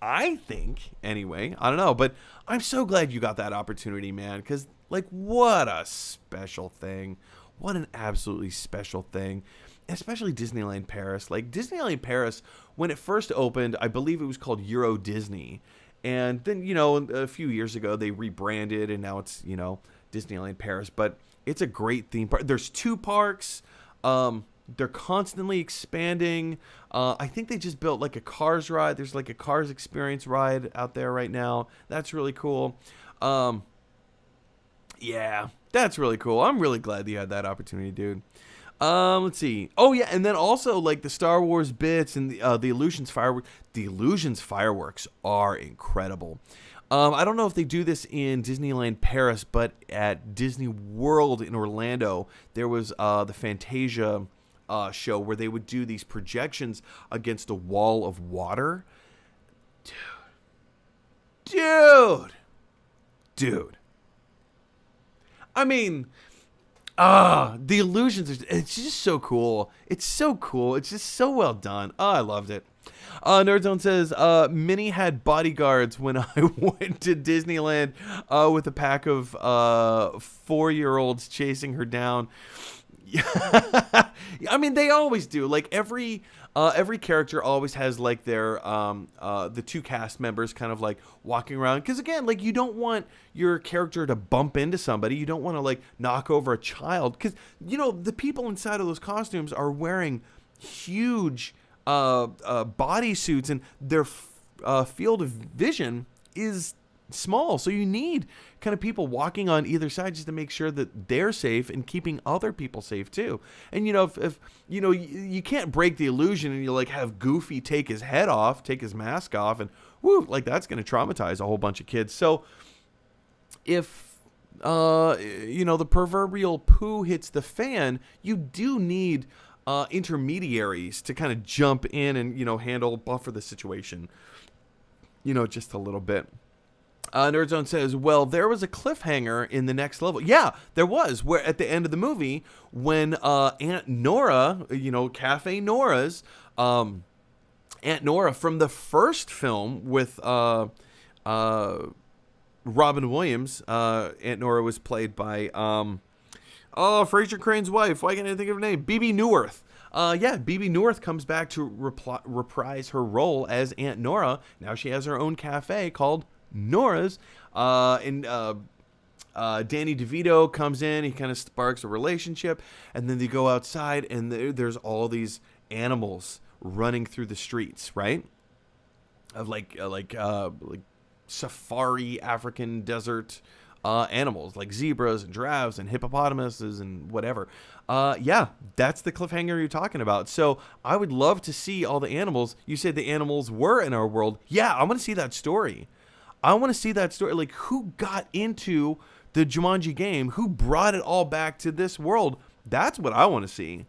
[SPEAKER 1] I think, anyway. I don't know, but I'm so glad you got that opportunity, man, because, what a special thing. What an absolutely special thing. Especially Disneyland Paris. Disneyland Paris, when it first opened, I believe it was called Euro Disney. And then, a few years ago, they rebranded, and now it's, Disneyland Paris. But it's a great theme park. There's 2 parks. They're constantly expanding. I think they just built, a Cars ride. There's, a Cars Experience ride out there right now. That's really cool. Yeah, that's really cool. I'm really glad that you had that opportunity, dude. Let's see. Oh, yeah, and then also, the Star Wars bits and the Illusions fireworks. The Illusions fireworks are incredible. I don't know if they do this in Disneyland Paris, but at Disney World in Orlando, there was the Fantasia show where they would do these projections against a wall of water. Dude. I mean, the illusions, it's just so cool. It's so cool. It's just so well done. Oh, I loved it. Nerdzone says, Minnie had bodyguards when I went to Disneyland with a pack of 4-year-olds chasing her down. I mean, they always do. Every character always has their the 2 cast members kind of walking around, because again, you don't want your character to bump into somebody. You don't want to knock over a child, because the people inside of those costumes are wearing huge body suits, and their field of vision is small. So you need kind of people walking on either side just to make sure that they're safe and keeping other people safe too. And, if you can't break the illusion and you like have Goofy take his head off, take his mask off, and like that's going to traumatize a whole bunch of kids. So if, the proverbial poo hits the fan, you do need intermediaries to kind of jump in and, buffer the situation, just a little bit. Nerdzone says, well, there was a cliffhanger in the next level. Yeah, there was, where at the end of the movie, when Aunt Nora, Cafe Nora's, Aunt Nora from the first film with Robin Williams, Aunt Nora was played by, Fraser Crane's wife. Why can't I think of her name? Bebe Neuwirth. Bebe Neuwirth comes back to reprise her role as Aunt Nora. Now she has her own cafe called Nora's. And Danny DeVito comes in. He kind of sparks a relationship. And then they go outside, and there's all these animals running through the streets, right? Of like safari African desert animals like zebras and giraffes and hippopotamuses and whatever. That's the cliffhanger you're talking about. So I would love to see all the animals. You said the animals were in our world. Yeah, I want to see that story. Like, who got into the Jumanji game? Who brought it all back to this world? That's what I want to see.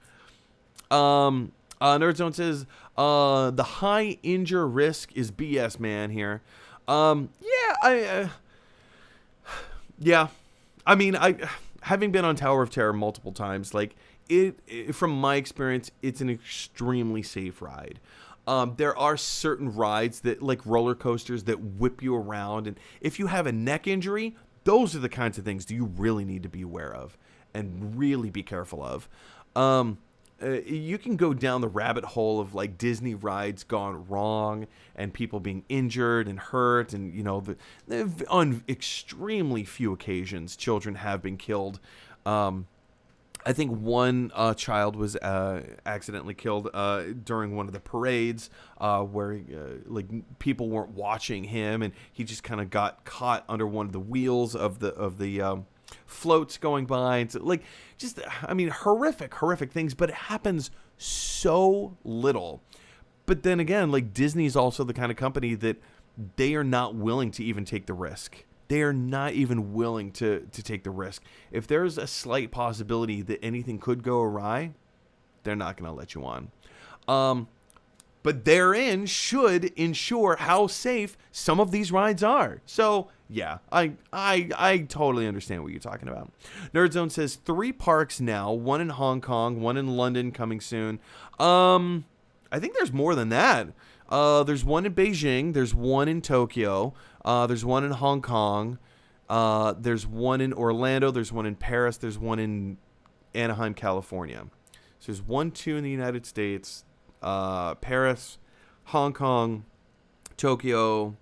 [SPEAKER 1] Nerdzone says, the high injure risk is BS, man, here. I mean, having been on Tower of Terror multiple times, like it from my experience, it's an extremely safe ride. There are certain rides that, like roller coasters, that whip you around, and if you have a neck injury, those are the kinds of things that you really need to be aware of and really be careful of. You can go down the rabbit hole of like Disney rides gone wrong and people being injured and hurt, and on extremely few occasions children have been killed. I think one child was accidentally killed during one of the parades where people weren't watching him, and he just kind of got caught under one of the wheels of the floats going by. And so, horrific things, but it happens so little. But then again, like, Disney's also the kind of company that they are not willing to even take the risk. They are not even willing to take the risk. If there's a slight possibility that anything could go awry, they're not going to let you on. But therein should ensure how safe some of these rides are. So, yeah, I totally understand what you're talking about. Nerdzone says 3 parks now, 1 in Hong Kong, 1 in London coming soon. I think there's more than that. There's 1 in Beijing, there's 1 in Tokyo, there's 1 in Hong Kong, there's 1 in Orlando, there's 1 in Paris, there's 1 in Anaheim, California. So there's 1, 2 in the United States, Paris, Hong Kong, Tokyo,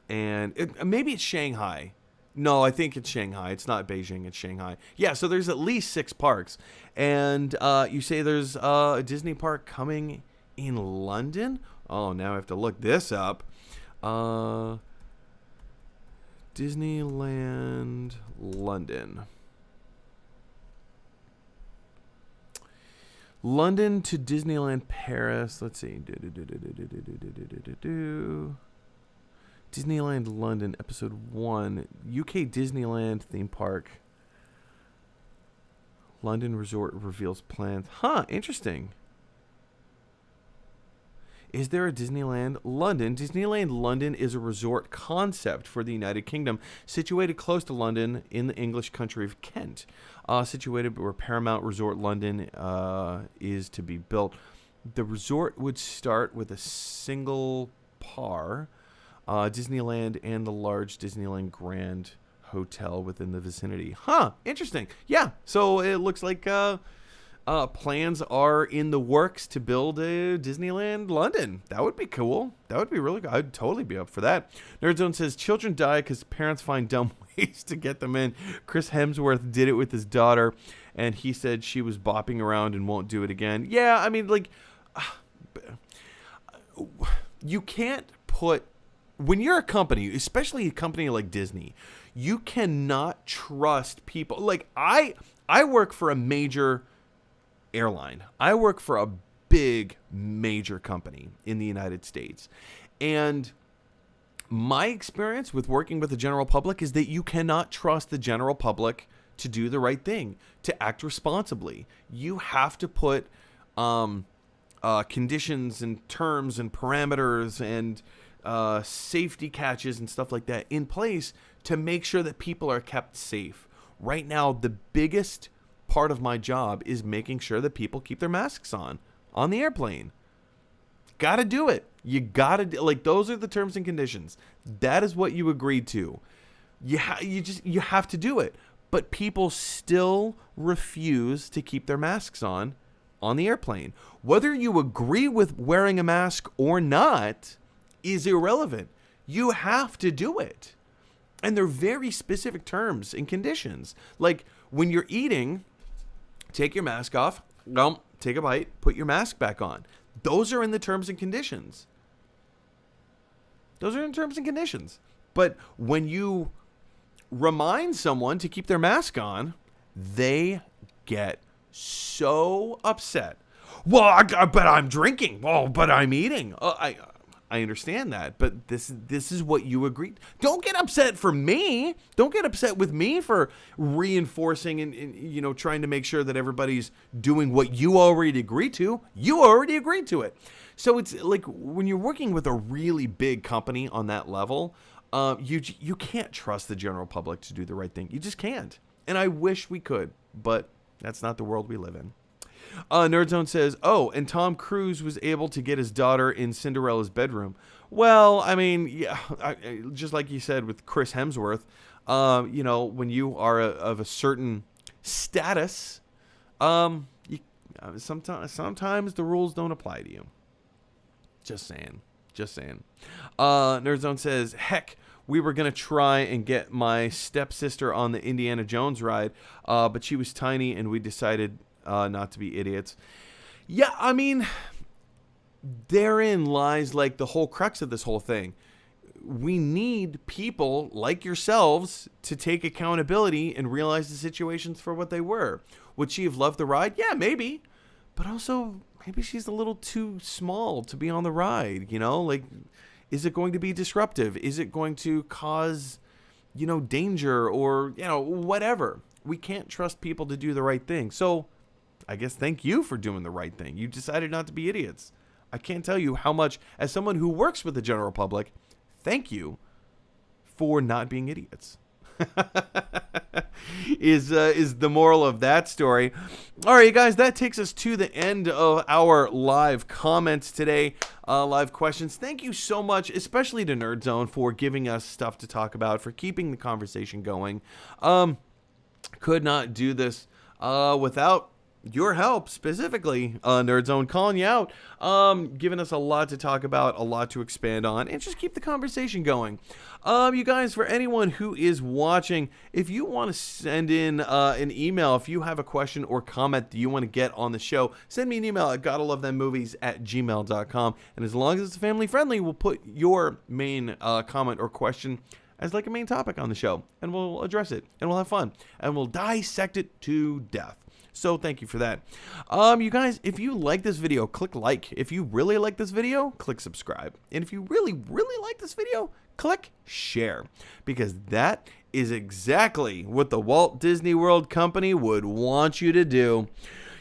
[SPEAKER 1] and maybe it's Shanghai. No, I think it's Shanghai. It's not Beijing, it's Shanghai. Yeah, so there's at least 6 parks. And you say there's a Disney park coming in London? Oh, now I have to look this up. Disneyland London. London to Disneyland Paris. Let's see. Disneyland London, episode 1. UK Disneyland theme park. London Resort reveals plans. Huh, interesting. Is there a Disneyland London? Disneyland London is a resort concept for the United Kingdom, situated close to London in the English country of Kent. Situated where Paramount Resort London is to be built. The resort would start with a single par, Disneyland and the large Disneyland Grand Hotel within the vicinity. Huh, interesting. Yeah, so it looks like plans are in the works to build a Disneyland London. That would be cool. That would be really good. I'd totally be up for that. Nerdzone says children die because parents find dumb ways to get them in. Chris Hemsworth did it with his daughter, and he said she was bopping around and won't do it again. Yeah, I mean, like, you can't put when you're a company, especially a company like Disney, you cannot trust people. Like I work for a major airline. I work for a big major company in the United States. And my experience with working with the general public is that you cannot trust the general public to do the right thing, to act responsibly. You have to put conditions and terms and parameters and safety catches and stuff like that in place to make sure that people are kept safe. Right now, the biggest part of my job is making sure that people keep their masks on the airplane. Gotta do it. You gotta like, those are the terms and conditions. That is what you agreed to. You have to do it. But people still refuse to keep their masks on the airplane. Whether you agree with wearing a mask or not is irrelevant. You have to do it. And they're very specific terms and conditions. Like when you're eating, take your mask off, take a bite, put your mask back on. Those are in the terms and conditions. Those are in terms and conditions. But when you remind someone to keep their mask on, they get so upset. Well, but I'm drinking. Well, but I'm eating. I understand that, but this is what you agreed. Don't get upset for me. Don't get upset with me for reinforcing and trying to make sure that everybody's doing what you already agreed to. You already agreed to it. So it's like when you're working with a really big company on that level, you can't trust the general public to do the right thing. You just can't. And I wish we could, but that's not the world we live in. Nerdzone says, oh, and Tom Cruise was able to get his daughter in Cinderella's bedroom. Well, I mean, yeah, just like you said with Chris Hemsworth, when you are of a certain status, sometimes the rules don't apply to you. Just saying. Nerdzone says, heck, we were going to try and get my stepsister on the Indiana Jones ride, but she was tiny and we decided not to be idiots. Yeah, I mean, therein lies like the whole crux of this whole thing. We need people like yourselves to take accountability and realize the situations for what they were. Would she have loved the ride? Yeah, maybe. But also, maybe she's a little too small to be on the ride, Like, is it going to be disruptive? Is it going to cause, danger or, whatever? We can't trust people to do the right thing. So I guess thank you for doing the right thing. You decided not to be idiots. I can't tell you how much, as someone who works with the general public, thank you for not being idiots. is the moral of that story. All right, you guys, that takes us to the end of our live comments today, live questions. Thank you so much, especially to Nerdzone, for giving us stuff to talk about, for keeping the conversation going. Could not do this without your help, specifically, Nerdzone, calling you out, giving us a lot to talk about, a lot to expand on, and just keep the conversation going. You guys, for anyone who is watching, if you want to send in an email, if you have a question or comment that you want to get on the show, send me an email at gottalovethenmovies@gmail.com, and as long as it's family friendly, we'll put your main comment or question as like a main topic on the show, and we'll address it, and we'll have fun, and we'll dissect it to death. So thank you for that. You guys, if you like this video, click like. If you really like this video, click subscribe. And if you really, really like this video, click share. Because that is exactly what the Walt Disney World Company would want you to do.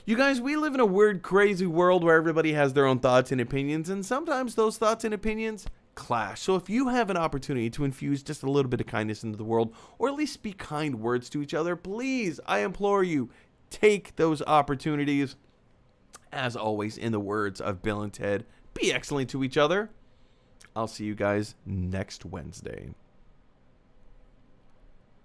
[SPEAKER 1] You guys, we live in a weird, crazy world where everybody has their own thoughts and opinions, and sometimes those thoughts and opinions clash. So if you have an opportunity to infuse just a little bit of kindness into the world, or at least speak kind words to each other, please, I implore you, take those opportunities. As always, in the words of Bill and Ted, be excellent to each other. I'll see you guys next Wednesday.